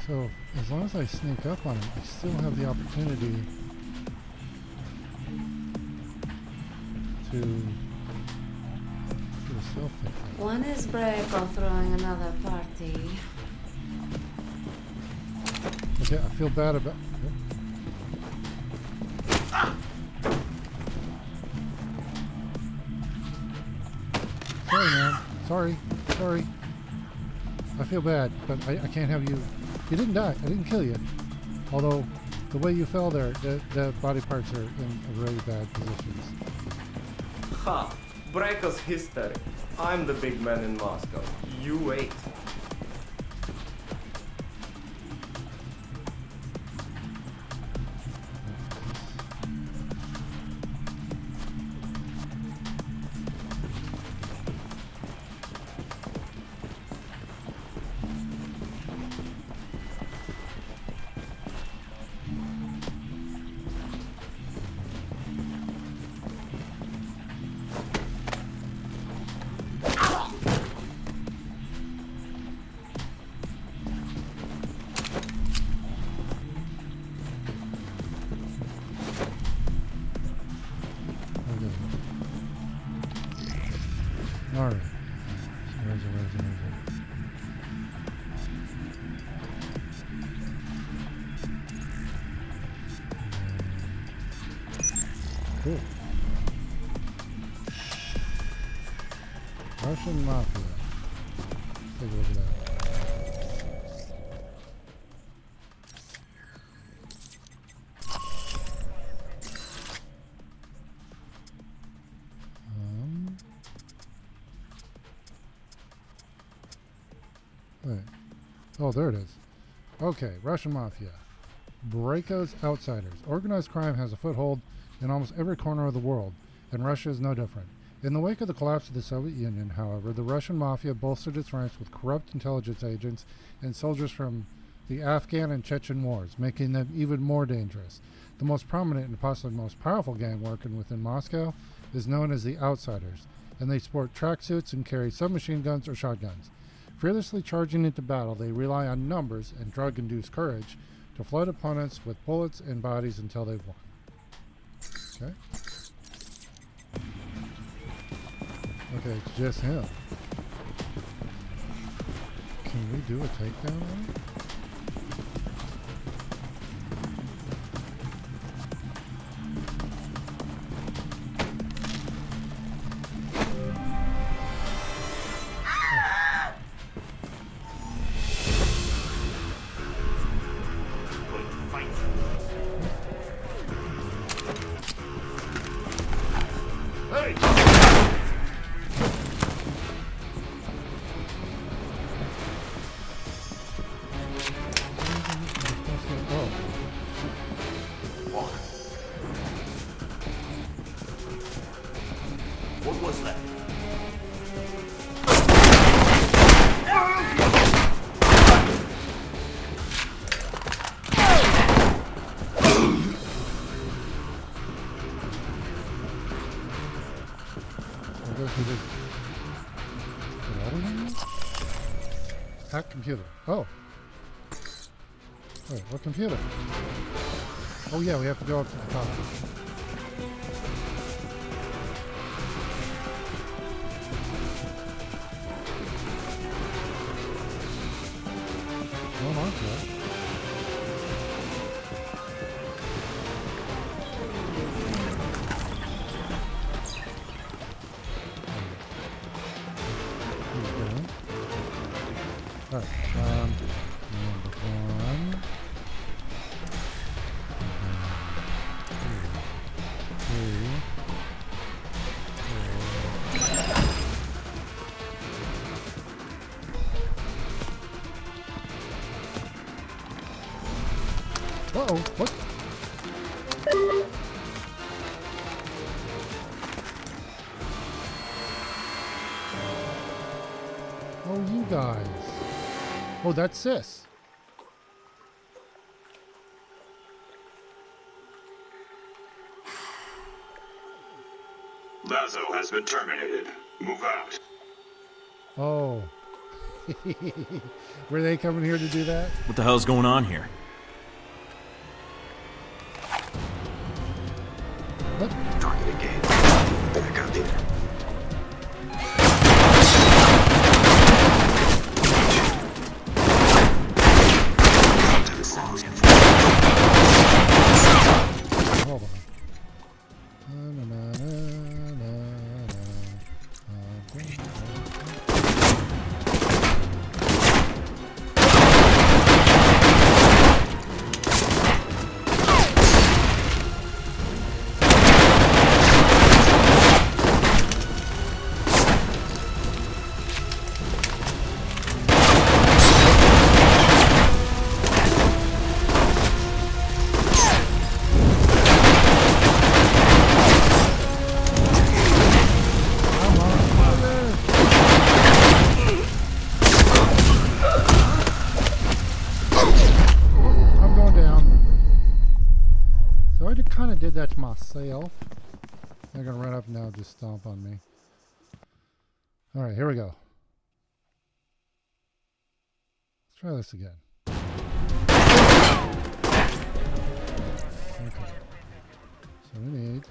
So, as long as I sneak up on him, I still have the opportunity to get a stealth technique. One is Braco throwing another party. Okay, I feel bad about... Sorry, man. Sorry. I feel bad, but I can't have you... You didn't die. I didn't kill you. Although, the way you fell there, the body parts are in really bad positions. Ha! Braco's history. I'm the big man in Moscow. You wait. Alright. Where's it? Cool. Russian Mafia. Take a look at that. Wait. Oh, there it is. Okay, Russian Mafia. Braco's Outsiders. Organized crime has a foothold in almost every corner of the world, and Russia is no different. In the wake of the collapse of the Soviet Union, however, the Russian Mafia bolstered its ranks with corrupt intelligence agents and soldiers from the Afghan and Chechen wars, making them even more dangerous. The most prominent and possibly most powerful gang working within Moscow is known as the Outsiders. and they sport tracksuits and carry submachine guns or shotguns. Fearlessly charging into battle, they rely on numbers and drug-induced courage to flood opponents with bullets and bodies until they've won. Okay. Okay, it's just him. Can we do a takedown on him? What was that? Hack computer. Oh. Wait, what computer? Oh yeah, we have to go up to the top. Going on to it. Alright, number one. Three. Uh-oh, what? Oh, you guys. Oh, that's Sis. Lazo has been terminated. Move out. Oh. Were they coming here to do that? What the hell's going on here? What? Target engaged. Back up here. Hold on. Kind of did that to myself. They're gonna run up now and just stomp on me. Alright, here we go. Let's try this again. Okay. So we need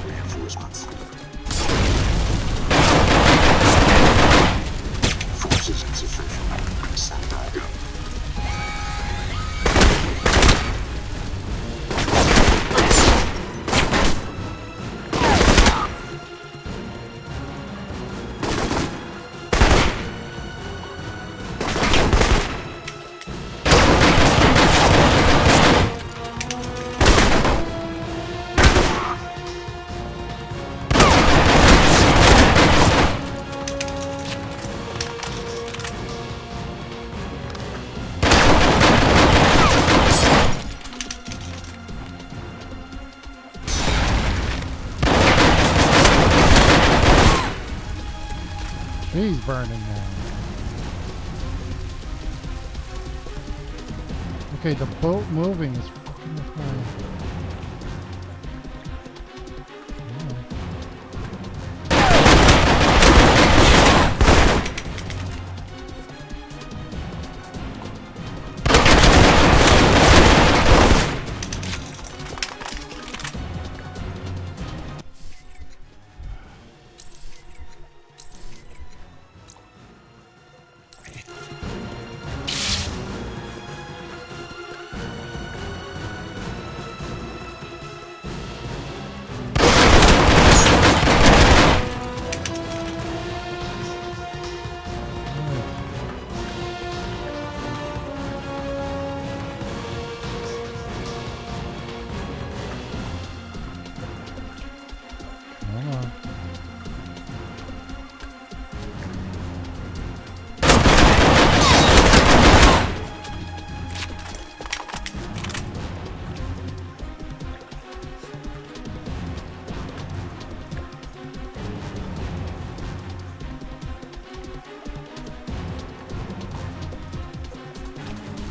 reinforcements. Forces insufficient. Send back up. He's burning now. Okay, the boat moving is fucking with my...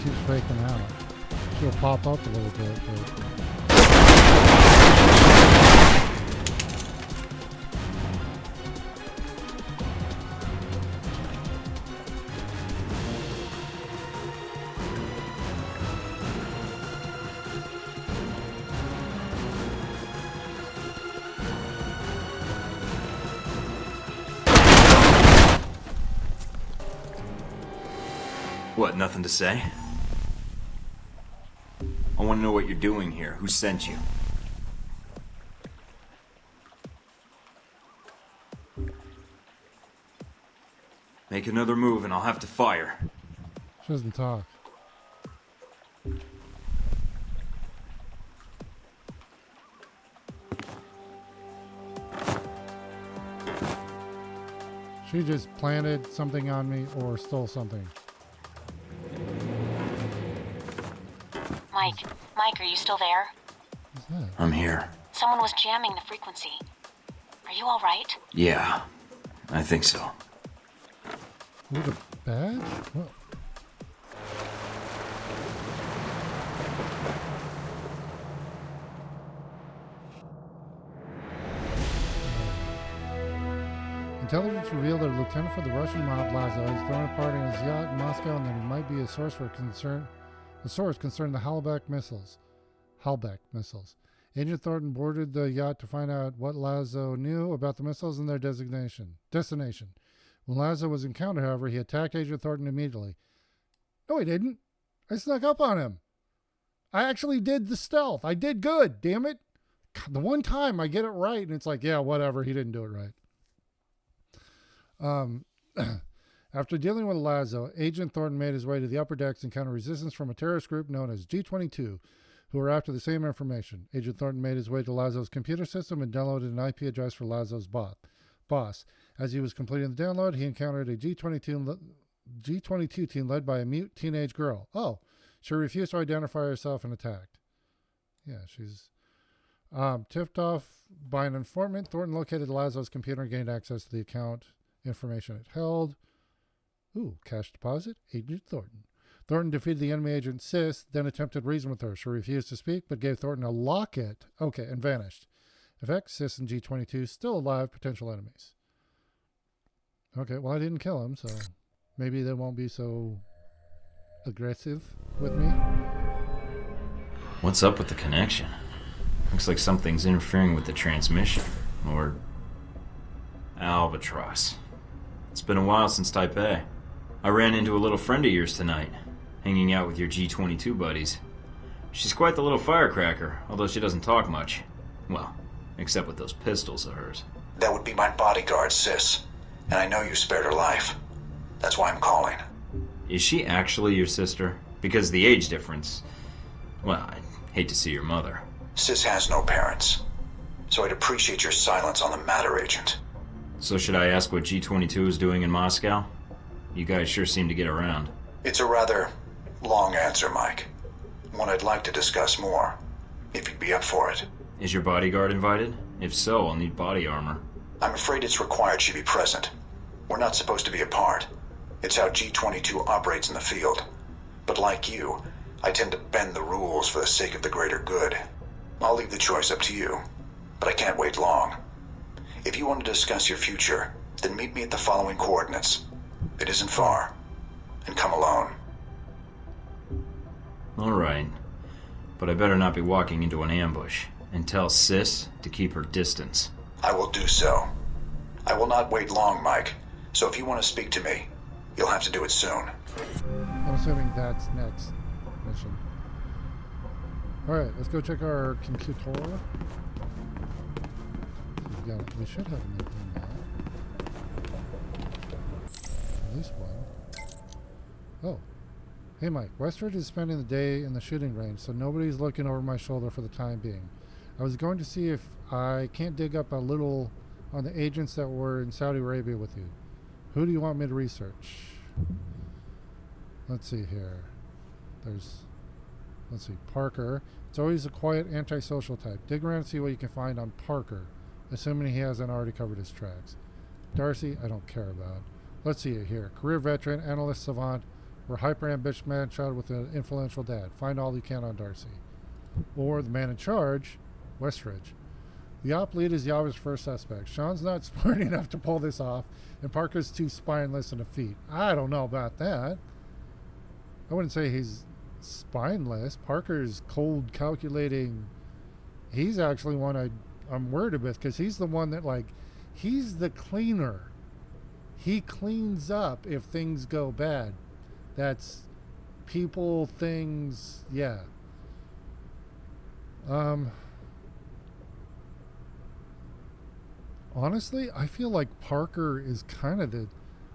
Keeps faking out. She'll pop up a little bit, but... What, nothing to say? I want to know what you're doing here. Who sent you? Make another move and I'll have to fire. She doesn't talk. She just planted something on me or stole something. Mike, are you still there? What's that? I'm here. Someone was jamming the frequency. Are you all right? Yeah, I think so. With a badge? What? Intelligence revealed that a lieutenant for the Russian mob, Lazo, has thrown a party on his yacht in Moscow, and that he might be a source for concern. The source concerning the Halbech missiles. Agent Thornton boarded the yacht to find out what Lazo knew about the missiles and their destination. When Lazo was encountered, however, he attacked Agent Thornton immediately. No, he didn't. I snuck up on him. I actually did the stealth. I did good, damn it. The one time I get it right, and it's like, yeah, whatever, he didn't do it right. After dealing with Lazo, Agent Thornton made his way to the upper decks and encountered resistance from a terrorist group known as G22, who were after the same information. Agent Thornton made his way to Lazo's computer system and downloaded an IP address for Lazo's boss. As he was completing the download, he encountered a G22 team led by a mute teenage girl. Oh, she refused to identify herself and attacked. Yeah, she's... tipped off by an informant, Thornton located Lazo's computer and gained access to the account information it held. Ooh, cash deposit, Agent Thornton. Thornton defeated the enemy agent Sis, then attempted to reason with her. She refused to speak, but gave Thornton a locket. Okay, and vanished. Effect, Sis and G22 still alive, potential enemies. Okay, well, I didn't kill him, so maybe they won't be so aggressive with me. What's up with the connection? Looks like something's interfering with the transmission. Or... Albatross. It's been a while since Taipei. I ran into a little friend of yours tonight, hanging out with your G22 buddies. She's quite the little firecracker, although she doesn't talk much. Well, except with those pistols of hers. That would be my bodyguard, Sis. And I know you spared her life. That's why I'm calling. Is she actually your sister? Because the age difference... Well, I'd hate to see your mother. Sis has no parents. So I'd appreciate your silence on the matter, Agent. So should I ask what G22 is doing in Moscow? You guys sure seem to get around. It's a rather long answer, Mike. One I'd like to discuss more, if you'd be up for it. Is your bodyguard invited? If so, I'll need body armor. I'm afraid it's required she be present. We're not supposed to be apart. It's how G22 operates in the field. But like you, I tend to bend the rules for the sake of the greater good. I'll leave the choice up to you, but I can't wait long. If you want to discuss your future, then meet me at the following coordinates. It isn't far, and come alone. Alright. But I better not be walking into an ambush, and tell Sis to keep her distance. I will do so. I will not wait long, Mike, so if you want to speak to me, you'll have to do it soon. I'm assuming that's next mission. Alright, let's go check our computer. We should have an email. At least one. Oh. Hey Mike, Westridge is spending the day in the shooting range, so nobody's looking over my shoulder for the time being. I was going to see if I can't dig up a little on the agents that were in Saudi Arabia with you. Who do you want me to research? Let's see here. Let's see, Parker. It's always a quiet, antisocial type. Dig around and see what you can find on Parker, assuming he hasn't already covered his tracks. Darcy, I don't care about. Let's see it here. Career veteran, analyst savant, or hyper-ambitious man-child with an influential dad. Find all you can on Darcy. Or the man in charge, Westridge. The op lead is the obvious first suspect. Sean's not smart enough to pull this off, and Parker's too spineless and effete. I don't know about that. I wouldn't say he's spineless. Parker's cold, calculating. He's actually one I'm worried about, because he's the one that, like, he's the cleaner. He cleans up if things go bad. That's people, things, yeah. Honestly, I feel like Parker is kind of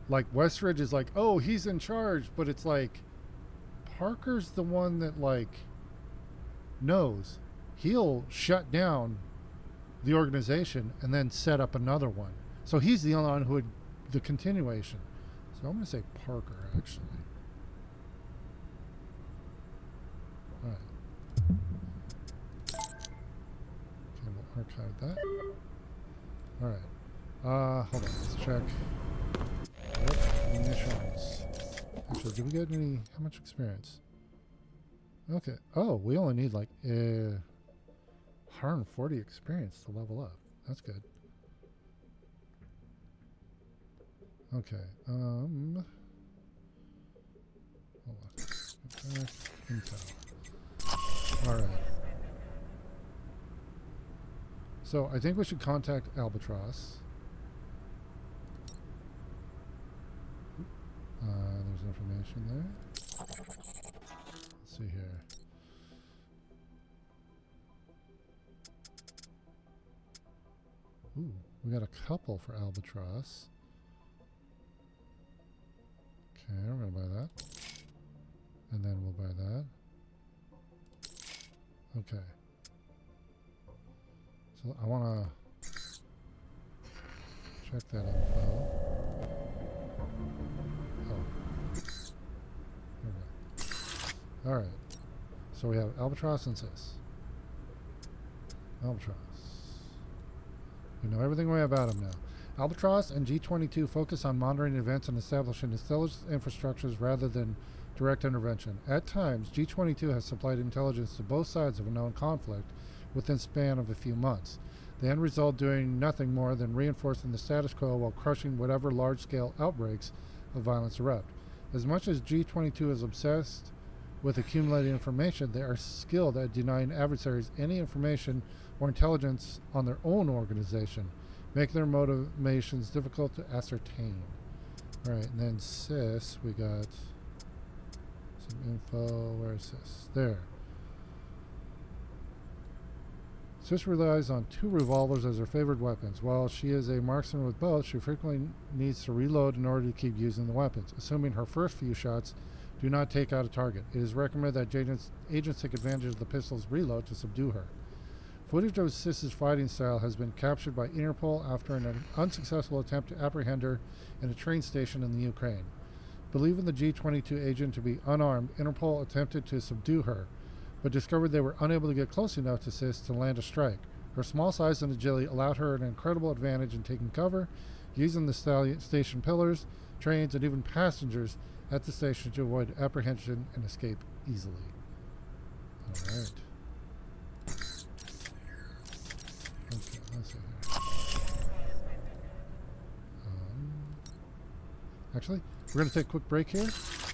like Westridge is like, oh, he's in charge, but it's like Parker's the one that, like, knows. He'll shut down the organization and then set up another one. So he's the only one who would, the continuation. So I'm going to say Parker, actually. Alright. Okay, we'll archive that. Alright. Hold on, let's check. Munitions. Actually, did we get any, how much experience? Okay. Oh, we only need like 140 experience to level up. That's good. Okay. Hold on. Intel. Alright. So I think we should contact Albatross. There's information there. Let's see here. Ooh, we got a couple for Albatross. Okay, we're gonna buy that. And then we'll buy that. Okay. So I wanna check that info. Alright. So we have Albatross and Sis. Albatross. We know everything about him now. Albatross and G22 focus on monitoring events and establishing intelligence infrastructures rather than direct intervention. At times, G22 has supplied intelligence to both sides of a known conflict within the span of a few months. The end result doing nothing more than reinforcing the status quo while crushing whatever large-scale outbreaks of violence erupt. As much as G22 is obsessed with accumulating information, they are skilled at denying adversaries any information or intelligence on their own organization, making their motivations difficult to ascertain. Alright, and then Sis, we got some info. Where is Sis? There. Sis relies on 2 revolvers as her favored weapons. While she is a marksman with both, she frequently needs to reload in order to keep using the weapons. Assuming her first few shots do not take out a target, it is recommended that agents take advantage of the pistol's reload to subdue her. Footage of Sis's fighting style has been captured by Interpol after an unsuccessful attempt to apprehend her in a train station in the Ukraine. Believing the G22 agent to be unarmed, Interpol attempted to subdue her, but discovered they were unable to get close enough to Sis to land a strike. Her small size and agility allowed her an incredible advantage in taking cover, using the station pillars, trains, and even passengers at the station to avoid apprehension and escape easily. Alright. Okay, let's see here. Actually, we're going to take a quick break here,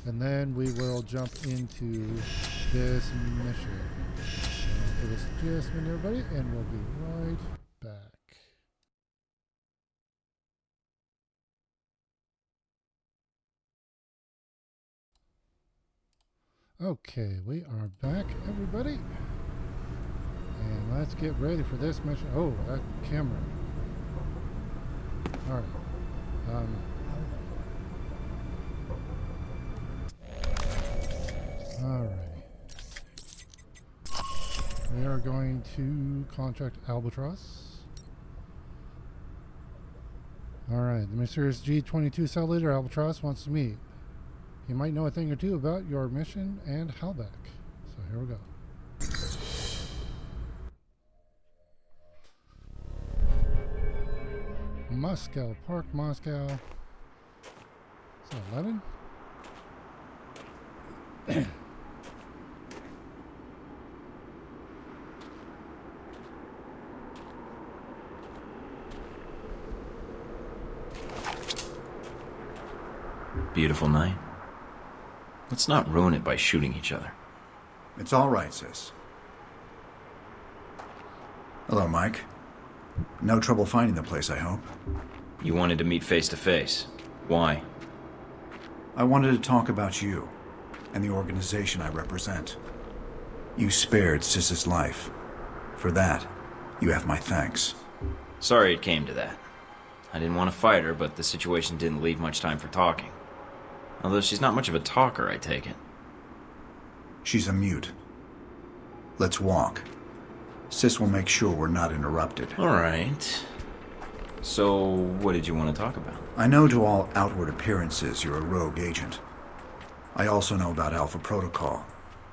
and then we will jump into this mission. For this just a minute, everybody, and we'll be right back. Okay, we are back, everybody. And let's get ready for this mission. Oh, that camera. Alright. Alrighty. We are going to contract Albatross. Alright, the mysterious G-22 cell leader Albatross wants to meet. He might know a thing or two about your mission and Halbeck. So here we go. Moscow, Park, Moscow. Is that 11? Beautiful night. Let's not ruin it by shooting each other. It's all right, sis. Hello, Mike. No trouble finding the place, I hope. You wanted to meet face to face. Why? I wanted to talk about you and the organization I represent. You spared Sis's life. For that, you have my thanks. Sorry it came to that. I didn't want to fight her, but the situation didn't leave much time for talking. Although she's not much of a talker, I take it. She's a mute. Let's walk. Sis will make sure we're not interrupted. All right. So, what did you want to talk about? I know to all outward appearances you're a rogue agent. I also know about Alpha Protocol,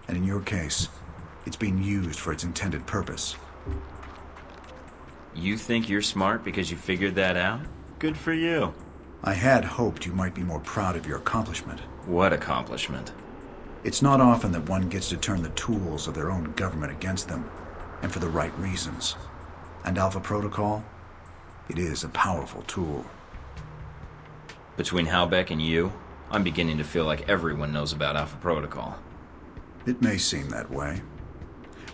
and in your case, it's being used for its intended purpose. You think you're smart because you figured that out? Good for you. I had hoped you might be more proud of your accomplishment. What accomplishment? It's not often that one gets to turn the tools of their own government against them, and for the right reasons. And Alpha Protocol? It is a powerful tool. Between Halbeck and you, I'm beginning to feel like everyone knows about Alpha Protocol. It may seem that way.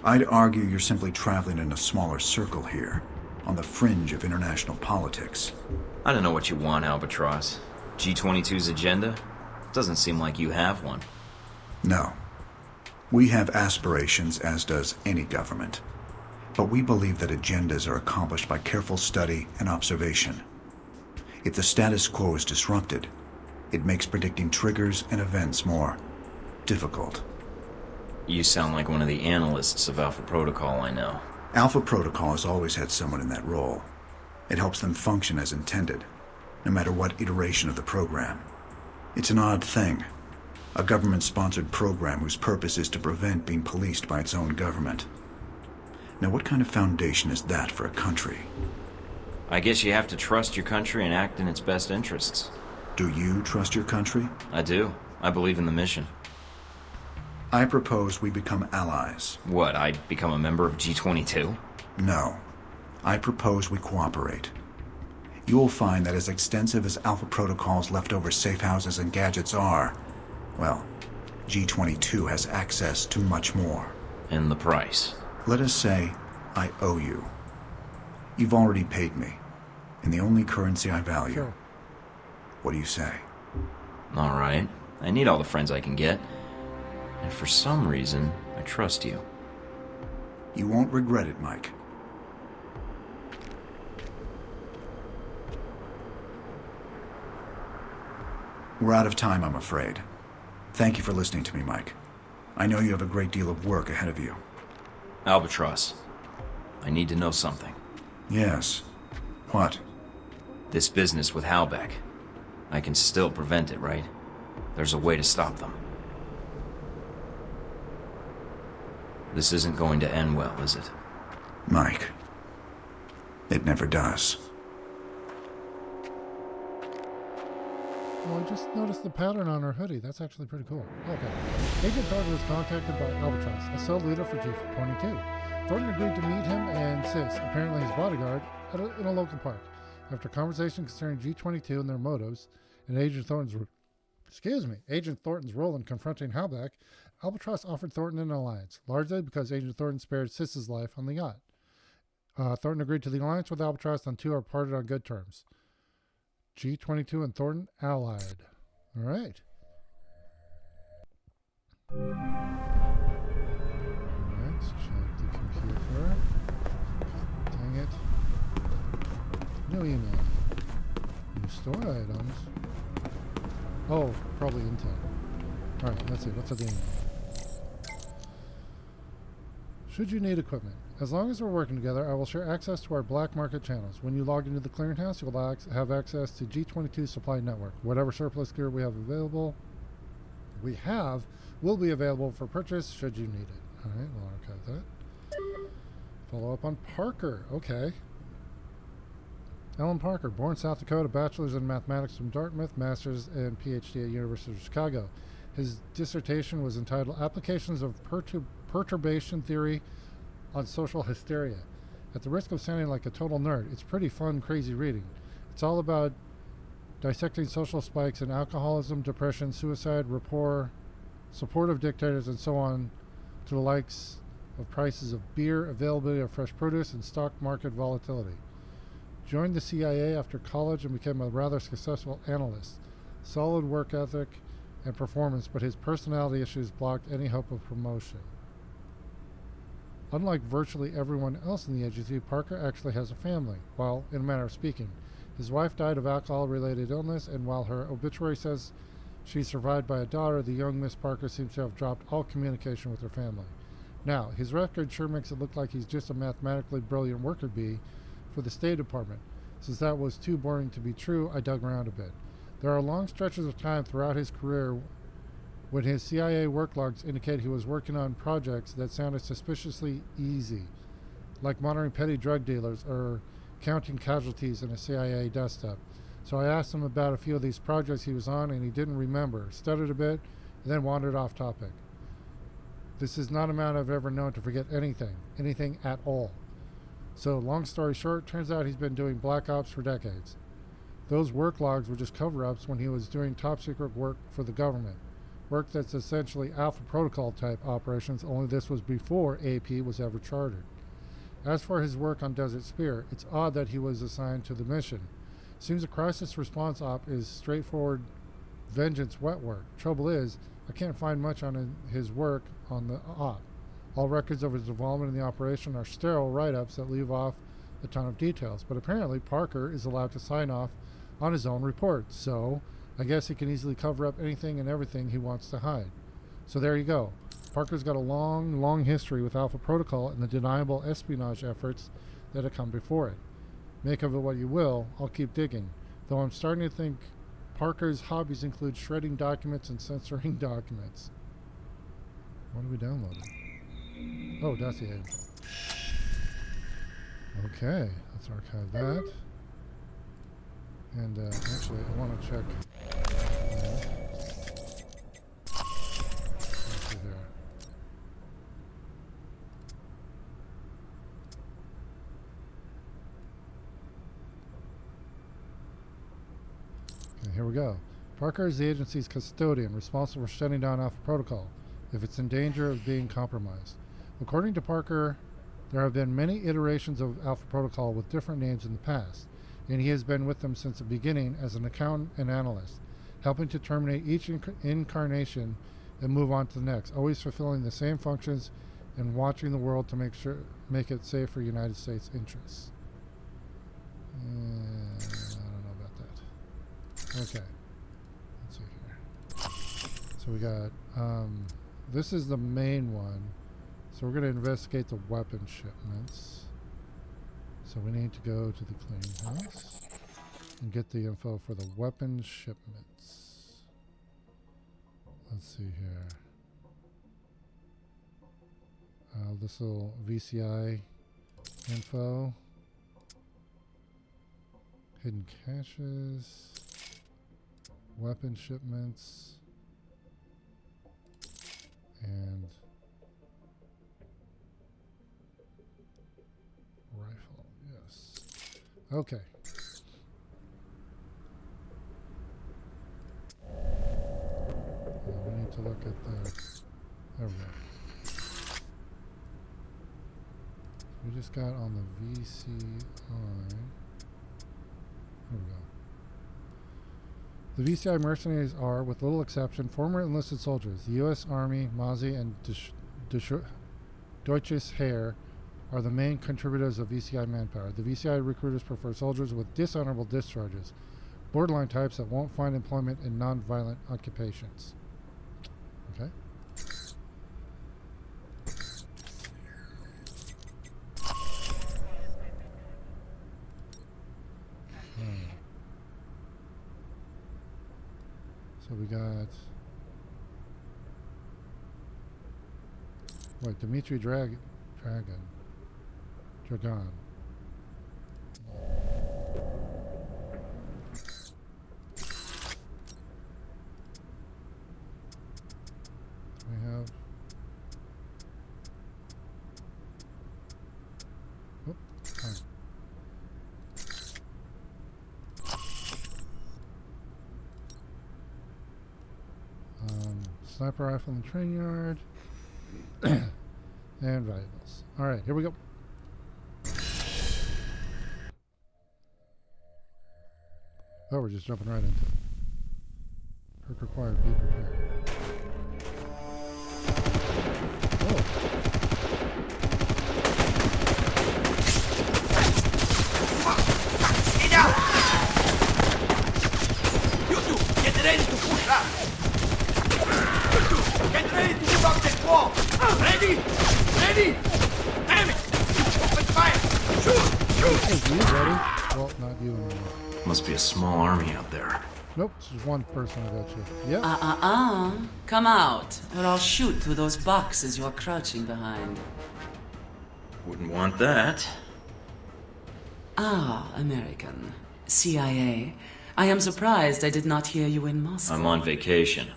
I'd argue you're simply traveling in a smaller circle here, on the fringe of international politics. I don't know what you want, Albatross. G-22's agenda? Doesn't seem like you have one. No. We have aspirations, as does any government. But we believe that agendas are accomplished by careful study and observation. If the status quo is disrupted, it makes predicting triggers and events more difficult. You sound like one of the analysts of Alpha Protocol I know. Alpha Protocol has always had someone in that role. It helps them function as intended, no matter what iteration of the program. It's an odd thing. A government-sponsored program whose purpose is to prevent being policed by its own government. Now, what kind of foundation is that for a country? I guess you have to trust your country and act in its best interests. Do you trust your country? I do. I believe in the mission. I propose we become allies. What, I'd become a member of G-22? No. I propose we cooperate. You will find that as extensive as Alpha Protocol's leftover safe houses and gadgets are, well, G-22 has access to much more. And the price? Let us say I owe you. You've already paid me, in the only currency I value. Sure. What do you say? All right. I need all the friends I can get. And for some reason, I trust you. You won't regret it, Mike. We're out of time, I'm afraid. Thank you for listening to me, Mike. I know you have a great deal of work ahead of you. Albatross, I need to know something. Yes. What? This business with Halbeck. I can still prevent it, right? There's a way to stop them. This isn't going to end well, is it? Mike, it never does. Oh, I just noticed the pattern on her hoodie. That's actually pretty cool. Okay. Agent Thornton was contacted by Albatross, a cell leader for G22. Thornton agreed to meet him and Sis, apparently his bodyguard, in a local park. After conversation concerning G22 and their motives, and Agent Thornton's role in confronting Halbach, Albatross offered Thornton an alliance, largely because Agent Thornton spared Sis's life on the yacht. Thornton agreed to the alliance with Albatross, and two are parted on good terms. G22 and Thornton allied. All right. Let's check the computer. Dang it. No email. New store items. Oh, probably Intel. All right, let's see. What's the email? Should you need equipment? As long as we're working together, I will share access to our black market channels. When you log into the clearinghouse, you'll have access to G22 supply network. Whatever surplus gear we have will be available for purchase should you need it. All right, we'll archive that. Follow up on Parker. Okay. Alan Parker, born South Dakota, bachelor's in mathematics from Dartmouth, master's and PhD at University of Chicago. His dissertation was entitled Applications of Perturbation Theory on Social Hysteria. At the risk of sounding like a total nerd, it's pretty fun, crazy reading. It's all about dissecting social spikes in alcoholism, depression, suicide, rapport, support of dictators, and so on, to the likes of prices of beer, availability of fresh produce, and stock market volatility. Joined the CIA after college and became a rather successful analyst. Solid work ethic and performance, but his personality issues blocked any hope of promotion. Unlike virtually everyone else in the agency, Parker actually has a family. Well, in a manner of speaking. His wife died of alcohol-related illness, and while her obituary says she's survived by a daughter, the young Miss Parker seems to have dropped all communication with her family. Now, his record sure makes it look like he's just a mathematically brilliant worker bee for the State Department. Since that was too boring to be true, I dug around a bit. There are long stretches of time throughout his career when his CIA work logs indicate he was working on projects that sounded suspiciously easy, like monitoring petty drug dealers or counting casualties in a CIA desktop. So I asked him about a few of these projects he was on, and he didn't remember, stuttered a bit, and then wandered off topic. This is not a man I've ever known to forget anything at all. So, long story short, turns out he's been doing black ops for decades. Those work logs were just cover-ups when he was doing top-secret work for the government. Work that's essentially Alpha Protocol type operations, only this was before AP was ever chartered. As for his work on Desert Spear, it's odd that he was assigned to the mission. Seems a crisis response op is straightforward vengeance wet work. Trouble is, I can't find much on his work on the op. All records of his involvement in the operation are sterile write-ups that leave off a ton of details, but apparently Parker is allowed to sign off on his own report, so I guess he can easily cover up anything and everything he wants to hide. So there you go. Parker's got a long history with Alpha Protocol and the deniable espionage efforts that have come before it. Make of it what you will, I'll keep digging, though I'm starting to think Parker's hobbies include shredding documents and censoring documents. What are we downloading? Oh, dossier. Okay, let's archive that. And actually, I want to check. Let's see there. Okay, here we go. Parker is the agency's custodian, responsible for shutting down Alpha Protocol if it's in danger of being compromised. According to Parker, there have been many iterations of Alpha Protocol with different names in the past, and he has been with them since the beginning as an accountant and analyst, helping to terminate each incarnation and move on to the next, always fulfilling the same functions and watching the world to make it safe for United States interests. I don't know about that. Okay, let's see here. So we got this is the main one. So we're going to investigate the weapon shipments. So we need to go to the clearinghouse and get the info for the weapon shipments. Let's see here. This little VCI info. Hidden caches. weapon shipments. And rifle, yes. Okay. We need to look at the... There we go. We just got on the VCI. There we go. The VCI mercenaries are, with little exception, former enlisted soldiers. The U.S. Army, Mazi, and Deutsches Heer are the main contributors of VCI manpower. The VCI recruiters prefer soldiers with dishonorable discharges, borderline types that won't find employment in non-violent occupations. Okay. So we got... Wait, Dmitry Dragon. We have... Oop, fine. Sniper rifle in the train yard. And valuables. Alright, here we go. Oh, we're just jumping right into it. Perk required, be prepared. Oh. Stay down! You two, get ready to push up! Get ready to move up that wall! Ready? Ready? Damn it! Open fire! Shoot! Hey, you ready? Well, not you anymore. Must be a small army out there. Nope, it's just one person I got you. Yep. Come out, or I'll shoot through those boxes you're crouching behind. Wouldn't want that. Ah, American. CIA. I am surprised I did not hear you in Moscow. I'm on vacation.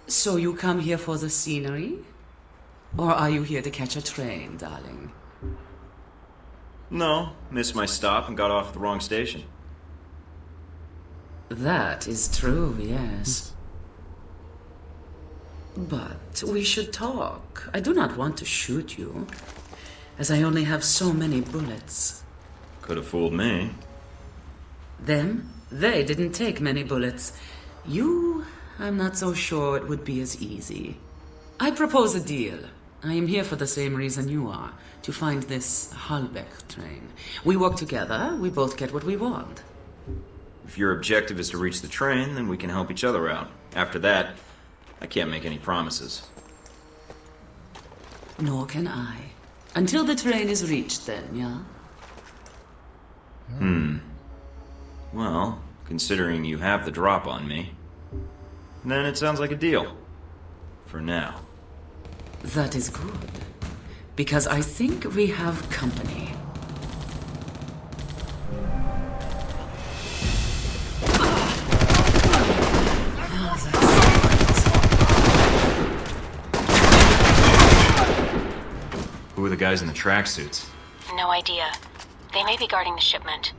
So you come here for the scenery? Or are you here to catch a train, darling? No, missed my stop and got off at the wrong station. That is true, yes. But we should talk. I do not want to shoot you, as I only have so many bullets. Could have fooled me. Them? They didn't take many bullets. You, I'm not so sure it would be as easy. I propose a deal. I am here for the same reason you are, to find this Halbeck train. We work together, we both get what we want. If your objective is to reach the train, then we can help each other out. After that, I can't make any promises. Nor can I. Until the train is reached, then, yeah? Well, considering you have the drop on me, then it sounds like a deal. For now. That is good. Because I think we have company. Who are the guys in the tracksuits? No idea. They may be guarding the shipment.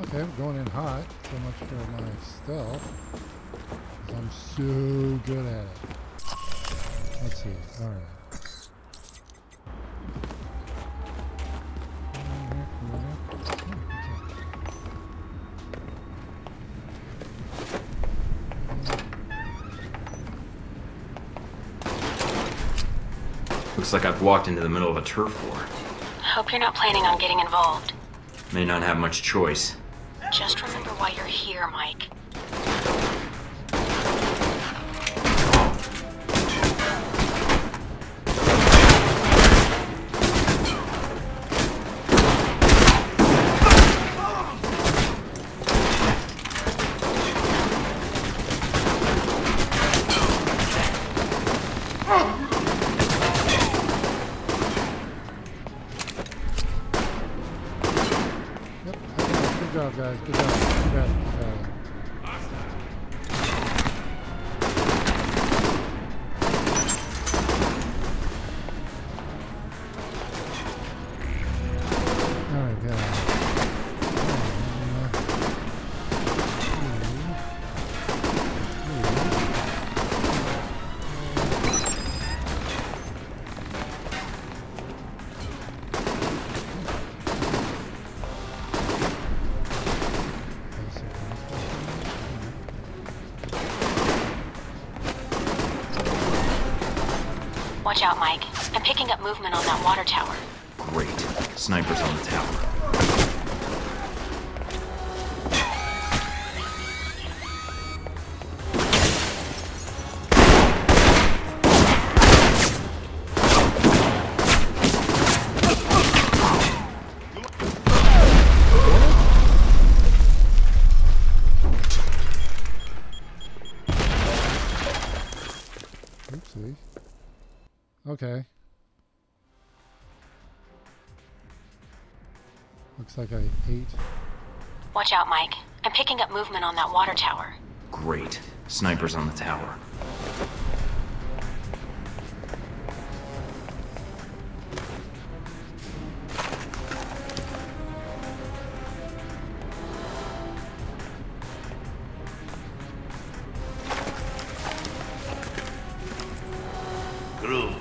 Okay, I'm going in hot. So much for my stealth. 'Cause I'm so good at it. Let's see. Alright. Looks like I've walked into the middle of a turf war. Hope you're not planning on getting involved. May not have much choice. Just remember why you're here, Mike. Good job, guys. Good job. Good job. Alright, yeah. Watch out, Mike. I'm picking up movement on that water tower. Great. Snipers on the tower. Oopsie. Okay. Looks like I ate. Watch out, Mike. I'm picking up movement on that water tower. Great. Snipers on the tower. Groove.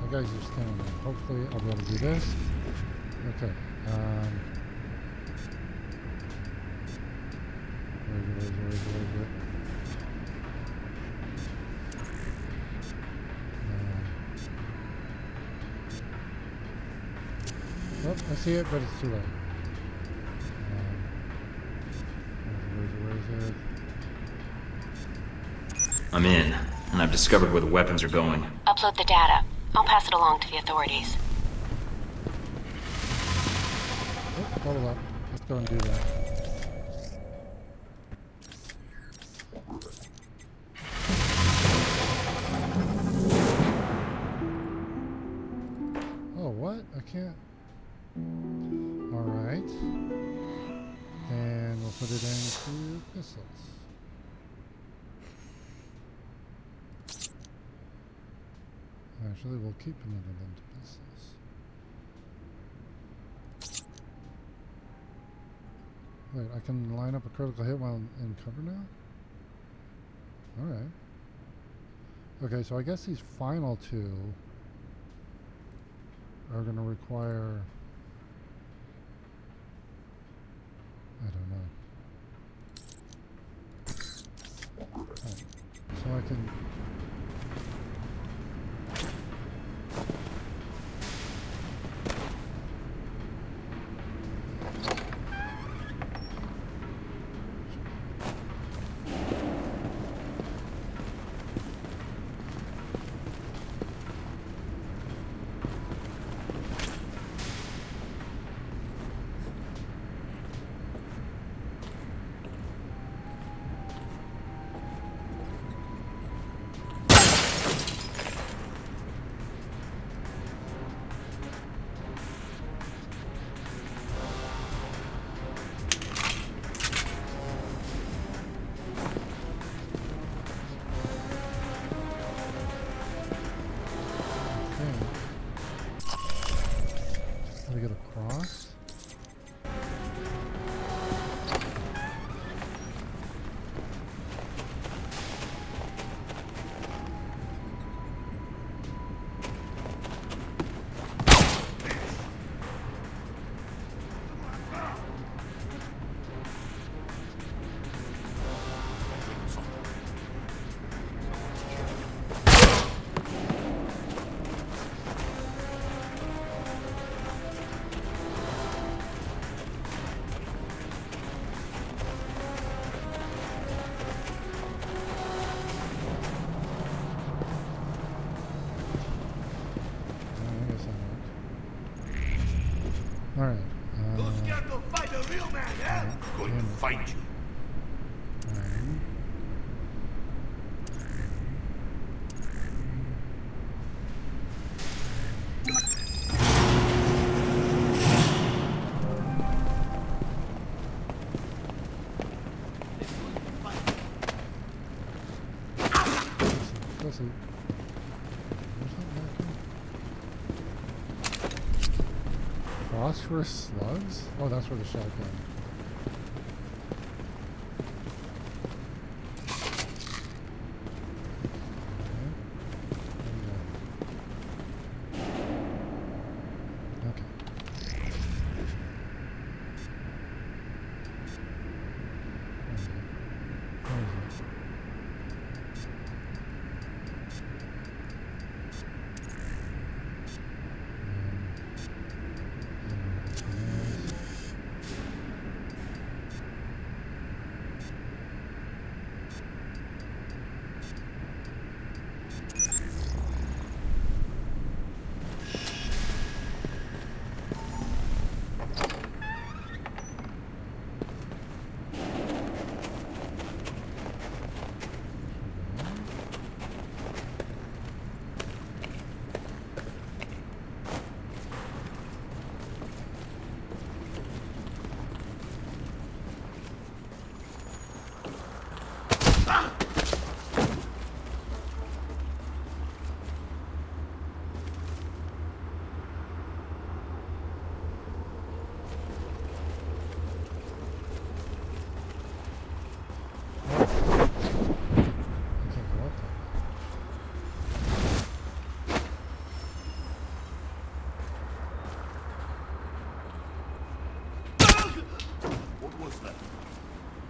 You guys are standing there. Hopefully I'll be able to do this. Okay. Where is it? Oh, I see it, but it's too late. Where is it? I'm in, and I've discovered where the weapons are going. Upload the data. I'll pass it along to the authorities. Oh, hold up. Let's go and do that. Oh, what? I can't. Alright. And we'll put it into missiles. Actually, we'll keep putting it into missiles. Wait, I can line up a critical hit while in cover now? Alright. Okay, so I guess these final two are going to require... I don't know. Right. So I can... find you. Listen. Phosphorus slugs? Oh, that's where the shotgun.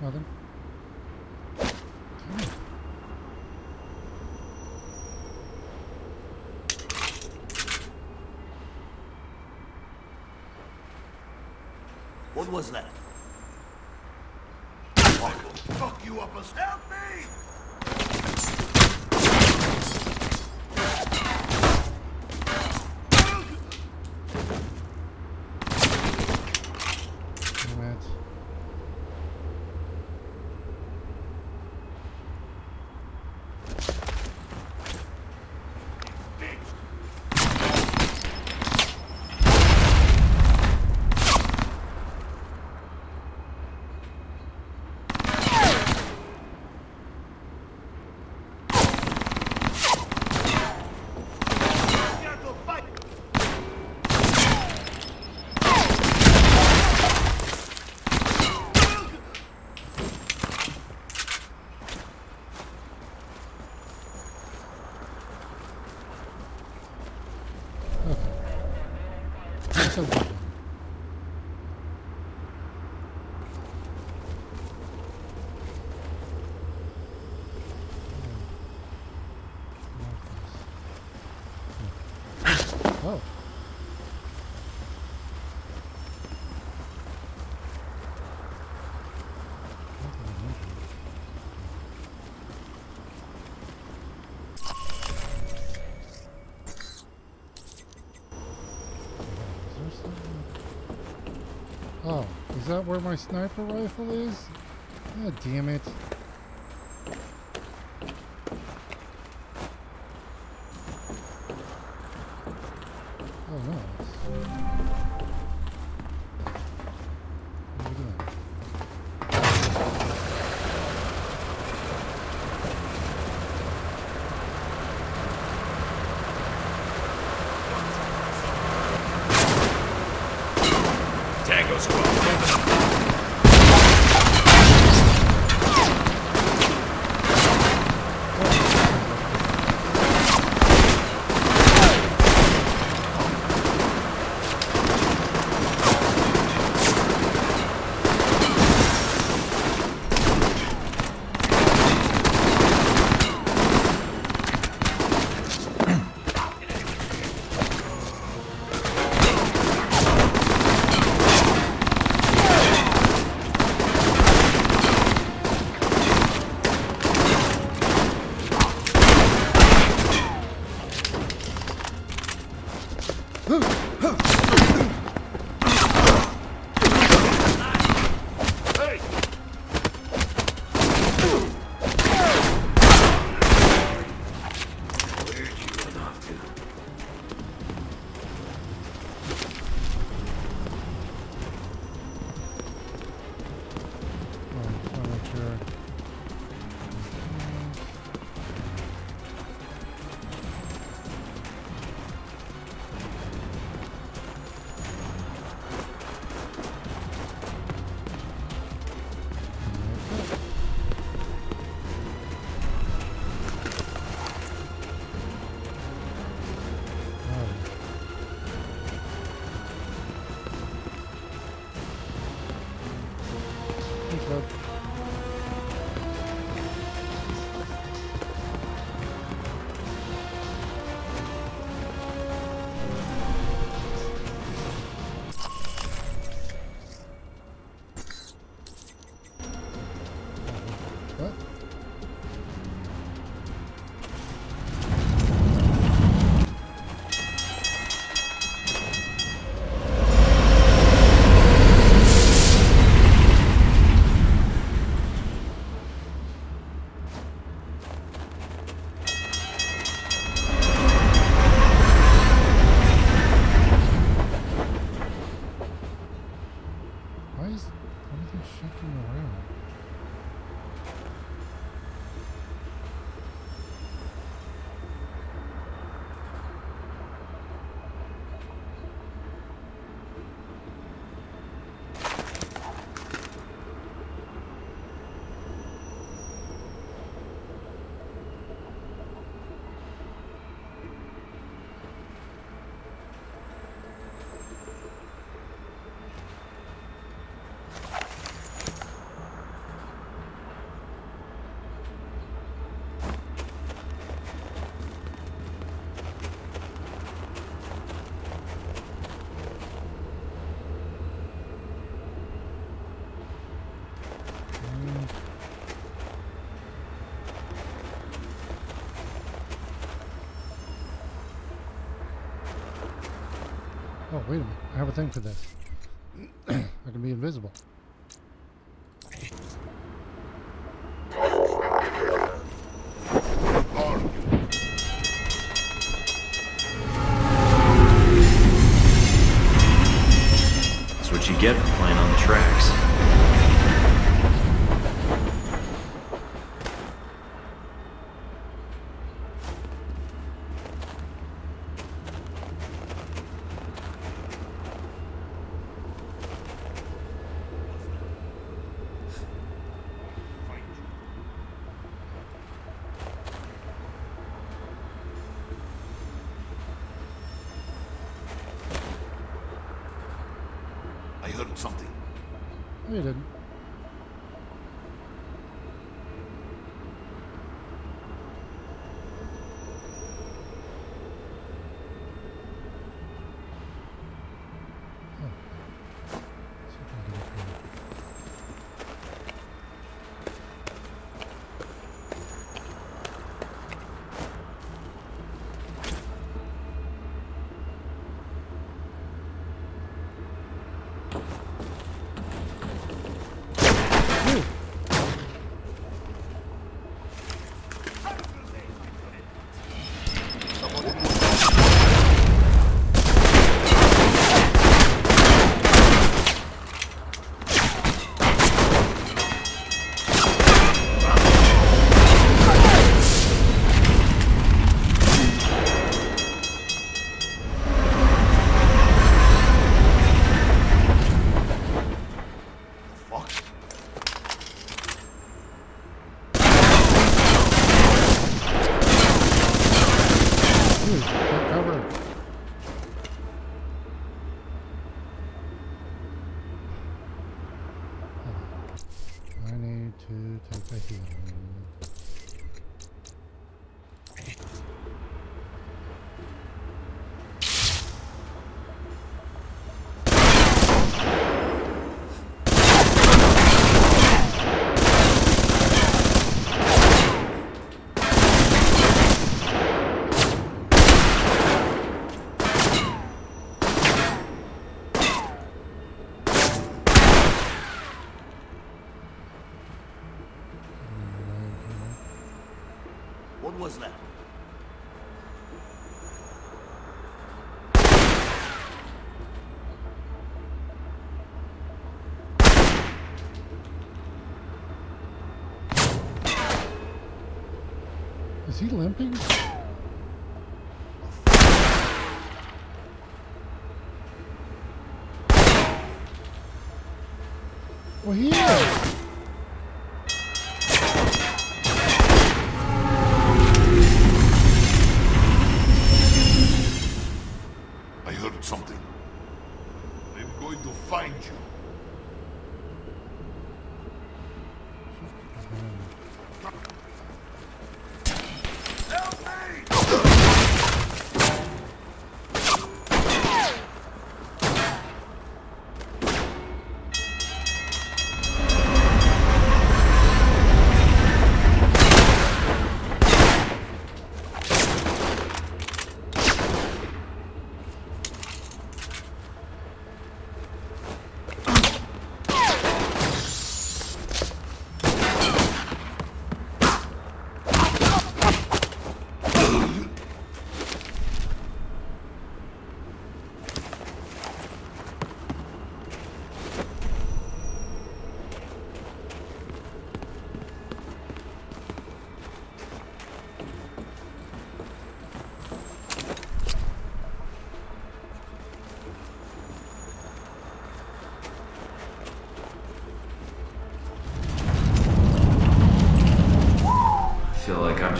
Nothing. What was that? Fuck you up as help me! So good. Oh. Oh, is that where my sniper rifle is? God damn it. Oh no. What are we doing? Tango squad. bud? What? Why is everything shaking around? Oh, wait a minute. I have a thing for this. I can be invisible. That's what you get for playing on the tracks. I heard something. No, you didn't. I need to take a healing. What was that? Is he limping? Well, he is. I heard something. I'm going to find you.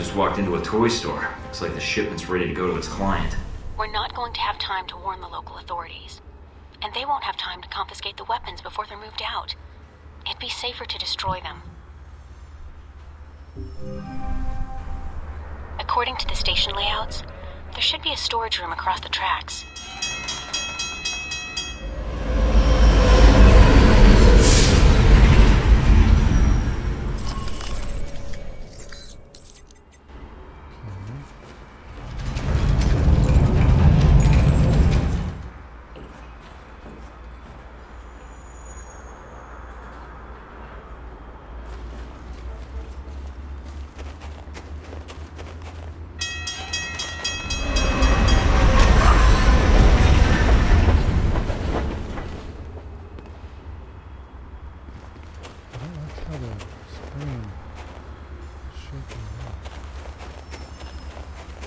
just walked into a toy store. Looks like the shipment's ready to go to its client. We're not going to have time to warn the local authorities. And they won't have time to confiscate the weapons before they're moved out. It'd be safer to destroy them. According to the station layouts, there should be a storage room across the tracks.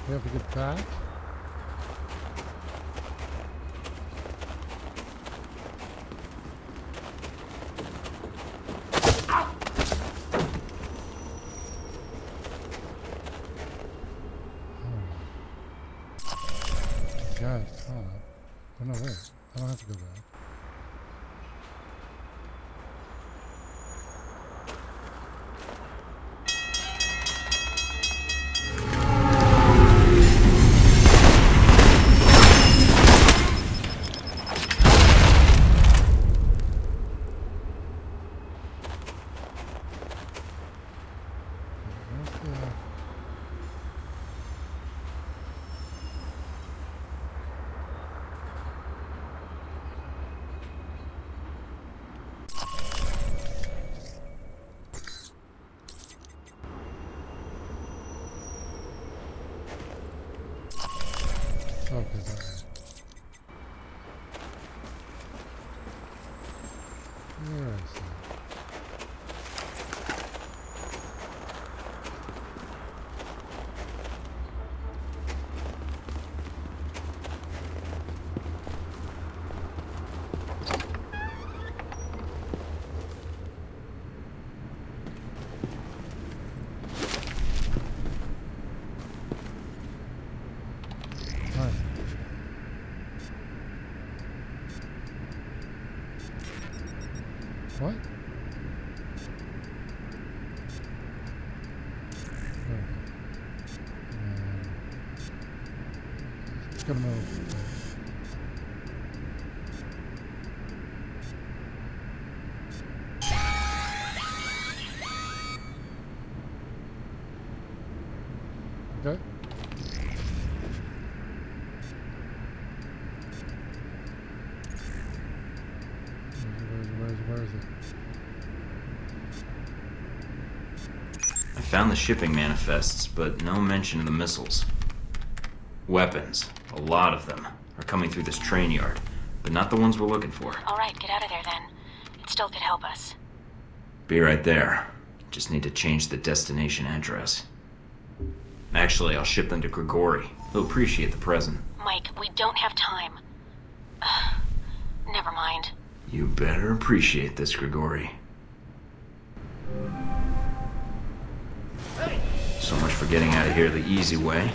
We have to get back? Yeah, it's top. Oh no, wait. I don't have to go back. Okay, that way. Where is it? What? It's gonna move. Okay. Where is it? I found the shipping manifests, but no mention of the missiles. Weapons, a lot of them, are coming through this train yard, but not the ones we're looking for. All right, get out of there then. It still could help us. Be right there. Just need to change the destination address. Actually, I'll ship them to Grigori. He'll appreciate the present. Mike, we don't have time. Never mind. You better appreciate this, Grigori. So much for getting out of here the easy way.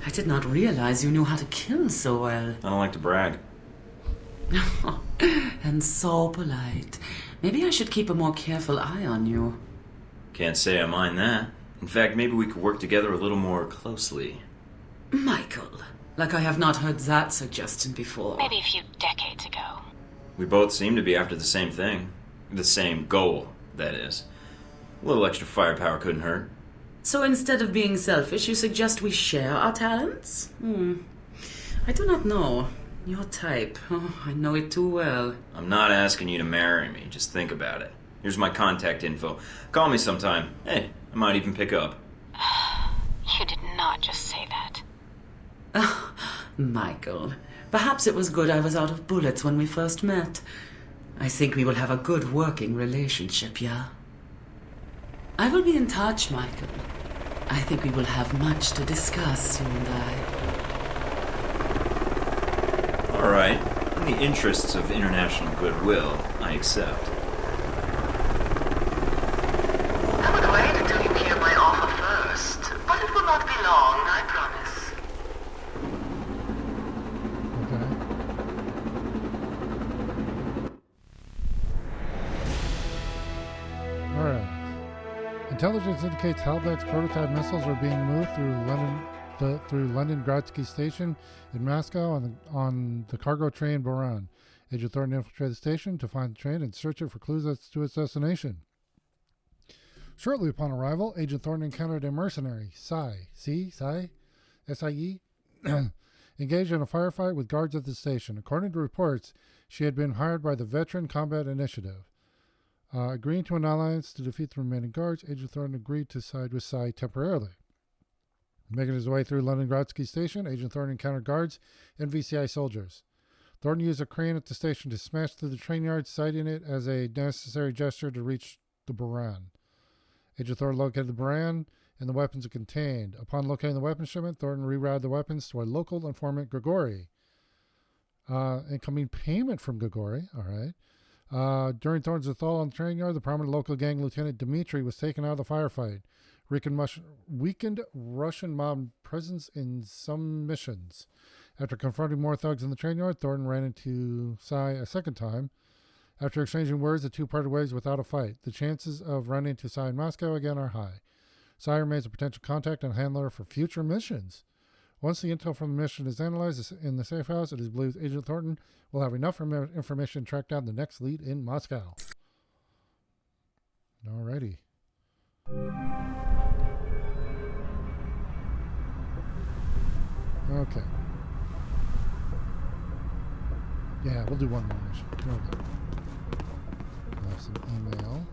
I did not realize you knew how to kill so well. I don't like to brag. And so polite. Maybe I should keep a more careful eye on you. Can't say I mind that. In fact, maybe we could work together a little more closely. Michael, like I have not heard that suggestion before. Maybe a few decades ago. We both seem to be after the same thing. The same goal, that is. A little extra firepower couldn't hurt. So instead of being selfish, you suggest we share our talents? I do not know. Your type. Oh, I know it too well. I'm not asking you to marry me. Just think about it. Here's my contact info. Call me sometime. Hey, I might even pick up. You did not just say that. Michael, perhaps it was good I was out of bullets when we first met. I think we will have a good working relationship, yeah? I will be in touch, Michael. I think we will have much to discuss, you and I. All right. In the interests of international goodwill, I accept. I would wait until you hear my offer first, but it will not be long, I promise. Okay. Alright. Intelligence indicates Halbech's prototype missiles are being moved through London Grodsky Station in Moscow on the cargo train Boran. Agent Thornton infiltrated the station to find the train and search it for clues as to its destination. Shortly upon arrival, Agent Thornton encountered a mercenary, S.I.E., engaged in a firefight with guards at the station. According to reports, she had been hired by the Veteran Combat Initiative. Agreeing to an alliance to defeat the remaining guards, Agent Thornton agreed to side with Psy temporarily. Making his way through London Grodsky Station, Agent Thornton encountered guards and VCI soldiers. Thornton used a crane at the station to smash through the train yard, citing it as a necessary gesture to reach the Boran. Agent Thornton located the Boran and the weapons it contained. Upon locating the weapons shipment, Thornton rerouted the weapons to a local informant, Grigori. Incoming payment from Grigori, all right. During Thornton's assault on the train yard, the prominent local gang lieutenant Dmitri was taken out of the firefight. Weakened Russian mob presence in some missions. After confronting more thugs in the train yard, Thornton ran into Psy a second time. After exchanging words, the two parted ways without a fight. The chances of running into Psy in Moscow again are high. Psy remains a potential contact and handler for future missions. Once the intel from the mission is analyzed in the safe house, it is believed Agent Thornton will have enough information to track down the next lead in Moscow. Alrighty. Okay. Yeah, we'll do one more mission. There we go. We'll have some email.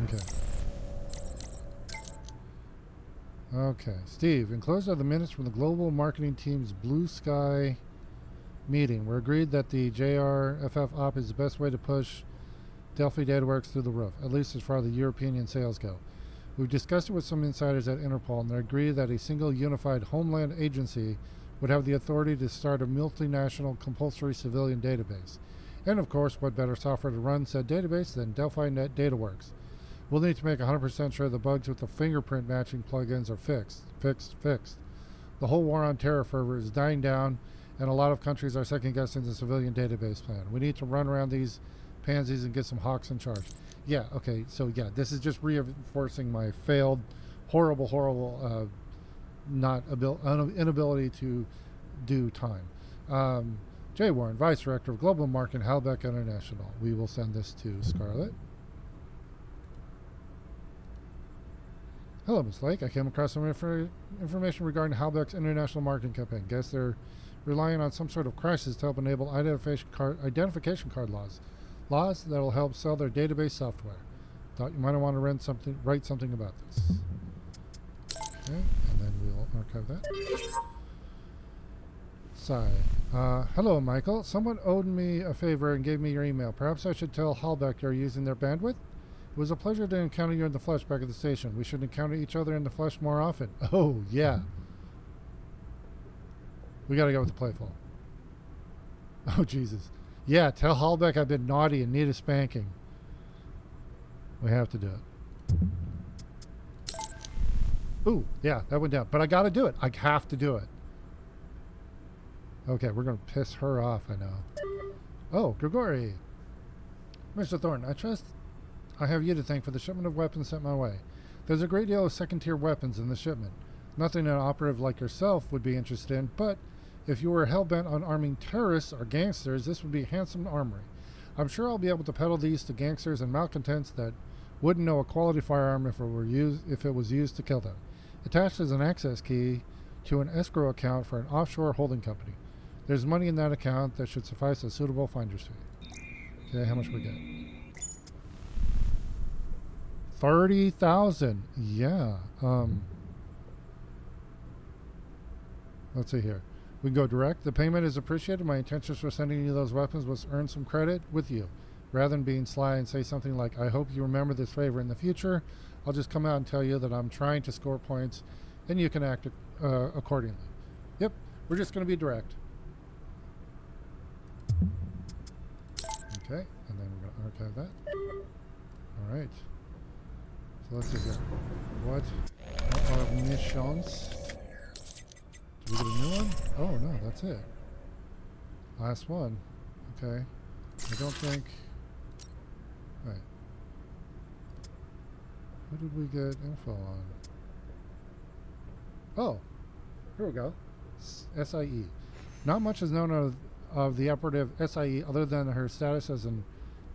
Okay. Okay. Steve, enclosed are the minutes from the global marketing team's Blue Sky meeting. We're agreed that the JRFF op is the best way to push Delphi DataWorks through the roof, at least as far as the European sales go. We've discussed it with some insiders at Interpol, and they agree that a single unified homeland agency would have the authority to start a multinational compulsory civilian database. And of course, what better software to run said database than Delphi Net DataWorks? We'll need to make 100% sure the bugs with the fingerprint matching plugins are fixed. The whole war on terror fervor is dying down, and a lot of countries are second-guessing the civilian database plan. We need to run around these pansies and get some hawks in charge. Yeah, okay, so yeah, this is just reinforcing my failed, horrible, inability to do time. Jay Warren, Vice Director of Global Marketing, Halbech International. We will send this to Scarlett. Hello, Ms. Lake. I came across some information regarding Halbech's international marketing campaign. Guess they're relying on some sort of crisis to help enable identification card laws that will help sell their database software. Thought you might want to write something about this. Okay, and then we'll archive that. Sigh. Hello, Michael. Someone owed me a favor and gave me your email. Perhaps I should tell Halbech you're using their bandwidth? It was a pleasure to encounter you in the flesh back at the station. We should encounter each other in the flesh more often. Oh, yeah. We gotta go with the playful. Oh, Jesus. Yeah, tell Halbech I've been naughty and need a spanking. We have to do it. Ooh, yeah, that went down. But I gotta do it. I have to do it. Okay, we're gonna piss her off, I know. Oh, Grigori. Mr. Thornton, I trust I have you to thank for the shipment of weapons sent my way. There's a great deal of second-tier weapons in the shipment. Nothing an operative like yourself would be interested in, but if you were hell-bent on arming terrorists or gangsters, this would be a handsome armory. I'm sure I'll be able to peddle these to gangsters and malcontents that wouldn't know a quality firearm if it was used to kill them. Attached is an access key to an escrow account for an offshore holding company. There's money in that account that should suffice a suitable finder's fee. Okay, how much we get? 30,000. Yeah. Let's see here. We can go direct. The payment is appreciated. My intentions for sending you those weapons was to earn some credit with you. Rather than being sly and say something like, I hope you remember this favor in the future, I'll just come out and tell you that I'm trying to score points and you can act accordingly. Yep, we're just going to be direct. Okay, and then we're going to archive that. All right. So let's see here. What are our missions? Do we get a new one? Oh, no, that's it. Last one. Okay. I don't think... Right. Who did we get info on? Oh, here we go. SIE. Not much is known of the operative SIE other than her status as an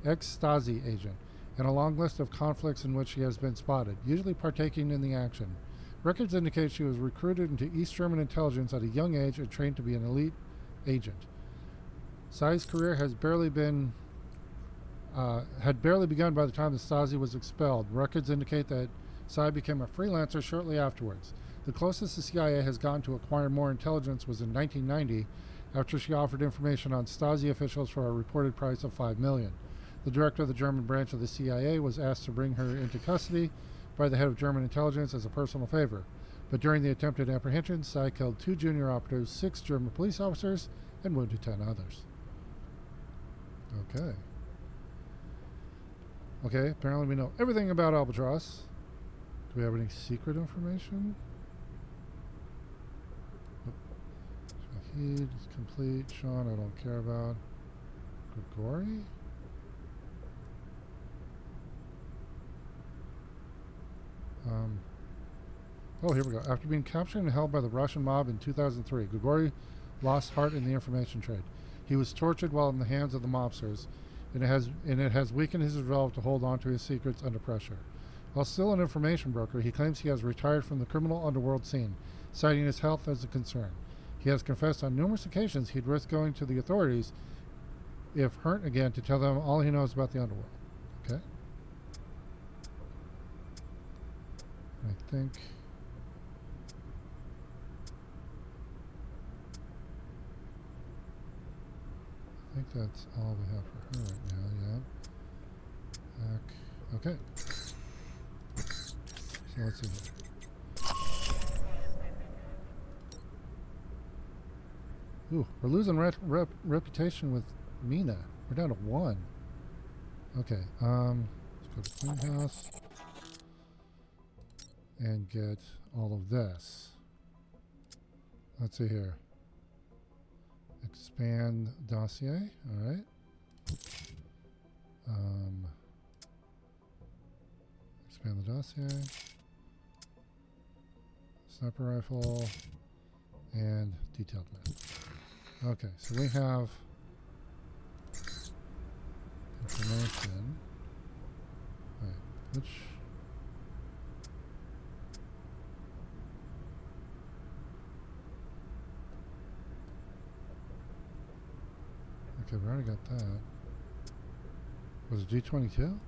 ex-Stasi agent and a long list of conflicts in which she has been spotted, usually partaking in the action. Records indicate she was recruited into East German intelligence at a young age and trained to be an elite agent. Sai's career had barely begun by the time the Stasi was expelled. Records indicate that Sai became a freelancer shortly afterwards. The closest the CIA has gotten to acquire more intelligence was in 1990, after she offered information on Stasi officials for a reported price of $5 million. The director of the German branch of the CIA was asked to bring her into custody by the head of German intelligence as a personal favor. But during the attempted apprehension, Sai killed 2 junior operatives, 6 German police officers, and wounded 10 others. Okay. Okay, apparently we know everything about Albatross. Do we have any secret information? Shahid is complete. Sean, I don't care about. Grigori? Oh, here we go. After being captured and held by the Russian mob in 2003, Grigori lost heart in the information trade. He was tortured while in the hands of the mobsters, and it has weakened his resolve to hold on to his secrets under pressure. While still an information broker, he claims he has retired from the criminal underworld scene, citing his health as a concern. He has confessed on numerous occasions he'd risk going to the authorities if hurt again to tell them all he knows about the underworld. Okay? I think that's all we have for her right now, yeah. Okay. So let's see here. Ooh, we're losing reputation with Mina. We're down to 1. Okay, let's go to Clean House and get all of this. Let's see here. Expand dossier, alright. Expand the dossier. Sniper rifle and detailed map. Okay, so we have information. Wait, which... Okay, we already got that. Was it G22?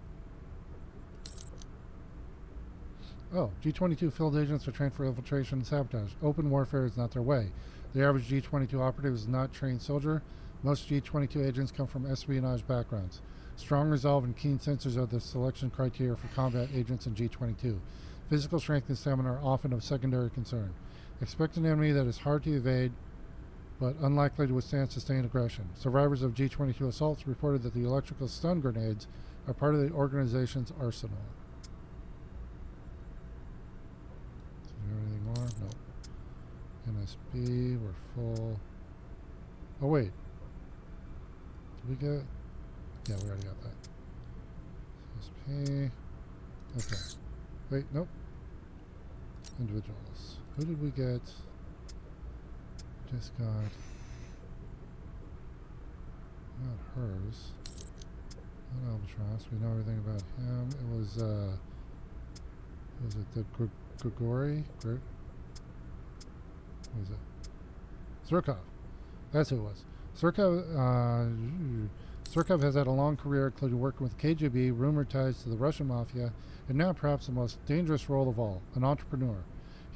Oh, G22 field agents are trained for infiltration and sabotage. Open warfare is not their way. The average G22 operative is not a trained soldier. Most G22 agents come from espionage backgrounds. Strong resolve and keen sensors are the selection criteria for combat agents in G22. Physical strength and stamina are often of secondary concern. Expect an enemy that is hard to evade, but unlikely to withstand sustained aggression. Survivors of G22 assaults reported that the electrical stun grenades are part of the organization's arsenal. So we NSB, we're full. Oh, wait. Did we get... Yeah, we already got that. CSP. Okay. Wait, nope. Individuals. Who did we get? Just got... Not hers. Not Albatross. We know everything about him. It was, was it the Grigori? What was it? Surkov. That's who it was. Surkov has had a long career, including working with KGB, rumored ties to the Russian mafia, and now perhaps the most dangerous role of all, an entrepreneur.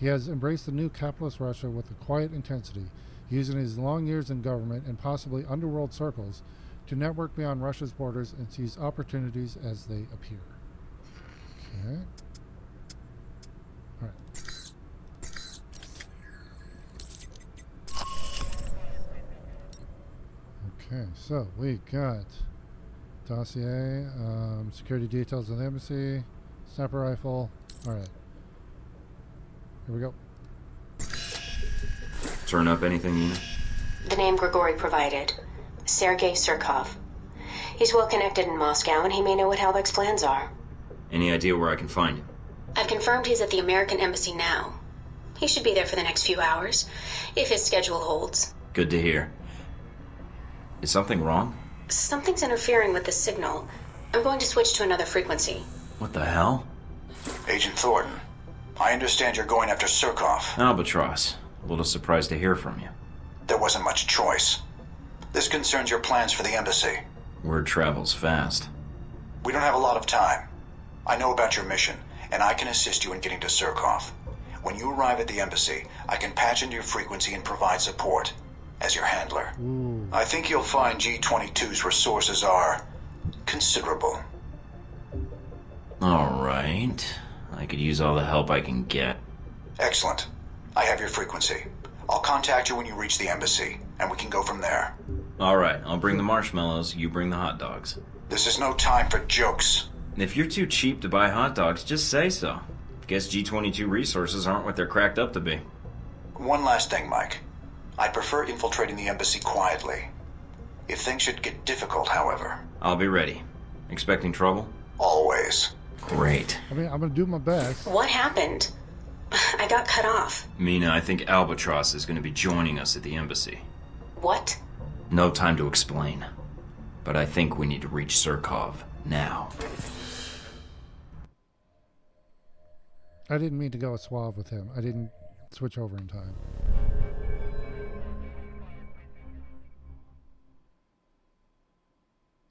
He has embraced the new capitalist Russia with a quiet intensity, using his long years in government and possibly underworld circles to network beyond Russia's borders and seize opportunities as they appear. Okay. All right. Okay, so we got dossier, security details of the embassy, sniper rifle. All right. Here we go. Turn up anything, Nina? The name Grigori provided. Sergei Surkov. He's well connected in Moscow, and he may know what Halbech's plans are. Any idea where I can find him? I've confirmed he's at the American Embassy now. He should be there for the next few hours, if his schedule holds. Good to hear. Is something wrong? Something's interfering with the signal. I'm going to switch to another frequency. What the hell? Agent Thornton, I understand you're going after Surkov. Albatross. A little surprised to hear from you. There wasn't much choice. This concerns your plans for the embassy. Word travels fast. We don't have a lot of time. I know about your mission, and I can assist you in getting to Surkov. When you arrive at the embassy, I can patch into your frequency and provide support as your handler. Ooh. I think you'll find G-22's resources are considerable. All right. I could use all the help I can get. Excellent. I have your frequency. I'll contact you when you reach the embassy, and we can go from there. All right, I'll bring the marshmallows, you bring the hot dogs. This is no time for jokes. If you're too cheap to buy hot dogs, just say so. Guess G-22 resources aren't what they're cracked up to be. One last thing, Mike. I'd prefer infiltrating the embassy quietly. If things should get difficult, however... I'll be ready. Expecting trouble? Always. Great. I mean, I'm going to do my best. What happened? I got cut off. Mina, I think Albatross is going to be joining us at the embassy. What? No time to explain. But I think we need to reach Surkov now. I didn't mean to go suave with him. I didn't switch over in time.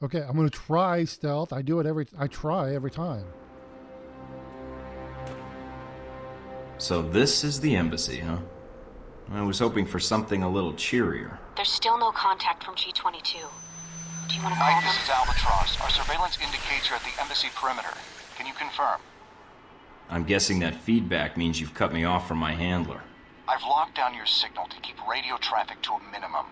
Okay, I'm going to try stealth. I try every time. So this is the embassy, huh? I was hoping for something a little cheerier. There's still no contact from G-22. Do you want to call Mike, them? this is Albatross. Our surveillance indicates you're at the embassy perimeter. Can you confirm? I'm guessing that feedback means you've cut me off from my handler. I've locked down your signal to keep radio traffic to a minimum.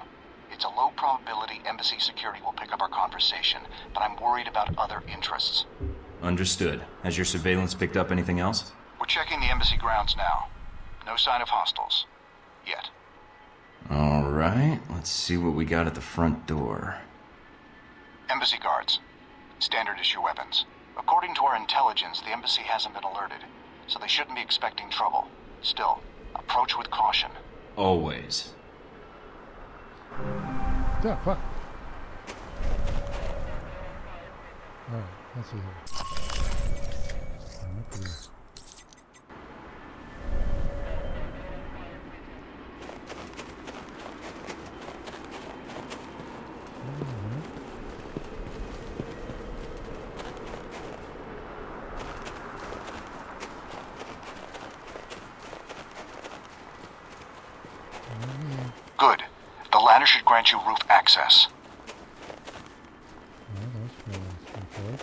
It's a low probability embassy security will pick up our conversation, but I'm worried about other interests. Understood. Has your surveillance picked up anything else? We're checking the embassy grounds now. No sign of hostiles. Yet. All right, let's see what we got at the front door. Embassy guards. Standard issue weapons. According to our intelligence, the embassy hasn't been alerted, so they shouldn't be expecting trouble. Still, approach with caution. Always. Yeah, fuck. Alright, let's see here. Okay. Good. The ladder should grant you roof access. Well, that's fairly straightforward.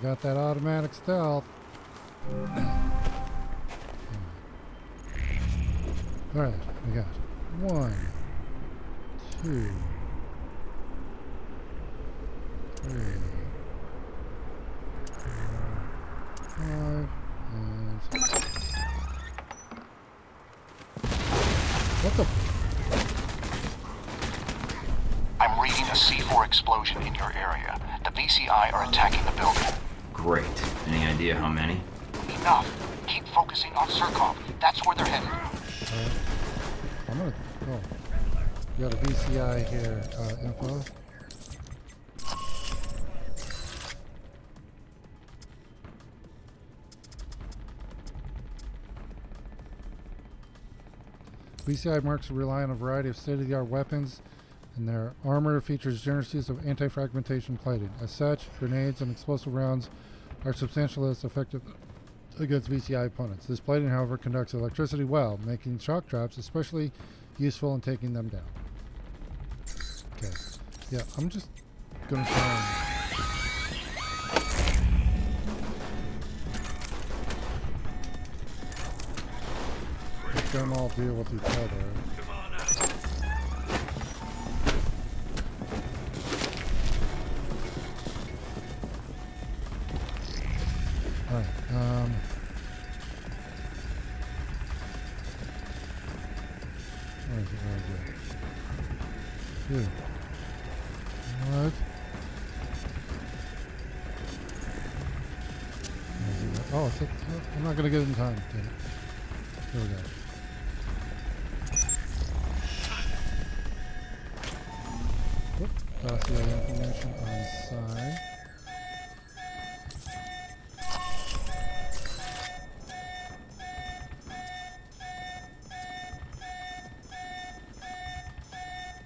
got that automatic stealth. Alright, we got 1, 2, 3, 4, 5, and 6. What the? I'm reading a C4 explosion in your area. The VCI are attacking the building. Great. Any idea how many? Enough. Keep focusing on Surkov. That's where they're headed. I'm gonna. Oh. You got a VCI here, info. VCI marks rely on a variety of state-of-the-art weapons, and their armor features generous use of anti-fragmentation plating. As such, grenades and explosive rounds are substantially less effective against VCI opponents. This plating, however, conducts electricity well, making shock traps especially useful in taking them down. Okay. Yeah, I'm just gonna try and let them all deal with each other. Alright, where is it? Dude. What? Oh, I'm not gonna get it in time. Damn it. Here we go. Whoop. Dossier information on side.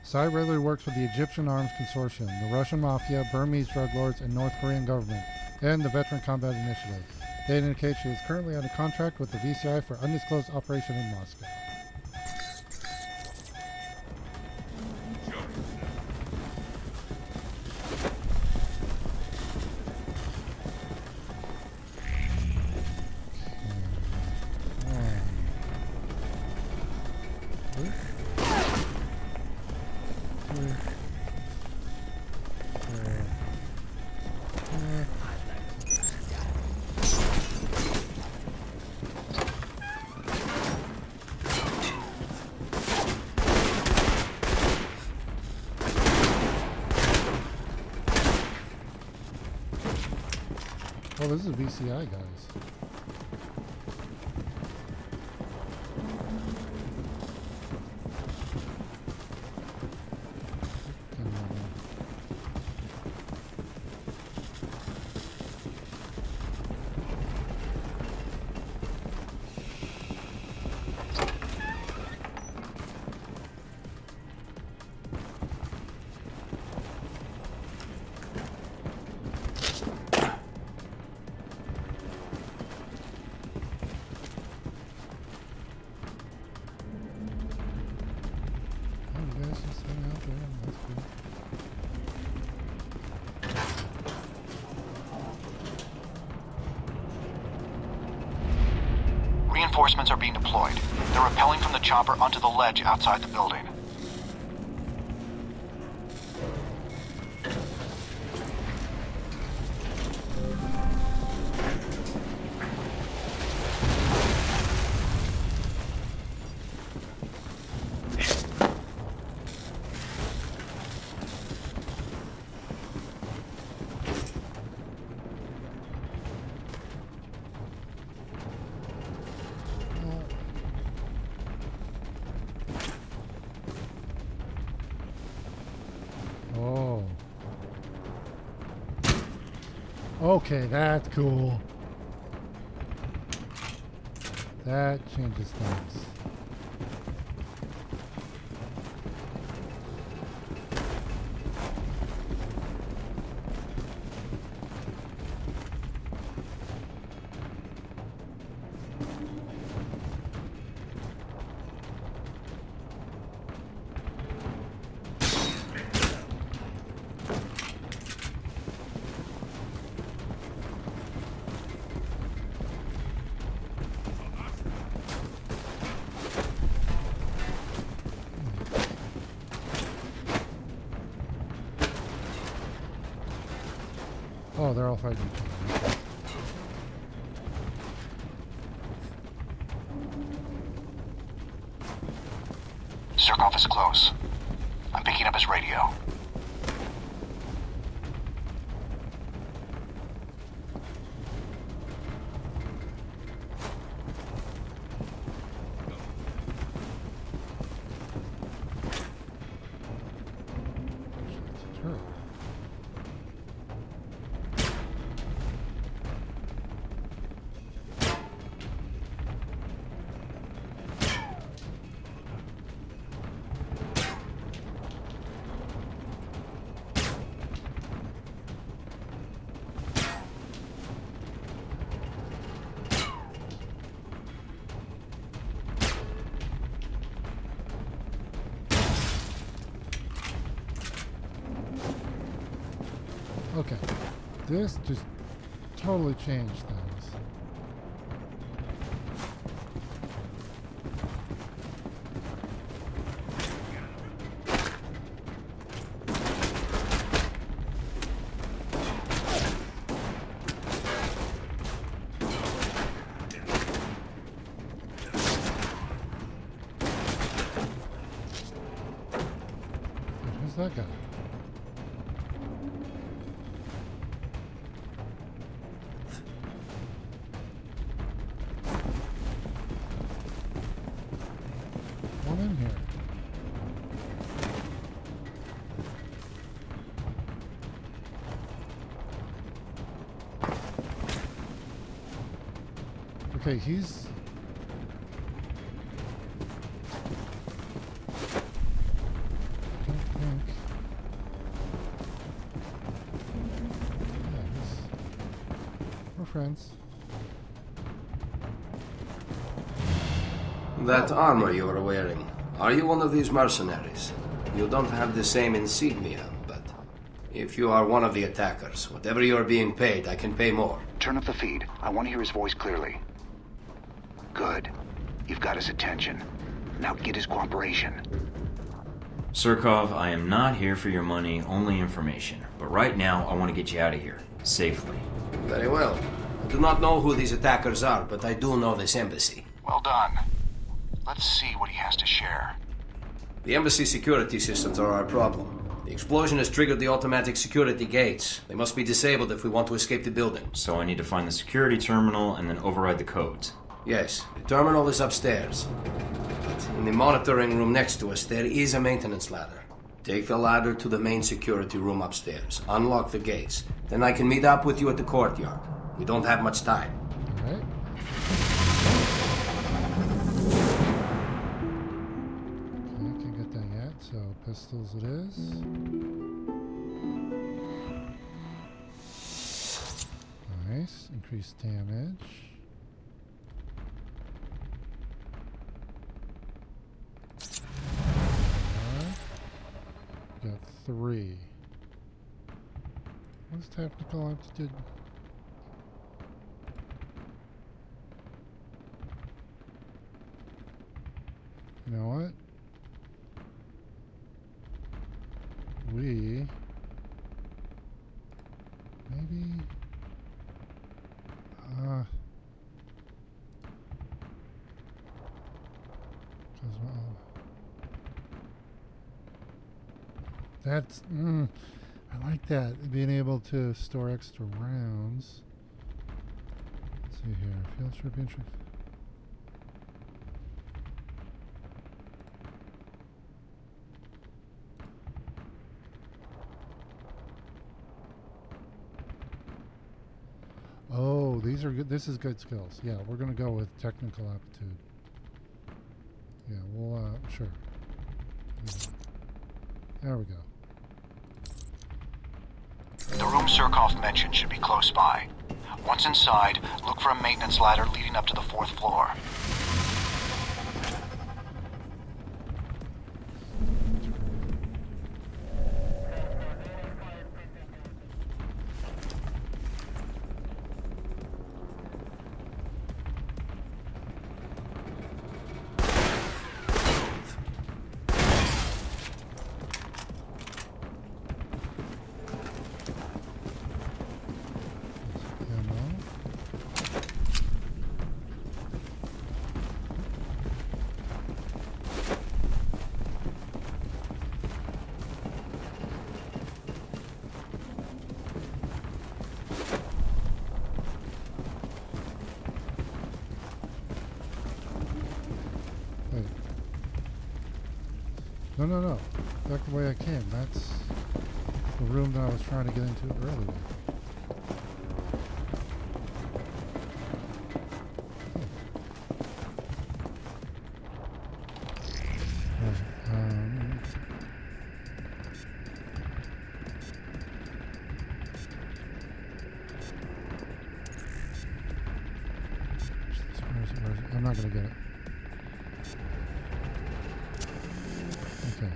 Psy regularly works with the Egyptian Arms Consortium, the Russian Mafia, Burmese drug lords, and North Korean government, and the Veteran Combat Initiative. Data indicates she is currently under contract with the VCI for undisclosed operation in Moscow. Oh, this is VCI, guys. Reinforcements are being deployed. They're rappelling from the chopper onto the ledge outside the building. Oh. Okay, that's cool. That changes things. Oh, they're all fighting each other. Surkov is close. I'm picking up his radio. Okay, this just totally changed things. Who's that guy? In here. Okay, he's... I don't think... Yeah, we're friends. That armor you are wearing, are you one of these mercenaries? You don't have the same insignia, but if you are one of the attackers, whatever you are being paid, I can pay more. Turn up the feed. I want to hear his voice clearly. Good. You've got his attention. Now get his cooperation. Surkov, I am not here for your money, only information. But right now, I want to get you out of here, safely. Very well. I do not know who these attackers are, but I do know this embassy. Well done. Let's see what he has to share. The embassy security systems are our problem. The explosion has triggered the automatic security gates. They must be disabled if we want to escape the building. So I need to find the security terminal and then override the codes. Yes, the terminal is upstairs. But in the monitoring room next to us, there is a maintenance ladder. Take the ladder to the main security room upstairs. Unlock the gates. Then I can meet up with you at the courtyard. We don't have much time. All right. So, pistols it is. Nice. Increased damage. Got 3. What's technical aptitude? You know what? We maybe that's I like that, being able to store extra rounds. Let's see here, field strip interest. Oh, these are good. This is good skills. Yeah, we're going to go with technical aptitude. Yeah, we'll, sure. Yeah. There we go. The room Surkov mentioned should be close by. Once inside, look for a maintenance ladder leading up to the 4th floor. No. Back the way I came. That's the room that I was trying to get into earlier. Where is it? I'm not going to get it. Okay.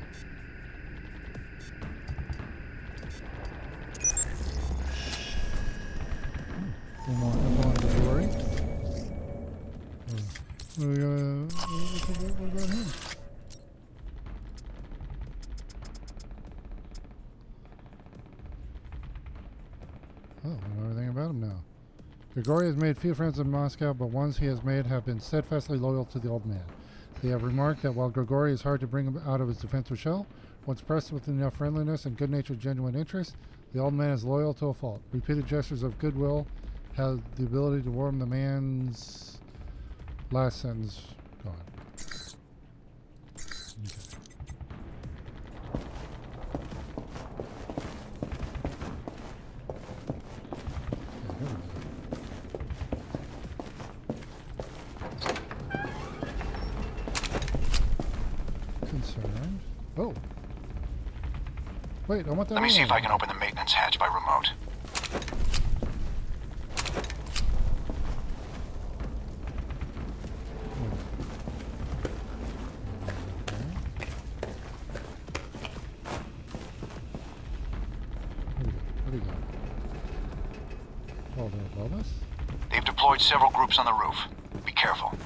One more info on the glory. What about him? Oh, I know everything about him now. Grigori has made few friends in Moscow, but ones he has made have been steadfastly loyal to the old man. They have remarked that while Grigori is hard to bring out of his defensive shell, once pressed with enough friendliness and good-natured genuine interest, the old man is loyal to a fault. Repeated gestures of goodwill have the ability to warm the man's last sentence gone. Okay. Concerned. Oh. Wait, I want that. Let me see if I can open the maintenance hatch by remote. What do you got? Oh, they're above us? They've deployed several groups on the roof. Be careful.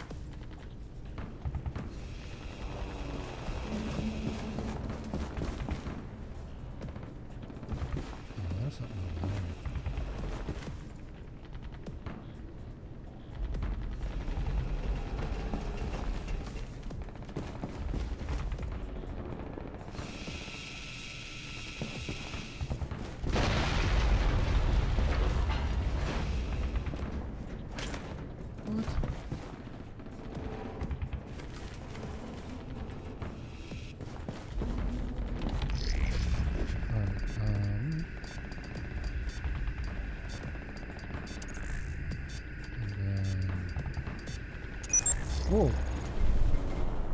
Oh,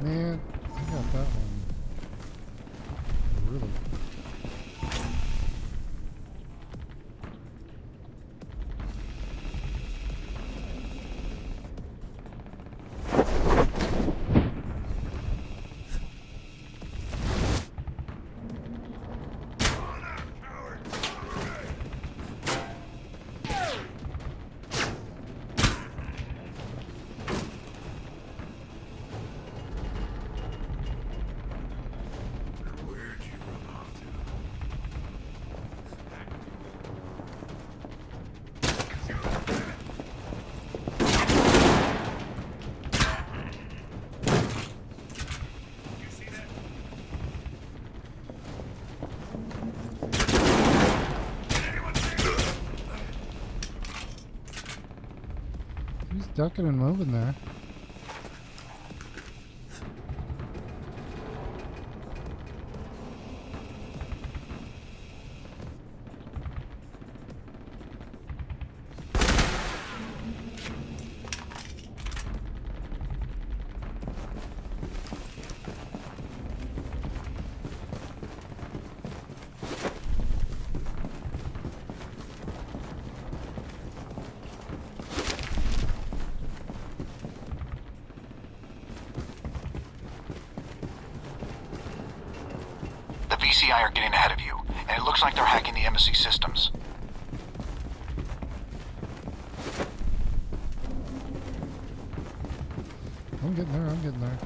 man, I got that one. Really. He's ducking and moving there. The VCI are getting ahead of you, and it looks like they're hacking the embassy systems. I'm getting there, I'm getting there.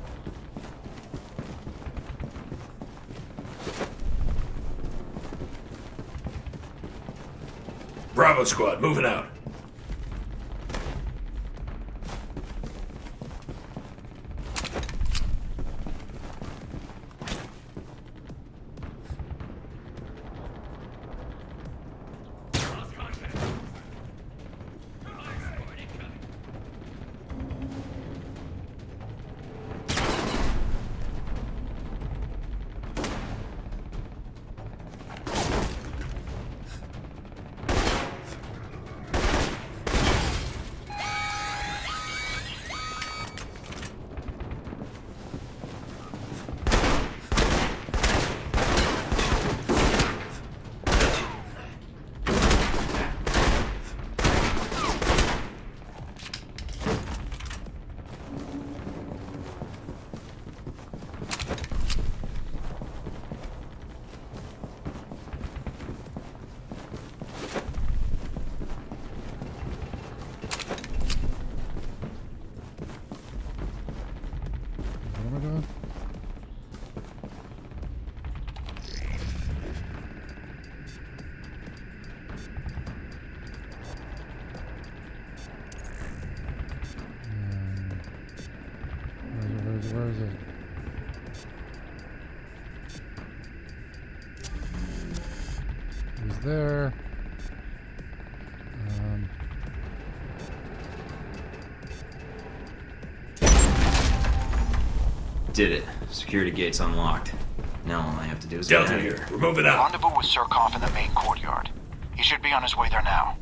Bravo squad, moving out. there. Did it. Security gate's unlocked. Now all I have to do is Get get out out of of here. here. We're moving out. Rendezvous with Surkov in the main courtyard. He should be on his way there now.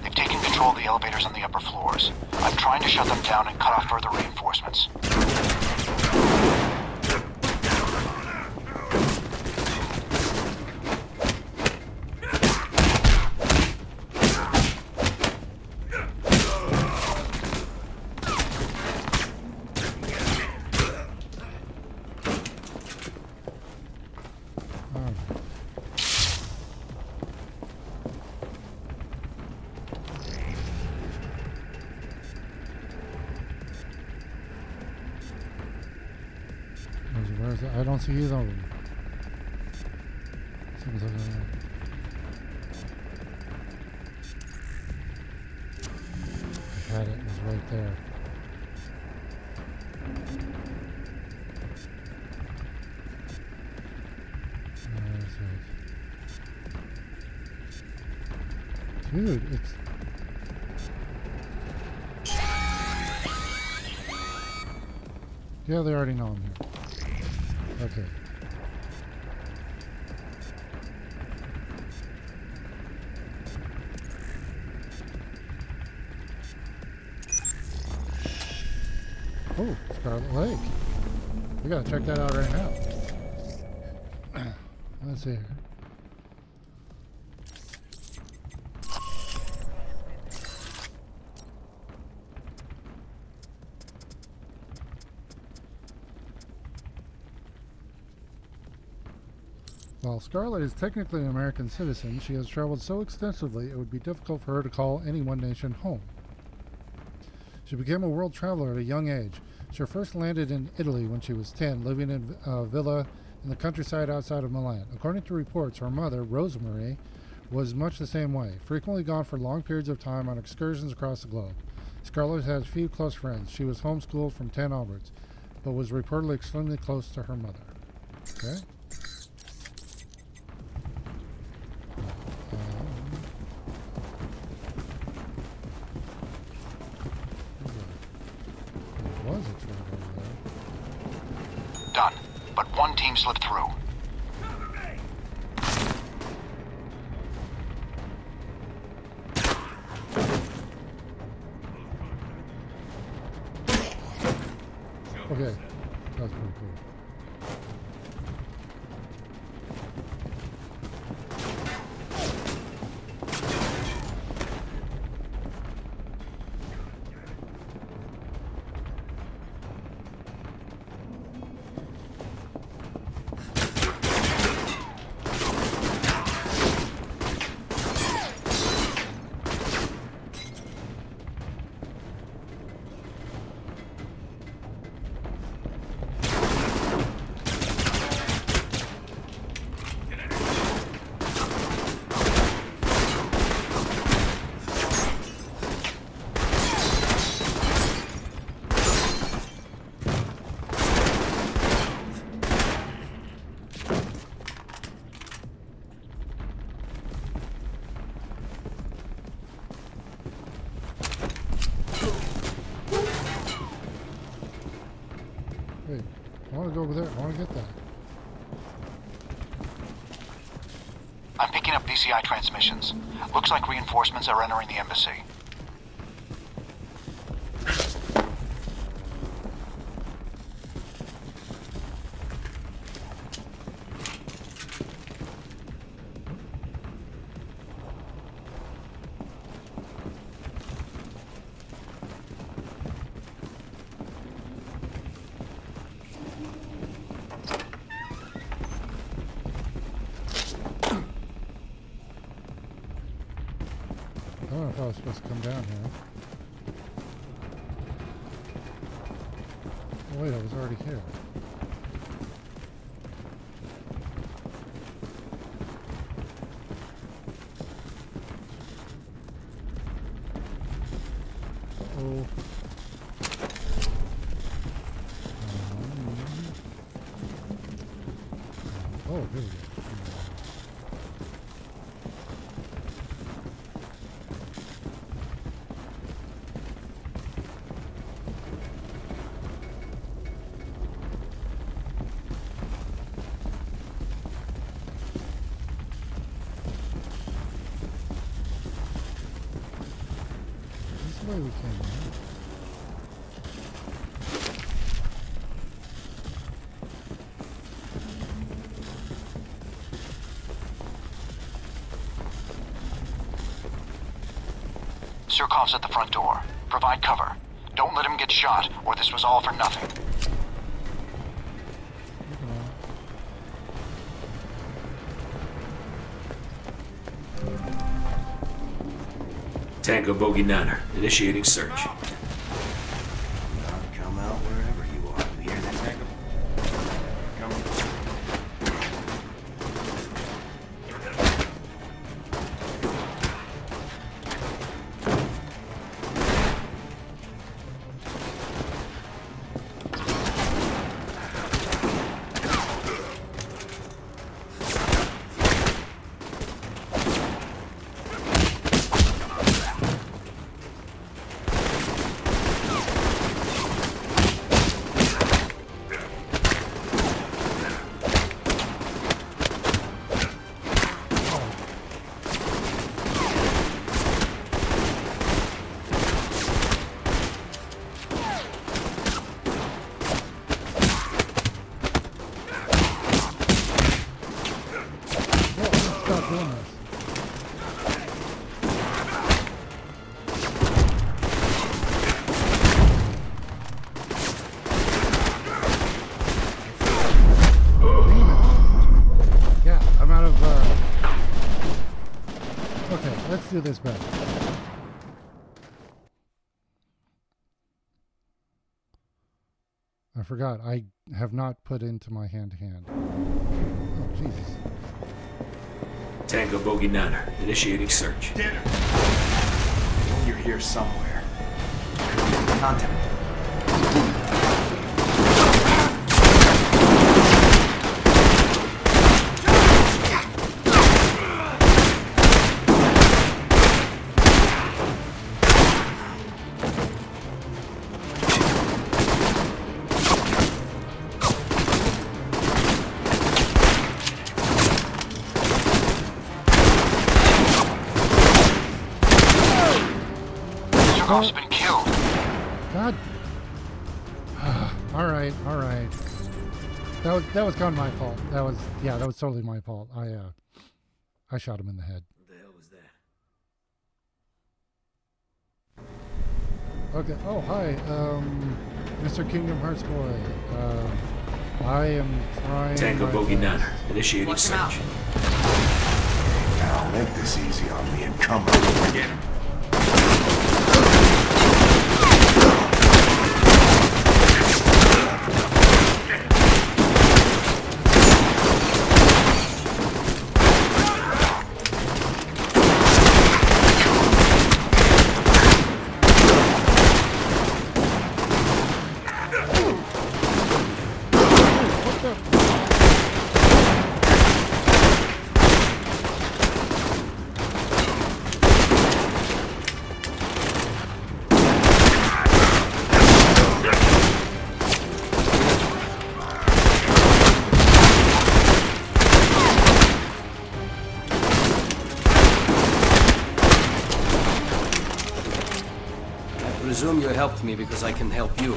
They've taken control of the elevators on the upper floors. I'm trying to shut them down and cut off further reinforcements. Where's it? I don't see either of them. Seems like I had it. It was right there. Where is it? Dude, it's... Yeah, they already know I'm here. Okay. Oh, Scarlet Lake. We gotta check that out right now. Let's see here. While Scarlet is technically an American citizen, she has traveled so extensively it would be difficult for her to call any one nation home. She became a world traveler at a young age. She first landed in Italy when she was 10, living in a villa in the countryside outside of Milan. According to reports, her mother, Rosemarie, was much the same way, frequently gone for long periods of time on excursions across the globe. Scarlet had few close friends. She was homeschooled from 10 onwards, but was reportedly extremely close to her mother. Okay. Done. But one team slipped through. Okay. That's pretty cool. Wait, I want to go over there. I want to get that. I'm picking up VCI transmissions. Looks like reinforcements are entering the embassy. don't know if I was supposed to come down here. Oh wait, I was already here. Oh. Oh, here we go. This way we came, right? Surkov's at the front door. Provide cover. Don't let him get shot, or this was all for nothing. Tango Bogey Niner, initiating search. Come out wherever you are. You hear that, Tango? Come on. Let's do this better. I forgot. I have not put into my hand-to-hand. Oh, Jesus. Tango Bogey Niner, initiating search. Dinner. You're here somewhere. Contact. Surkov's been killed. God. All right. That was kind of my fault. That was totally my fault. I shot him in the head. What the hell was that? Okay. Oh, hi, Mr. Kingdom Hearts boy. I am trying. Tango Bogey Niner, initiating search. Now make this easy on me and come up. Get him. I presume you helped me because I can help you.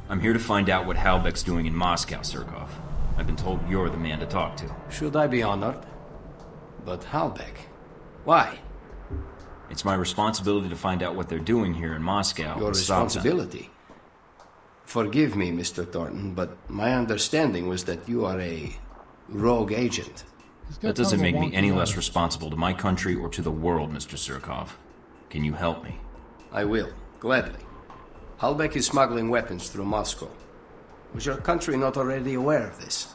I'm here to find out what Halbeck's doing in Moscow, Surkov. I've been told you're the man to talk to. Should I be honored? But Halbeck? Why? It's my responsibility to find out what they're doing here in Moscow. Your and stop them. responsibility? Forgive me, Mr. Thornton, but my understanding was that you are a rogue agent. That doesn't make me any less responsible to my country or to the world, Mr. Surkov. Can you help me? I will, gladly. Halbech is smuggling weapons through Moscow. Was your country not already aware of this?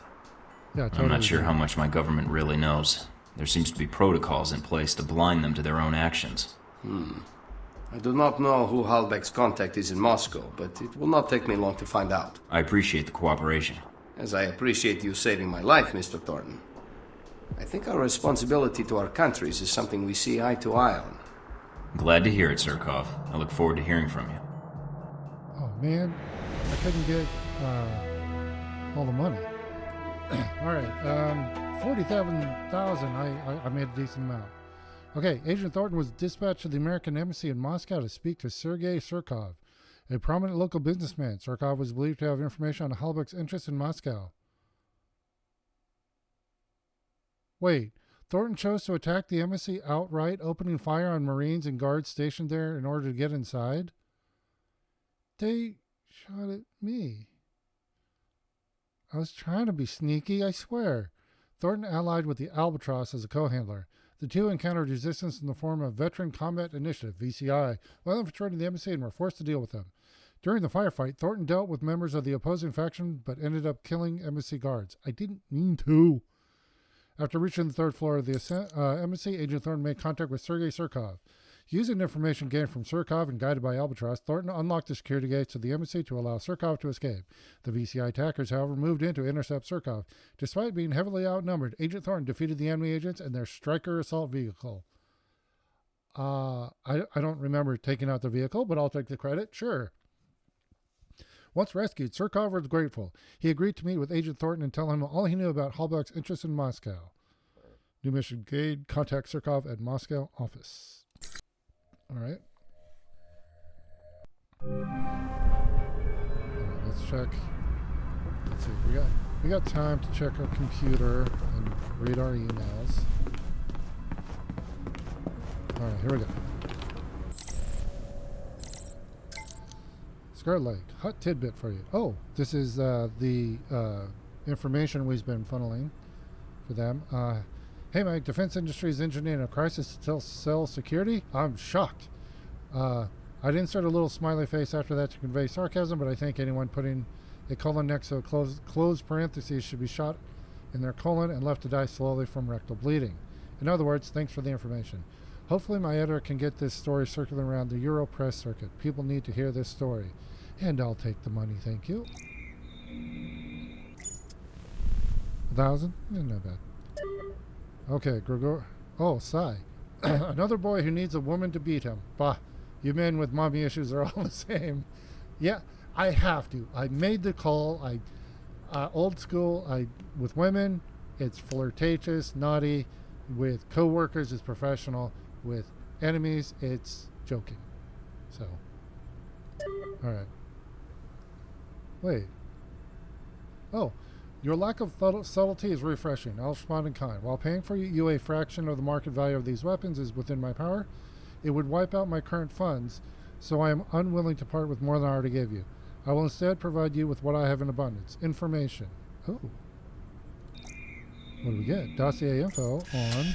Yeah, totally. I'm not sure how much my government really knows. There seems to be protocols in place to blind them to their own actions. I do not know who Halbech's contact is in Moscow, but it will not take me long to find out. I appreciate the cooperation. As I appreciate you saving my life, Mr. Thornton. I think our responsibility to our countries is something we see eye to eye on. Glad to hear it, Surkov. I look forward to hearing from you. Oh, man. I couldn't get all the money. All right. 47,000. I made a decent amount. Okay. Agent Thornton was dispatched to the American Embassy in Moscow to speak to Sergei Surkov, a prominent local businessman. Surkov was believed to have information on Halbech's interest in Moscow. Wait. Thornton chose to attack the embassy outright, opening fire on Marines and guards stationed there in order to get inside? They shot at me. I was trying to be sneaky, I swear. Thornton allied with the Albatross as a co-handler. The two encountered resistance in the form of Veteran Combat Initiative, VCI, while infiltrating the embassy and were forced to deal with them. During the firefight, Thornton dealt with members of the opposing faction, but ended up killing embassy guards. I didn't mean to. After reaching the third floor of the embassy, Agent Thornton made contact with Sergei Surkov. Using information gained from Surkov and guided by Albatross, Thornton unlocked the security gates of the embassy to allow Surkov to escape. The VCI attackers, however, moved in to intercept Surkov. Despite being heavily outnumbered, Agent Thornton defeated the enemy agents and their Striker assault vehicle. I don't remember taking out the vehicle, but I'll take the credit. Sure. Once rescued, Surkov was grateful. He agreed to meet with Agent Thornton and tell him all he knew about Halbech's interest in Moscow. New mission gained. Contact Surkov at Moscow office. All right. Let's check. Let's see. We got time to check our computer and read our emails. All right, here we go. Scarlet Lake, hot tidbit for you. Oh, this is the information we've been funneling for them. Hey, Mike, defense industry is engineering a crisis to sell security? I'm shocked. I'd insert a little smiley face after that to convey sarcasm, but I think anyone putting a colon next to a closed parentheses should be shot in their colon and left to die slowly from rectal bleeding. In other words, thanks for the information. Hopefully my editor can get this story circulating around the Euro press circuit. People need to hear this story. And I'll take the money, thank you. 1,000? Not bad. Okay, Gregor. Oh, Sai. Another boy who needs a woman to beat him. Bah, you men with mommy issues are all the same. Yeah, I have to. I made the call. Old school. With women, it's flirtatious, naughty. With coworkers, it's professional. With enemies, it's joking. So, all right. Wait. Oh, your lack of subtlety is refreshing. I'll respond in kind. While paying for you a fraction of the market value of these weapons is within my power, it would wipe out my current funds, so I am unwilling to part with more than I already gave you. I will instead provide you with what I have in abundance. Information. Oh. What do we get? Dossier info on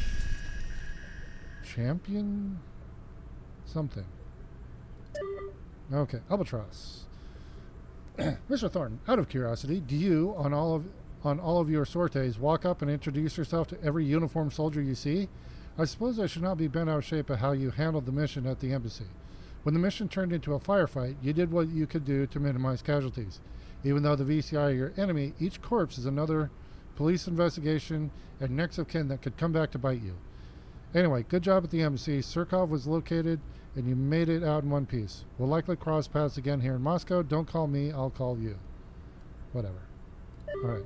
champion something. Okay, Albatross. Mr. Thornton, out of curiosity, do you, on all of your sorties, walk up and introduce yourself to every uniformed soldier you see? I suppose I should not be bent out of shape at how you handled the mission at the embassy. When the mission turned into a firefight, you did what you could do to minimize casualties. Even though the VCI are your enemy, each corpse is another police investigation and next of kin that could come back to bite you. Anyway, good job at the embassy. Surkov was located, and you made it out in one piece. We'll likely cross paths again here in Moscow. Don't call me, I'll call you. Whatever. Alright.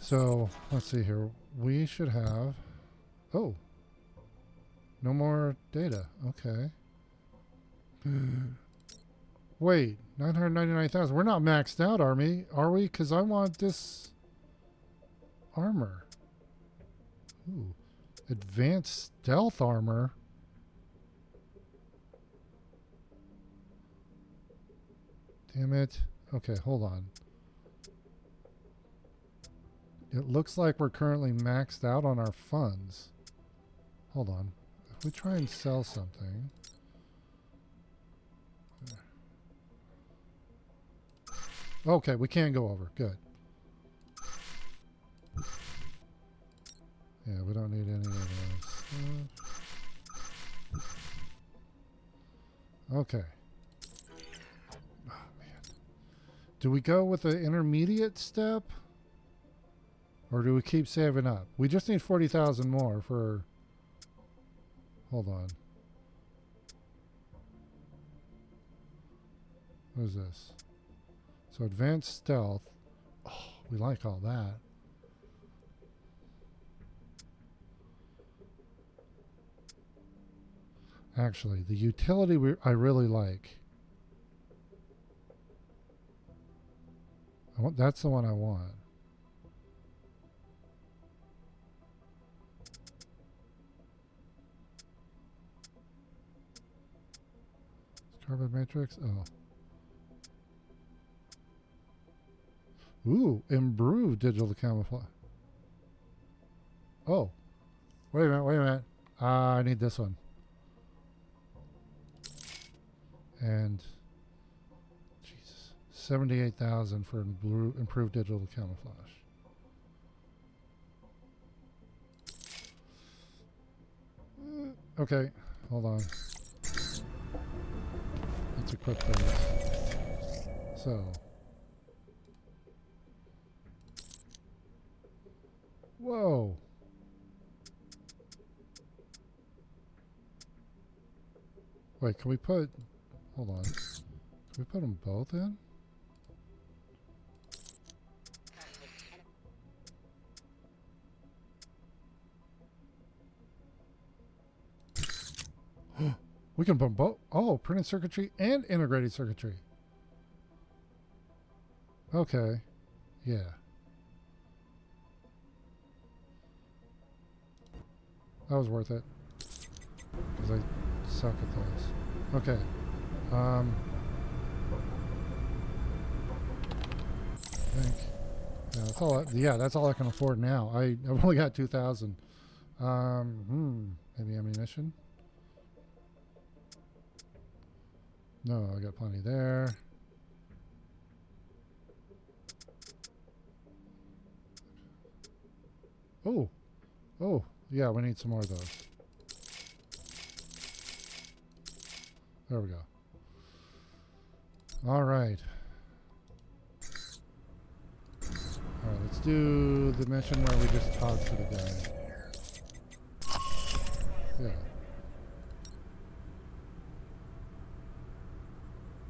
So, let's see here. We should have... Oh. No more data. Okay. Wait. 999,000. We're not maxed out, are we? Because I want this armor. Ooh. Advanced stealth armor. Damn it. Okay, hold on. It looks like we're currently maxed out on our funds. Hold on. If we try and sell something. Okay, we can go over. Good. Yeah, we don't need any of those. Okay. Oh, man. Do we go with the intermediate step? Or do we keep saving up? We just need 40,000 more for... Hold on. What is this? So advanced stealth. Oh, we like all that. Actually, the utility I really like. That's the one I want. Carbon matrix. Oh. Ooh, improved digital camouflage. Oh. Wait a minute. I need this one. And Jesus, 78,000 for improved digital camouflage. Okay, hold on. Let's equip those. So. Whoa. Wait, can we put... Hold on. Can we put them both in? We can put both. Oh, printed circuitry and integrated circuitry. Okay. Yeah. That was worth it. Because I suck at those. Okay. I think. Yeah, that's all. That's all I can afford now. I've only got 2,000. Maybe ammunition. No, I got plenty there. Oh, yeah, we need some more of those. There we go. All right. All right, let's do the mission where we just talk to the guy. Yeah.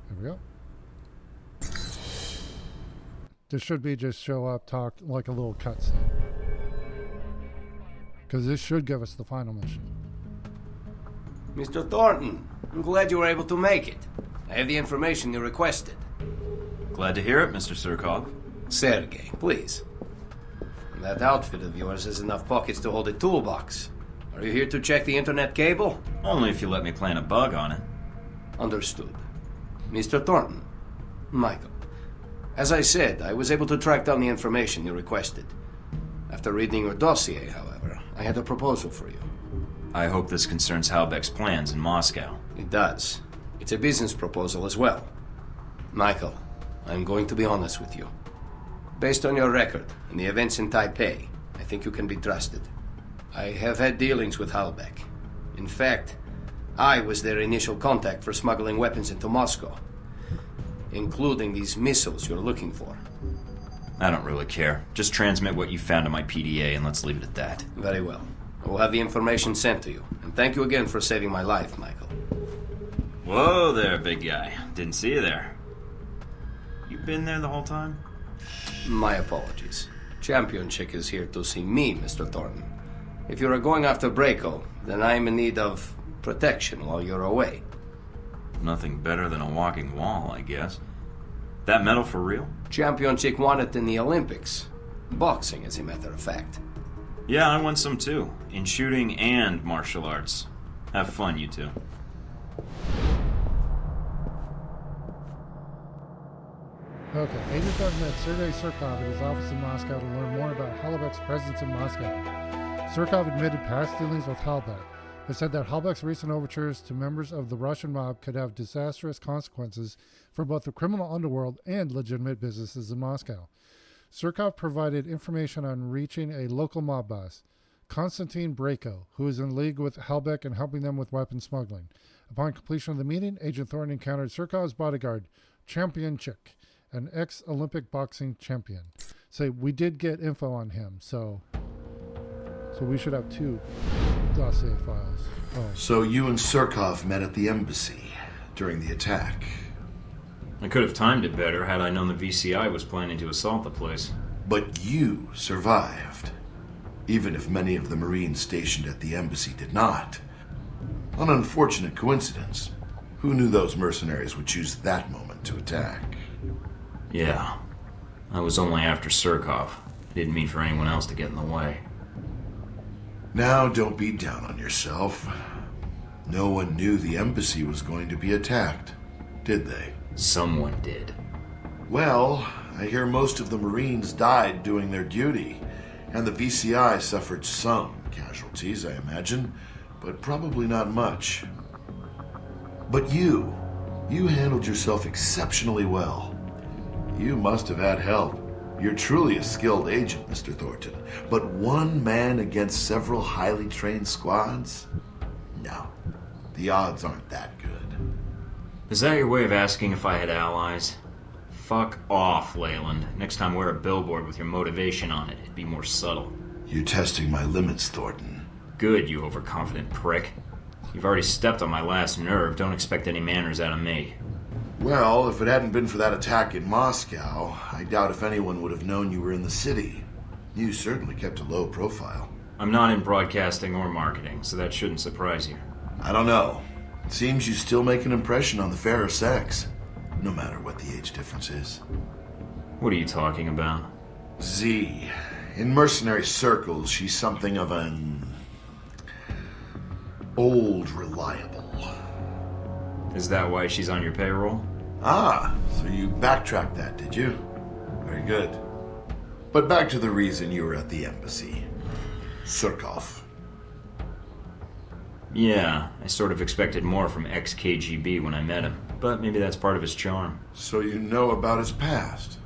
There we go. This should be just show up, talk, like a little cutscene. Because this should give us the final mission. Mr. Thornton, I'm glad you were able to make it. I have the information you requested. Glad to hear it, Mr. Surkov. Sergey, please. That outfit of yours has enough pockets to hold a toolbox. Are you here to check the internet cable? Only if you let me plant a bug on it. Understood. Mr. Thornton, Michael. As I said, I was able to track down the information you requested. After reading your dossier, however, I had a proposal for you. I hope this concerns Halbeck's plans in Moscow. It does. It's a business proposal as well. Michael, I'm going to be honest with you. Based on your record and the events in Taipei, I think you can be trusted. I have had dealings with Halbeck. In fact, I was their initial contact for smuggling weapons into Moscow, including these missiles you're looking for. I don't really care. Just transmit what you found in my PDA and let's leave it at that. Very well. I will have the information sent to you. And thank you again for saving my life, Michael. Whoa there, big guy. Didn't see you there. You been there the whole time? My apologies. Champion Chick is here to see me, Mr. Thornton. If you are going after Braco, then I am in need of protection while you're away. Nothing better than a walking wall, I guess. That medal for real? Champion Chick won it in the Olympics. Boxing, as a matter of fact. Yeah, I won some too. In shooting and martial arts. Have fun, you two. Okay, agents have met Sergei Surkov at his office in Moscow to learn more about Halbeck's presence in Moscow. Surkov admitted past dealings with Halbeck, It said that Halbech's recent overtures to members of the Russian mob could have disastrous consequences for both the criminal underworld and legitimate businesses in Moscow. Surkov provided information on reaching a local mob boss, Konstantin Brayko, who is in league with Halbech and helping them with weapon smuggling. Upon completion of the meeting, Agent Thornton encountered Surkov's bodyguard, Champion Chick, an ex-Olympic boxing champion. So we did get info on him, so we should have 2 dossier files. Oh. So you and Surkov met at the embassy during the attack. I could have timed it better had I known the VCI was planning to assault the place. But you survived, even if many of the Marines stationed at the embassy did not. An unfortunate coincidence. Who knew those mercenaries would choose that moment to attack? Yeah. I was only after Surkov. I didn't mean for anyone else to get in the way. Now, don't be down on yourself. No one knew the embassy was going to be attacked, did they? Someone did. Well, I hear most of the Marines died doing their duty, and the VCI suffered some casualties, I imagine, but probably not much. But you handled yourself exceptionally well. You must have had help. You're truly a skilled agent, Mr. Thornton. But one man against several highly trained squads? No, the odds aren't that good. Is that your way of asking if I had allies? Fuck off, Leyland. Next time wear a billboard with your motivation on it. It'd be more subtle. You're testing my limits, Thornton. Good, you overconfident prick. You've already stepped on my last nerve. Don't expect any manners out of me. Well, if it hadn't been for that attack in Moscow, I doubt if anyone would have known you were in the city. You certainly kept a low profile. I'm not in broadcasting or marketing, so that shouldn't surprise you. I don't know. It seems you still make an impression on the fairer sex, no matter what the age difference is. What are you talking about? Z. In mercenary circles, she's something of an old reliable. Is that why she's on your payroll? Ah, so you backtracked that, did you? Very good. But back to the reason you were at the embassy. Surkov. Yeah, I sort of expected more from ex-KGB when I met him, but maybe that's part of his charm. So you know about his past?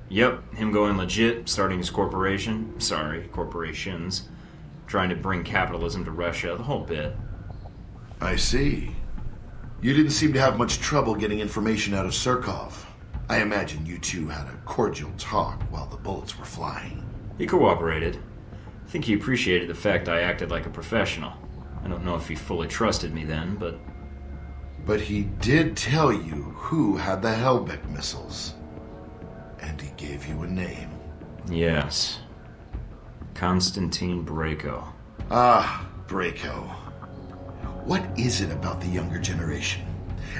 Yep, him going legit, starting his corporations, trying to bring capitalism to Russia, the whole bit. I see. You didn't seem to have much trouble getting information out of Surkov. I imagine you two had a cordial talk while the bullets were flying. He cooperated. I think he appreciated the fact I acted like a professional. I don't know if he fully trusted me then, but... But he did tell you who had the Helbeck missiles. And he gave you a name. Yes. Konstantin Brayko. Ah, Brayko. What is it about the younger generation?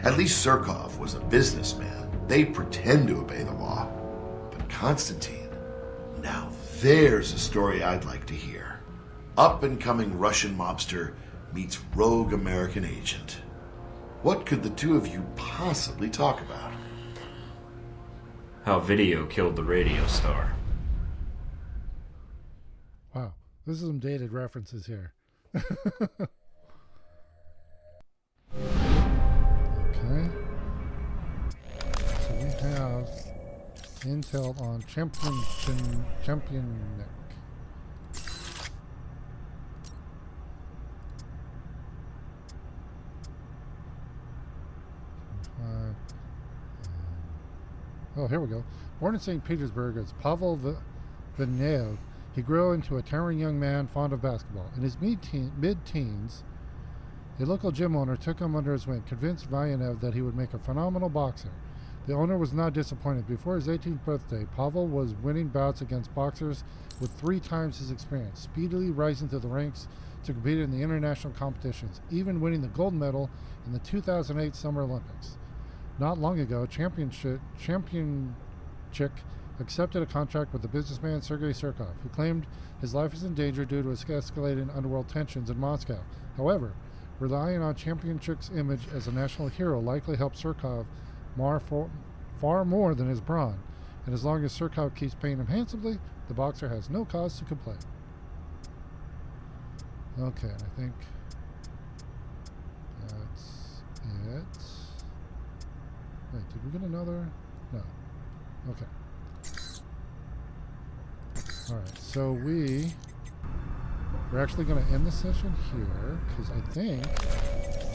At least Surkov was a businessman. They pretend to obey the law. But Konstantin, now there's a story I'd like to hear. Up-and-coming Russian mobster meets rogue American agent. What could the two of you possibly talk about? How video killed the radio star. Wow, this is some dated references here. Okay. So we have intel on Champion Nick. Oh, here we go. Born in St. Petersburg as Pavel Vineyev, he grew into a towering young man fond of basketball. In his mid-teens, a local gym owner took him under his wing, convinced Vineyev that he would make a phenomenal boxer. The owner was not disappointed. Before his 18th birthday, Pavel was winning bouts against boxers with 3 times his experience, speedily rising through the ranks to compete in the international competitions, even winning the gold medal in the 2008 Summer Olympics. Not long ago, Champion Chick accepted a contract with the businessman Sergei Surkov, who claimed his life is in danger due to escalating underworld tensions in Moscow. However, relying on Champion Chick's image as a national hero likely helped Surkov far more than his brawn, and as long as Surkov keeps paying him handsomely, the boxer has no cause to complain. Okay, I think That's it. Wait, did we get another? No. Okay. Alright, so we're actually going to end the session here, because I think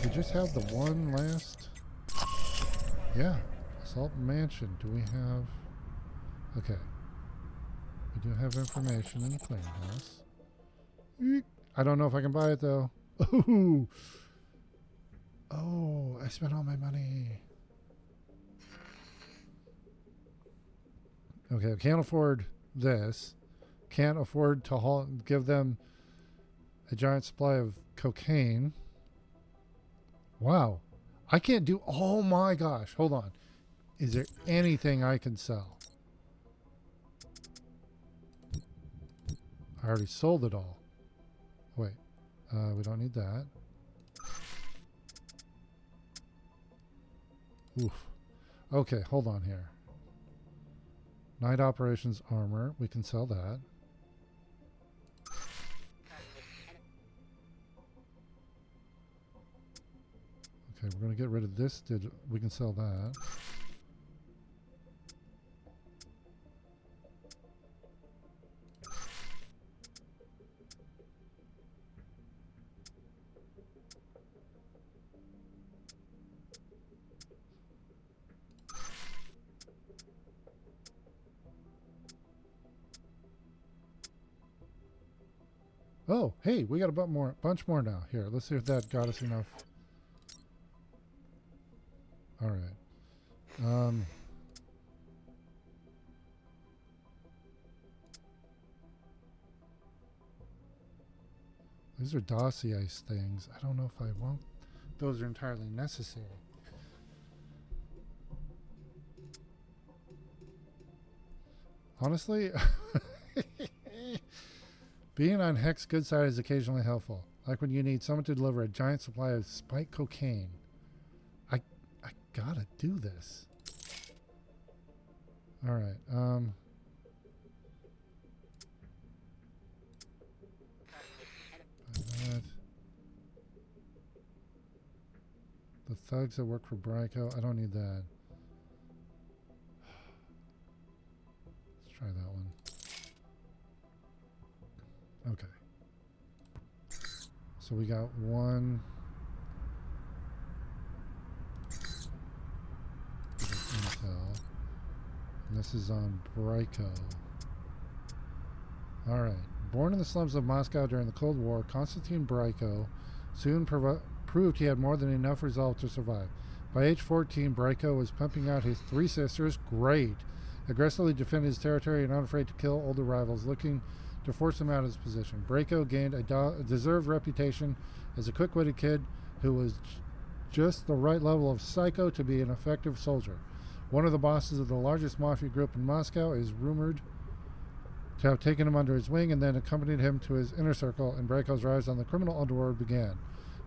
we just have the one last... Yeah, Assault Mansion. Do we have... Okay. We do have information in the clearinghouse. Eek. I don't know if I can buy it, though. Ooh. Oh, I spent all my money. Okay, I can't afford this. Can't afford to give them a giant supply of cocaine. Wow. I can't do... Oh my gosh. Hold on. Is there anything I can sell? I already sold it all. Wait. We don't need that. Oof. Okay, hold on here. Night operations armor. We can sell that. Okay, we're going to get rid of this. We can sell that. Oh, hey, we got a bunch more now. Here, let's see if that got us enough. All right. These are dossier things. I don't know if I want. Those are entirely necessary. Honestly, being on Heck's good side is occasionally helpful. Like when you need someone to deliver a giant supply of spiked cocaine. I gotta do this. Alright, the thugs that work for Bryco, I don't need that. Let's try that one. Okay. So we got one. Intel. And this is on Bryco. Alright. Born in the slums of Moscow during the Cold War, Konstantin Bryco soon proved he had more than enough resolve to survive. By age 14, Bryco was pumping out his three sisters, great, aggressively defend his territory and unafraid to kill older rivals looking to force him out of his position. Bryco gained a deserved reputation as a quick-witted kid who was just the right level of psycho to be an effective soldier. One of the bosses of the largest mafia group in Moscow is rumored to have taken him under his wing and then accompanied him to his inner circle, and Bryco's rise on the criminal underworld began.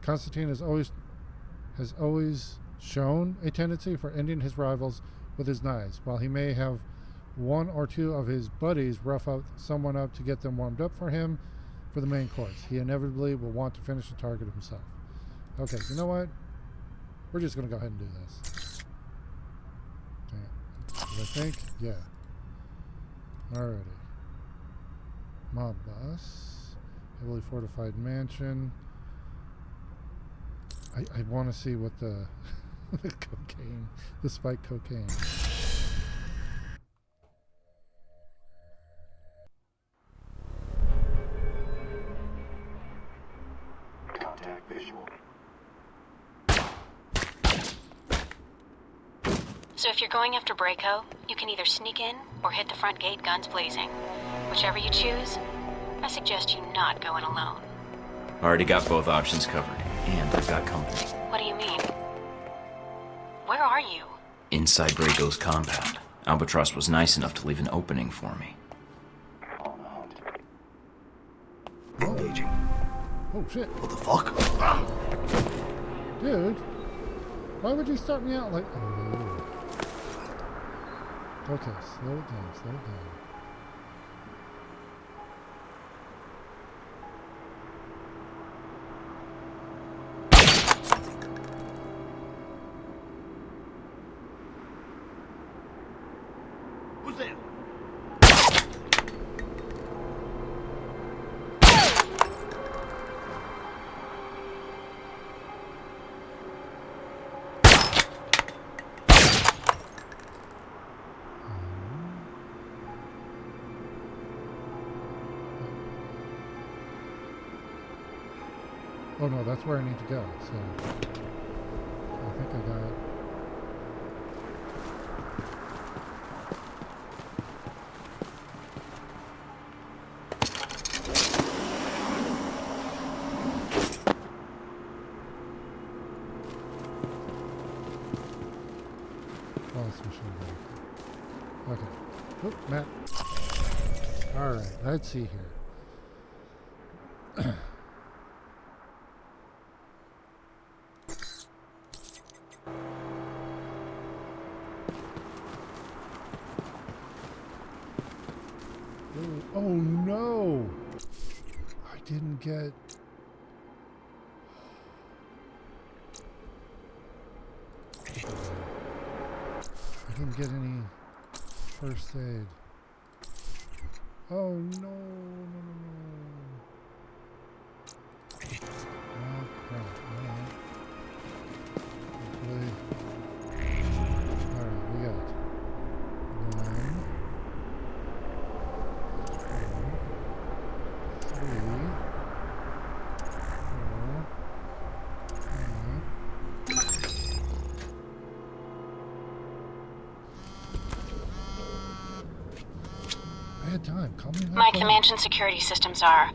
Konstantin has always shown a tendency for ending his rivals with his knives. While he may have one or two of his buddies rough out someone up to get them warmed up for him for the main course, he inevitably will want to finish the target himself. Okay, you know what? We're just going to go ahead and do this. Okay. Did I think? Yeah. Alrighty. Mob bus. Heavily fortified mansion. I want to see what the the cocaine, the spiked cocaine. Contact visual. So if you're going after Bryco, you can either sneak in or hit the front gate guns blazing. Whichever you choose, I suggest you not go in alone. Already got both options covered, and I've got company. What do you mean? Where are you? Inside Bryco's compound. Albatross was nice enough to leave an opening for me. Engaging. Oh shit. What the fuck? Dude, why would you start me out like... Oh. Okay, slow it down, slow it down. Oh no, that's where I need to go. So I think I got it. Okay. Oop, map. Alright, let's see here. Oh no! I didn't get... I didn't get any first aid. Oh no, no, no, no. Oh crap, alright. Hopefully. Alright, we got 1, 2, 3, 4, 5. Bad time. Call me Mike, the mansion security systems are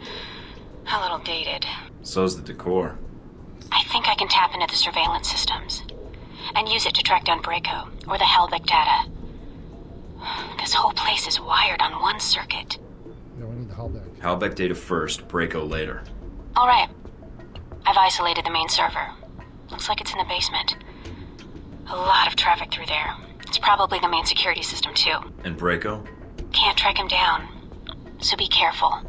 a little dated. So's the decor. I think I can tap into the surveillance systems and use it to track down Braco or the Hellbeck data. This whole place is wired on one circuit. Yeah, we need the Hellbeck. Hellbeck data first, Braco later. All right. I've isolated the main server. Looks like it's in the basement. A lot of traffic through there. It's probably the main security system, too. And Braco? Can't track him down. So be careful.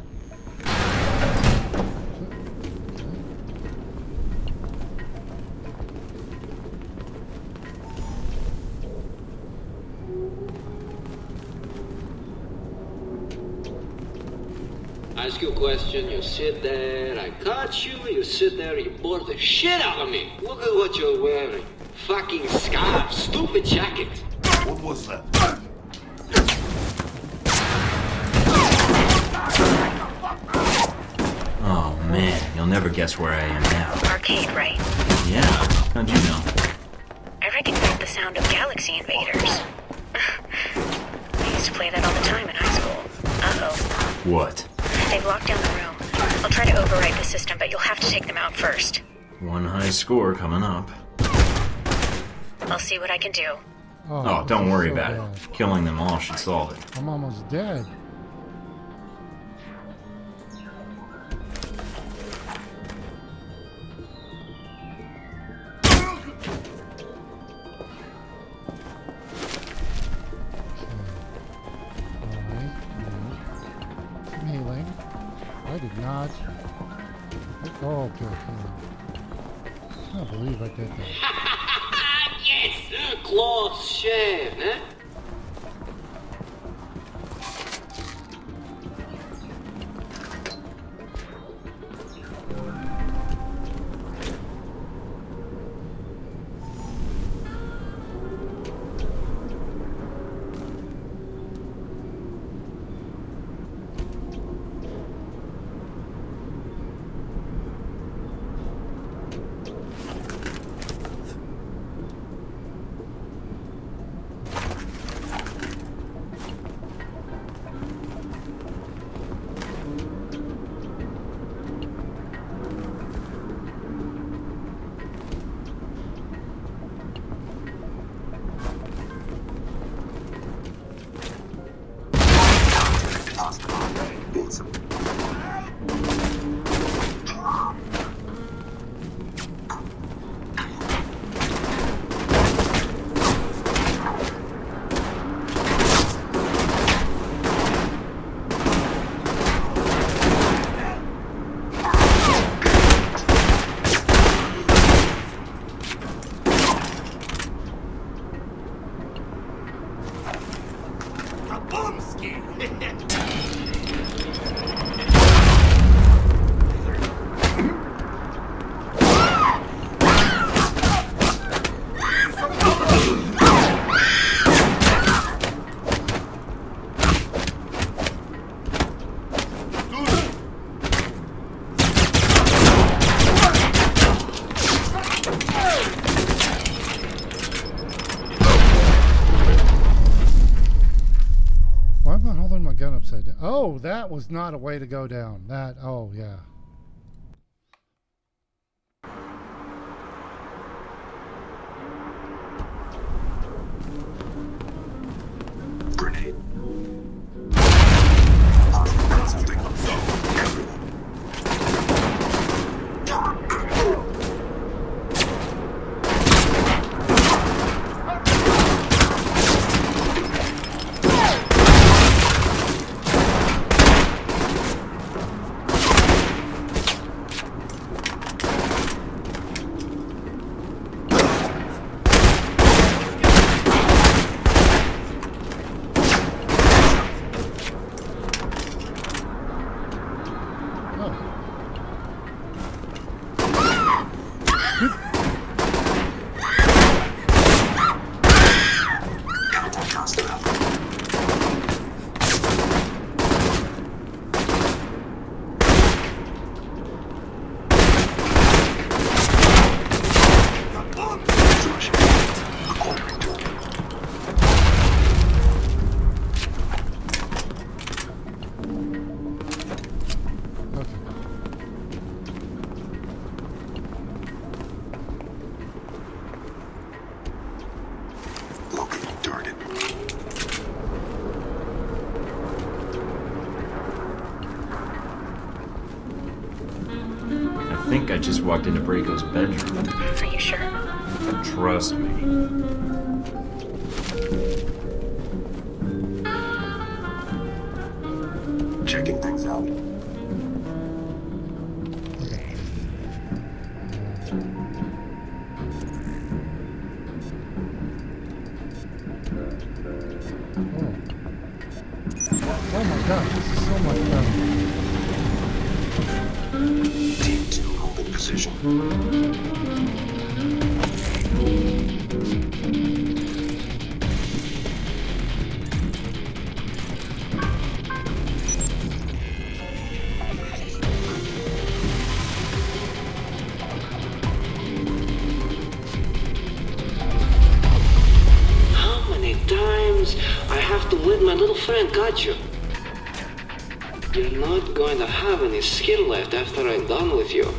Ask you a question, you sit there, I catch you, you sit there, you bore the shit out of me. Look at what you're wearing. Fucking scarf, stupid jacket. What was that? Oh man, you'll never guess where I am now. Arcade, right? Yeah, how'd you know? I recognize the sound of Galaxy Invaders. I used to play that all the time in high school. Uh-oh. What? They've locked down the room. I'll try to override the system, but you'll have to take them out first. One high score coming up. I'll see what I can do. Oh, don't worry about it. Killing them all should solve it. I'm almost dead. I did not. Oh, good. I can't believe I did that. Yes! Close shave, eh? Oh, that was not a way to go down. That, oh, yeah. Grenade. I think I just walked into Braco's bedroom. Are you sure? Trust me. Checking things out. Oh my god, this is so much better. Team 2 holding position. How many times I have to let my little friend got you? You're not going to have any skin left after I'm done with you.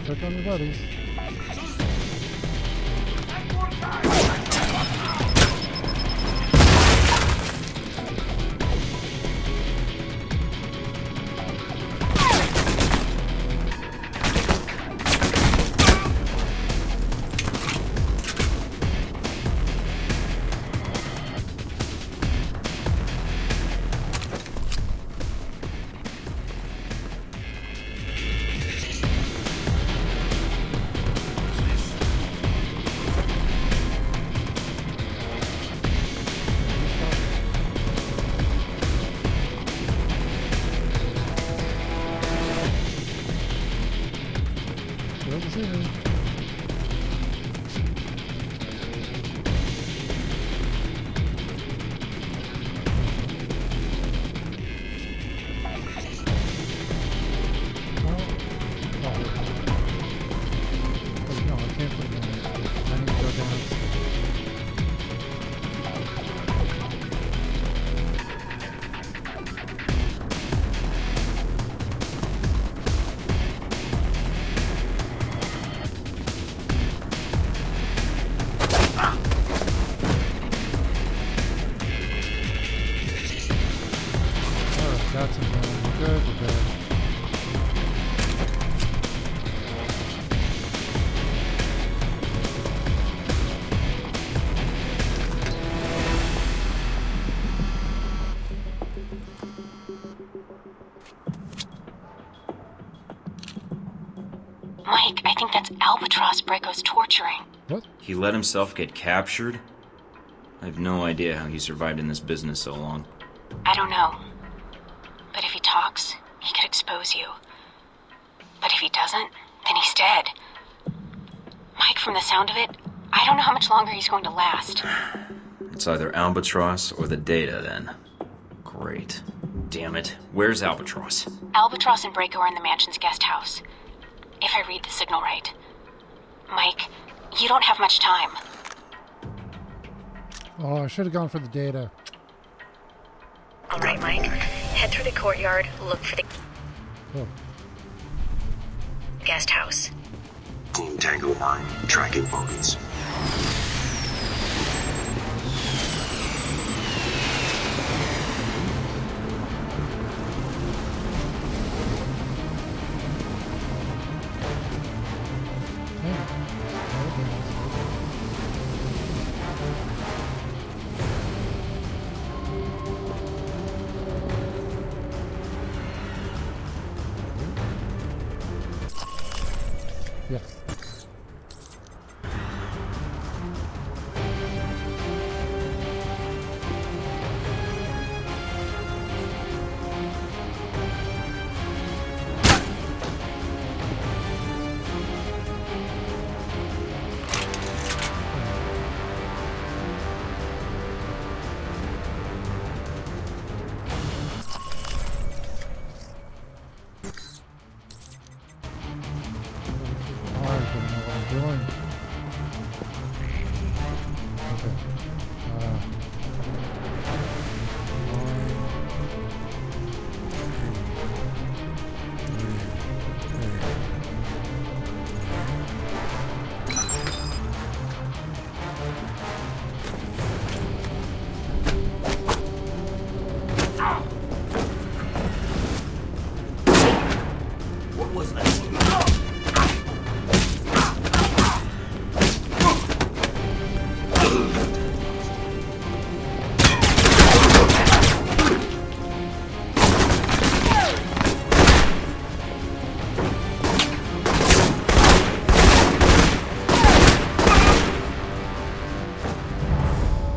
Check on your buddies. That's it, man. We're good, we're good. Mike, I think that's Albatross Braco's torturing. What? He let himself get captured? I have no idea how he survived in this business so long. I don't know. But if he talks, he could expose you. But if he doesn't, then he's dead. Mike, from the sound of it, I don't know how much longer he's going to last. It's either Albatross or the data, then. Great. Damn it. Where's Albatross? Albatross and Braco are in the mansion's guest house. If I read the signal right. Mike, you don't have much time. Oh, I should have gone for the data. All right, Mike. Head through the courtyard, look for the guest house. Team Tango 9, tracking bogies. Yes.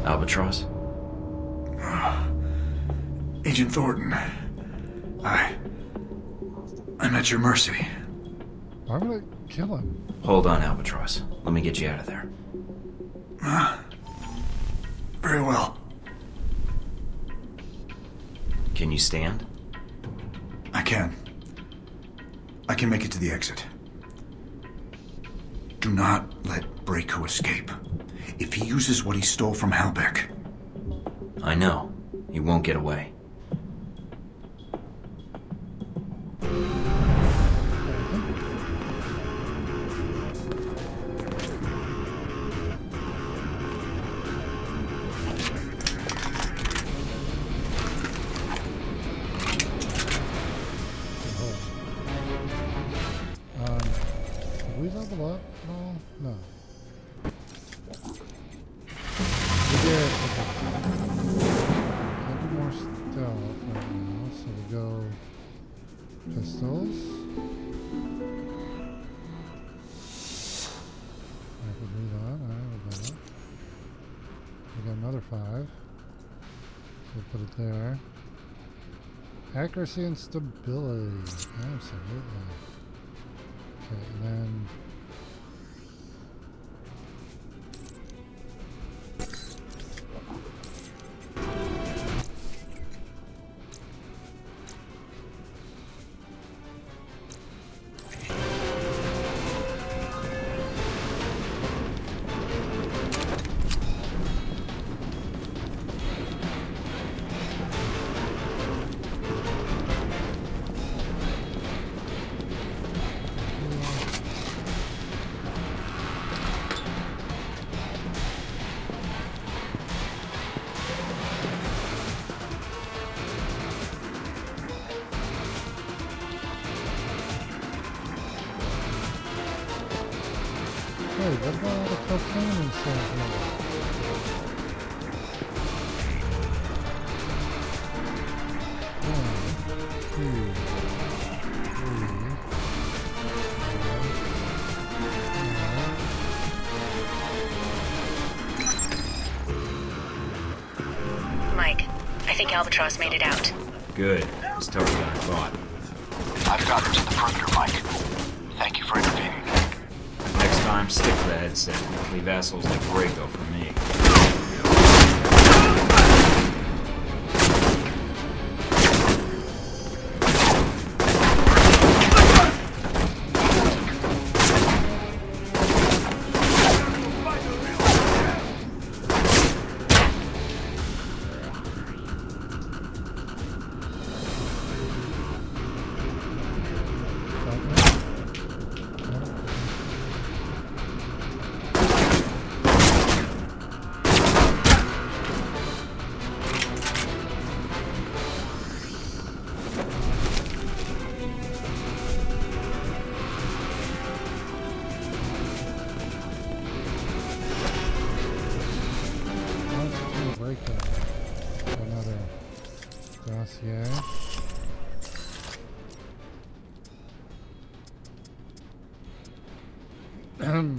Albatross? Agent Thornton, I'm at your mercy. Why would I kill him? Hold on, Albatross. Let me get you out of there. Very well. Can you stand? I can. I can make it to the exit. Do not let Braco escape. If he uses what he stole from Halbeck... I know. He won't get away. Did we level up at all? No. We did. I'll do more stealth right now, so we go pistols. I can do that. Alright, we'll do that. We got another 5. So we'll put it there. Accuracy and stability. Absolutely. Okay, and then hey, what about all the cocaine and stuff here? Albatross made it out. Good. It's tougher than I thought. I've got him to the perimeter, Mike. Thank you for intervening. Next time, stick to the headset. Leave assholes like Braco for me. Another dossier. Alright.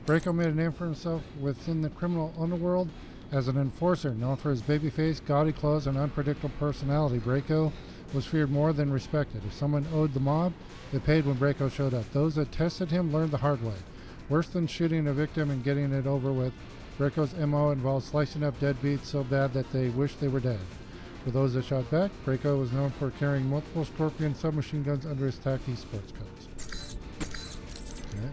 Braco made a name for himself within the criminal underworld as an enforcer. Known for his baby face, gaudy clothes, and unpredictable personality, Braco was feared more than respected. If someone owed the mob, they paid when Braco showed up. Those that tested him learned the hard way. Worse than shooting a victim and getting it over with, Braco's MO involved slicing up deadbeats so bad that they wished they were dead. For those that shot back, Braco was known for carrying multiple Scorpion submachine guns under his tacky sports coats. Okay.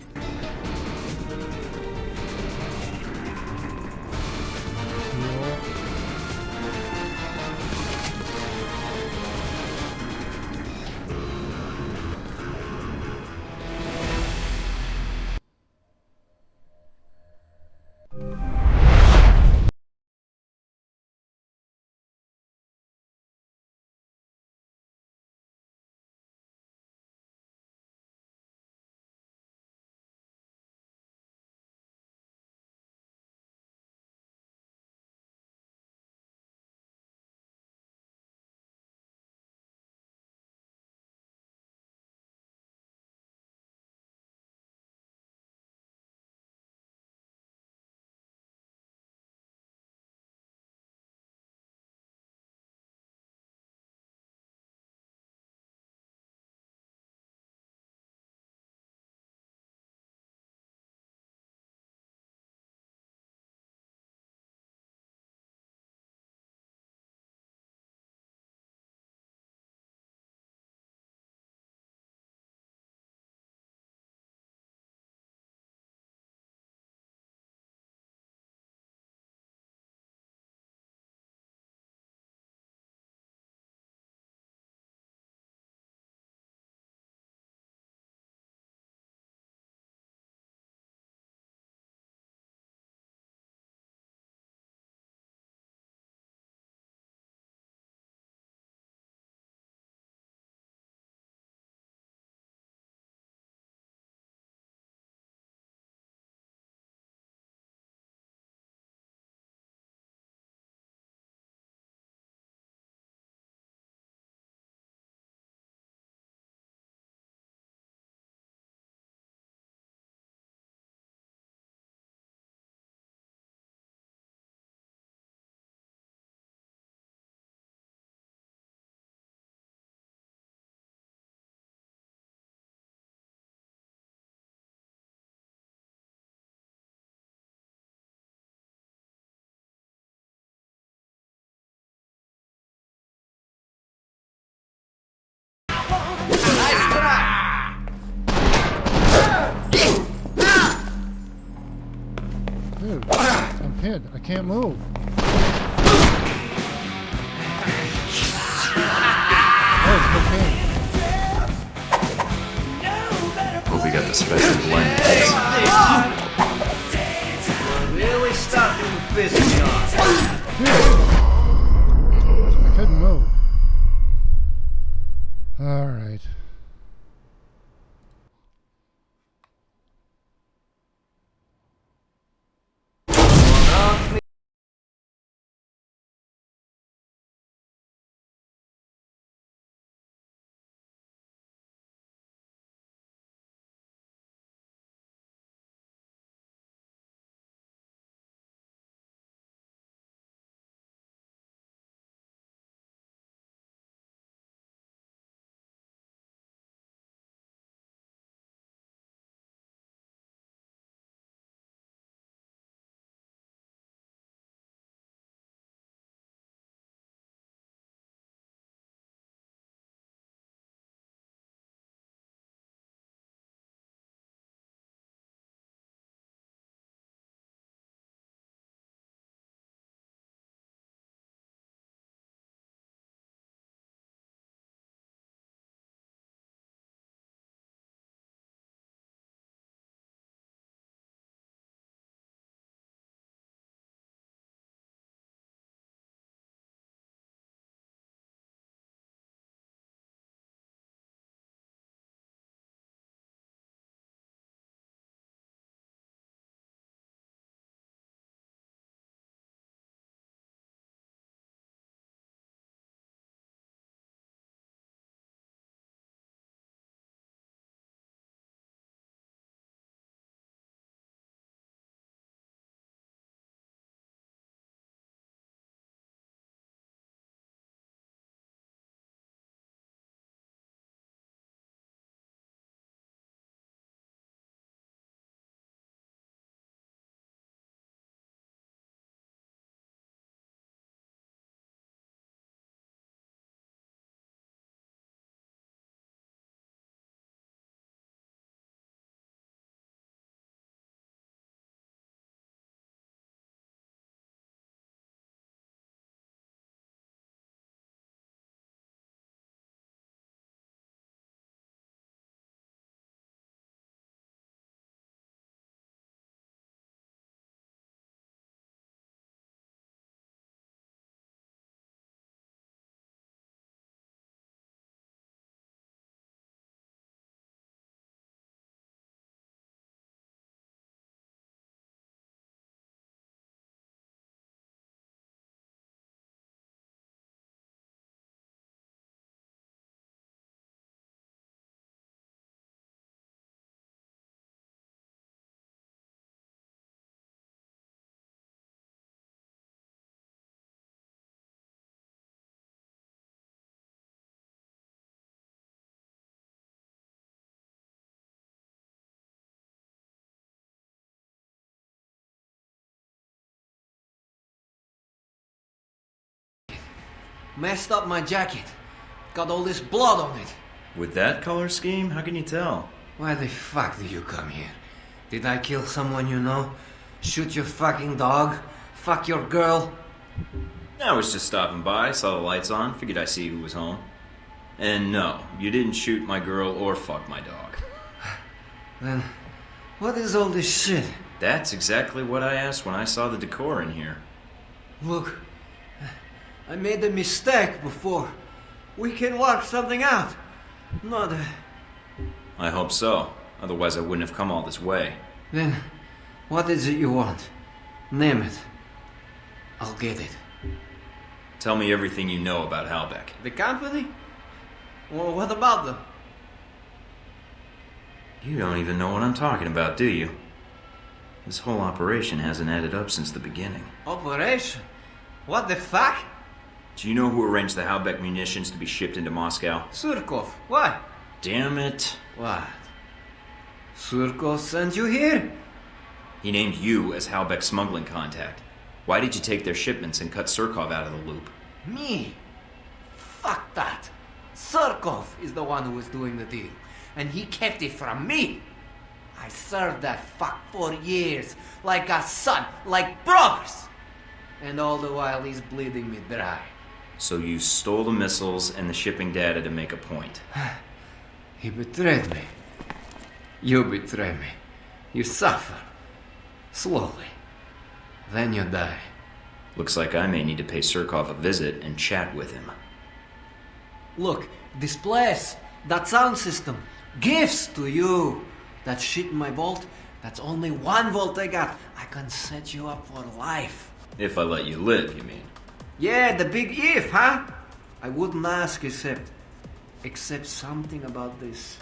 Dude, I'm pinned. I can't move. Oh, it's cocaine. Hope we got the special blend. Really starting to piss me off. I couldn't move. All right. Messed up my jacket. Got all this blood on it. With that color scheme, how can you tell? Why the fuck did you come here? Did I kill someone you know? Shoot your fucking dog? Fuck your girl? I was just stopping by, saw the lights on, figured I'd see who was home. And no, you didn't shoot my girl or fuck my dog. Then, what is all this shit? That's exactly what I asked when I saw the decor in here. Look, I made a mistake before. We can work something out. Not I hope so. Otherwise I wouldn't have come all this way. Then, what is it you want? Name it. I'll get it. Tell me everything you know about Halbeck. The company? Well, what about them? You don't even know what I'm talking about, do you? This whole operation hasn't added up since the beginning. Operation? What the fuck? Do you know who arranged the Halbeck munitions to be shipped into Moscow? Surkov. Why? Damn it. What? Surkov sent you here? He named you as Halbeck's smuggling contact. Why did you take their shipments and cut Surkov out of the loop? Me? Fuck that. Surkov is the one who was doing the deal, and he kept it from me. I served that fuck for years, like a son, like brothers. And all the while he's bleeding me dry. So you stole the missiles and the shipping data to make a point. He betrayed me. You betray me. You suffer. Slowly. Then you die. Looks like I may need to pay Surkov a visit and chat with him. Look, this place, that sound system, gifts to you. That shit in my vault, that's only 1 volt I got. I can set you up for life. If I let you live, you mean? Yeah, the big if, huh? I wouldn't ask except something about this.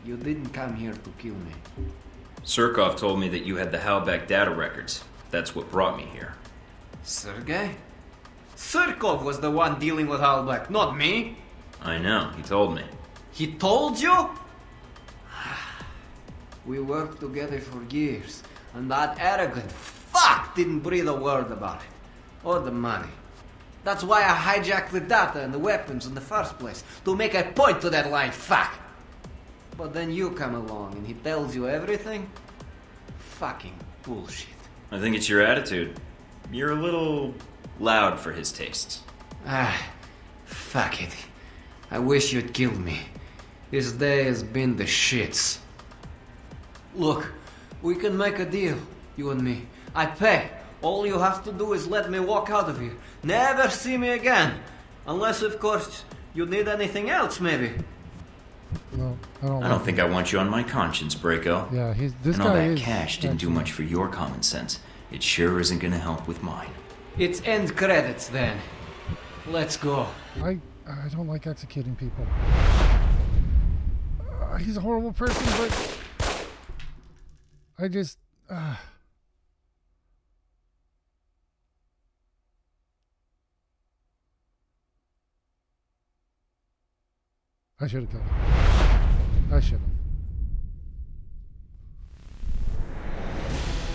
You didn't come here to kill me. Surkov told me that you had the Halbeck data records. That's what brought me here. Sergei? Surkov was the one dealing with Halbeck, not me. I know, he told me. He told you? We worked together for years, and that arrogant fuck didn't breathe a word about it. Or the money. That's why I hijacked the data and the weapons in the first place, to make a point to that lying fuck. But then you come along and he tells you everything? Fucking bullshit. I think it's your attitude. You're a little loud for his tastes. Fuck it. I wish you'd killed me. This day has been the shits. Look, we can make a deal, you and me. I pay. All you have to do is let me walk out of here. Never see me again. Unless, of course, you need anything else, maybe. Well, I don't think I want you on my conscience, Braco. Yeah, this and guy all that is cash didn't do much for your common sense. It sure isn't gonna help with mine. It's end credits then. Let's go. I don't like executing people. He's a horrible person, but I just I should have killed him. I should have.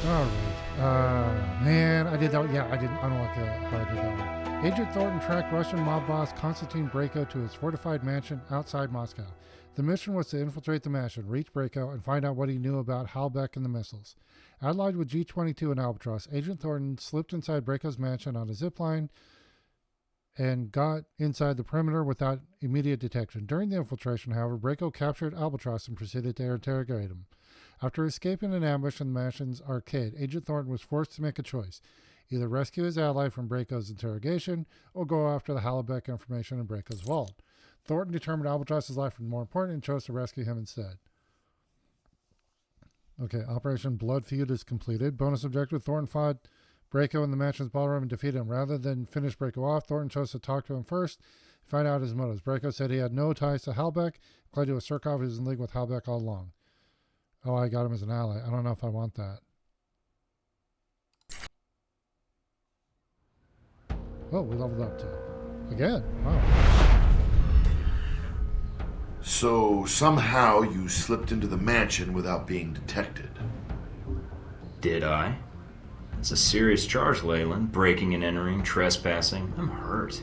Alright. Man, I did that. Yeah, I don't like how I did that one. Agent Thornton tracked Russian mob boss Konstantin Braco to his fortified mansion outside Moscow. The mission was to infiltrate the mansion, reach Braco, and find out what he knew about Halbeck and the missiles. Allied with G-22 and Albatross, Agent Thornton slipped inside Braco's mansion on a zipline and got inside the perimeter without immediate detection. During the infiltration, however, Braco captured Albatross and proceeded to interrogate him. After escaping an ambush in the mansion's arcade, Agent Thornton was forced to make a choice. Either rescue his ally from Braco's interrogation, or go after the Halbeck information in Braco's vault. Thornton determined Albatross's life was more important and chose to rescue him instead. Okay, Operation Blood Feud is completed. Bonus objective, Thornton fought Braco in the mansion's ballroom and defeated him. Rather than finish Braco off, Thornton chose to talk to him first and find out his motives. Braco said he had no ties to Halbeck, claimed to Surkov he was in league with Halbeck all along. Oh, I got him as an ally. I don't know if I want that. Oh, we leveled up too. Again. Wow. So somehow you slipped into the mansion without being detected. Did I? It's a serious charge, Leyland. Breaking and entering, trespassing. I'm hurt.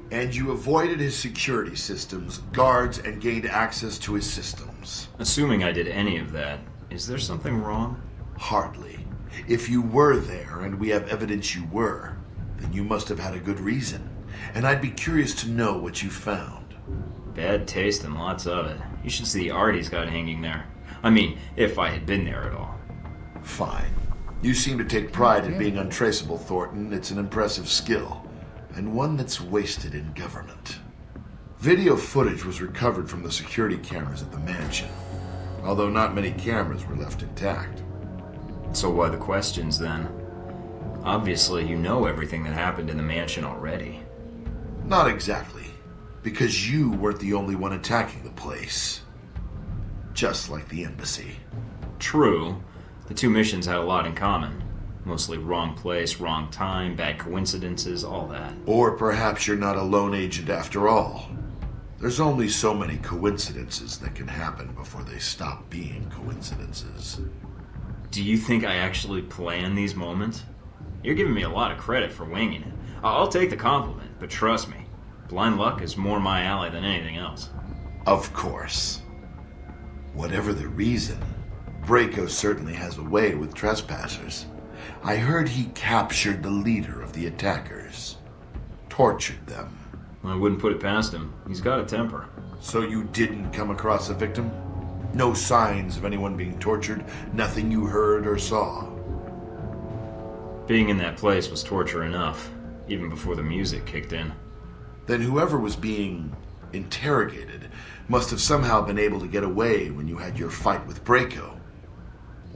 And you avoided his security systems, guards, and gained access to his systems. Assuming I did any of that, is there something wrong? Hardly. If you were there, and we have evidence you were, then you must have had a good reason. And I'd be curious to know what you found. Bad taste and lots of it. You should see the art he's got hanging there. I mean, if I had been there at all. Fine. You seem to take pride in being untraceable, Thornton. It's an impressive skill, and one that's wasted in government. Video footage was recovered from the security cameras at the mansion, although not many cameras were left intact. So why the questions, then? Obviously, you know everything that happened in the mansion already. Not exactly, because you weren't the only one attacking the place. Just like the embassy. True. The two missions had a lot in common. Mostly wrong place, wrong time, bad coincidences, all that. Or perhaps you're not a lone agent after all. There's only so many coincidences that can happen before they stop being coincidences. Do you think I actually plan these moments? You're giving me a lot of credit for winging it. I'll take the compliment, but trust me, blind luck is more my alley than anything else. Of course. Whatever the reason, Braco certainly has a way with trespassers. I heard he captured the leader of the attackers. Tortured them. I wouldn't put it past him. He's got a temper. So you didn't come across a victim? No signs of anyone being tortured? Nothing you heard or saw? Being in that place was torture enough, even before the music kicked in. Then whoever was being interrogated must have somehow been able to get away when you had your fight with Braco.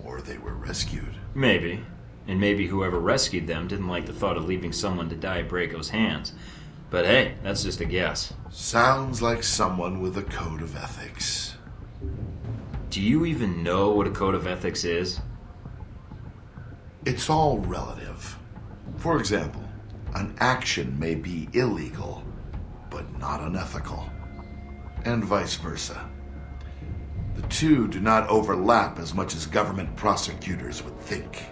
Or they were rescued. Maybe. And maybe whoever rescued them didn't like the thought of leaving someone to die at Braco's hands. But hey, that's just a guess. Sounds like someone with a code of ethics. Do you even know what a code of ethics is? It's all relative. For example, an action may be illegal, but not unethical. And vice versa. The two do not overlap as much as government prosecutors would think.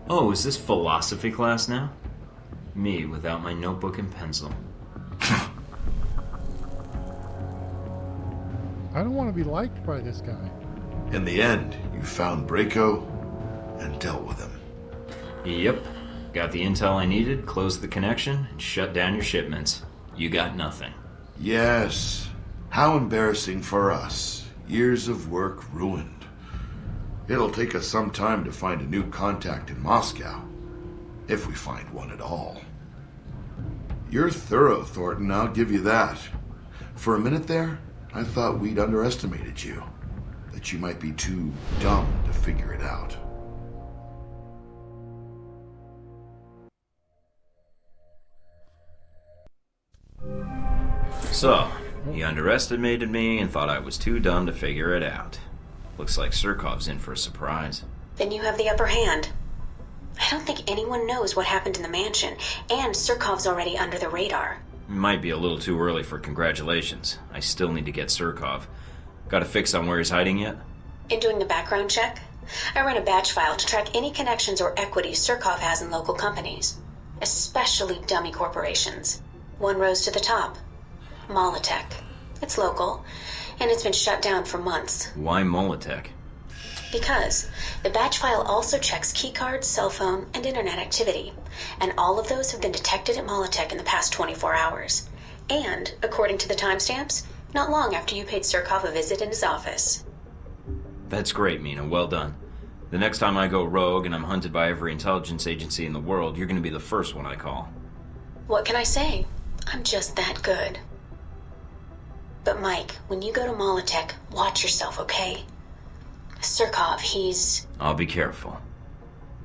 Oh, is this philosophy class now? Me without my notebook and pencil. I don't want to be liked by this guy. In the end, you found Braco and dealt with him. Yep. Got the intel I needed, closed the connection, and shut down your shipments. You got nothing. Yes. How embarrassing for us. Years of work ruined. It'll take us some time to find a new contact in Moscow. If we find one at all. You're thorough, Thornton, I'll give you that. For a minute there, I thought we'd underestimated you. That you might be too dumb to figure it out. So, he underestimated me and thought I was too dumb to figure it out. Looks like Surkov's in for a surprise. Then you have the upper hand. I don't think anyone knows what happened in the mansion, and Surkov's already under the radar. Might be a little too early for congratulations. I still need to get Surkov. Got a fix on where he's hiding yet? In doing the background check, I ran a batch file to track any connections or equities Surkov has in local companies, especially dummy corporations. One rose to the top. Molotech. It's local, and it's been shut down for months. Why Molotech? Because the batch file also checks keycards, cell phone, and internet activity, and all of those have been detected at Molotech in the past 24 hours. And, according to the timestamps, not long after you paid Surkov a visit in his office. That's great, Mina. Well done. The next time I go rogue and I'm hunted by every intelligence agency in the world, you're going to be the first one I call. What can I say? I'm just that good. But Mike, when you go to Molotech, watch yourself, okay? Surkov, he's... I'll be careful.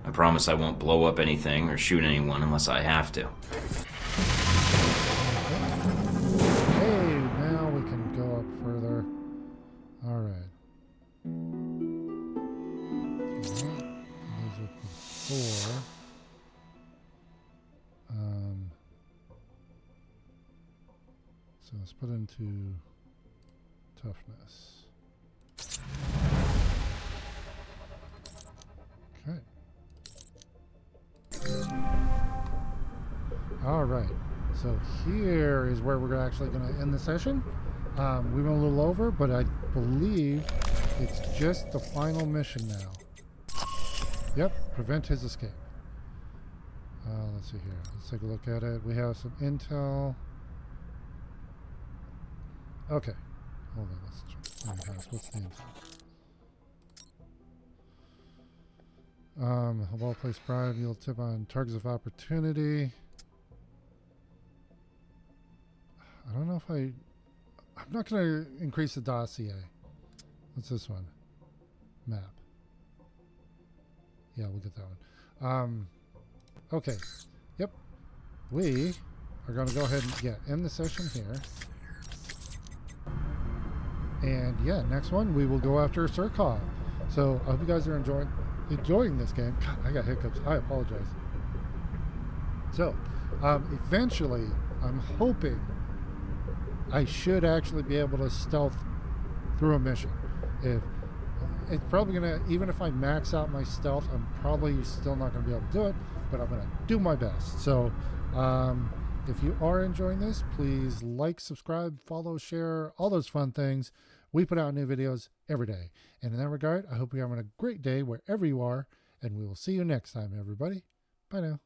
I promise I won't blow up anything or shoot anyone unless I have to. Hey, now we can go up further. Alright. Those are the 4. So let's put into toughness. Okay. All right. So here is where we're actually going to end the session. We went a little over, but I believe it's just the final mission now. Yep, prevent his escape. Let's see here. Let's take a look at it. We have some intel. Okay. Hold on. Let's check. What's the intel? A well-placed bribe. You'll tip on targets of opportunity. I don't know if I'm not going to increase the dossier. What's this one? Map. Yeah, we'll get that one. Okay. Yep. We are going to go ahead and end the session here. And yeah, next one we will go after Surkov. So I hope you guys are enjoying this game. God, I got hiccups. I apologize. So eventually, I'm hoping I should actually be able to stealth through a mission. If it's probably gonna, even if I max out my stealth, I'm probably still not gonna be able to do it, but I'm gonna do my best. So if you are enjoying this, please like, subscribe, follow, share, all those fun things. We put out new videos every day. And in that regard, I hope you're having a great day wherever you are, and we will see you next time, everybody. Bye now.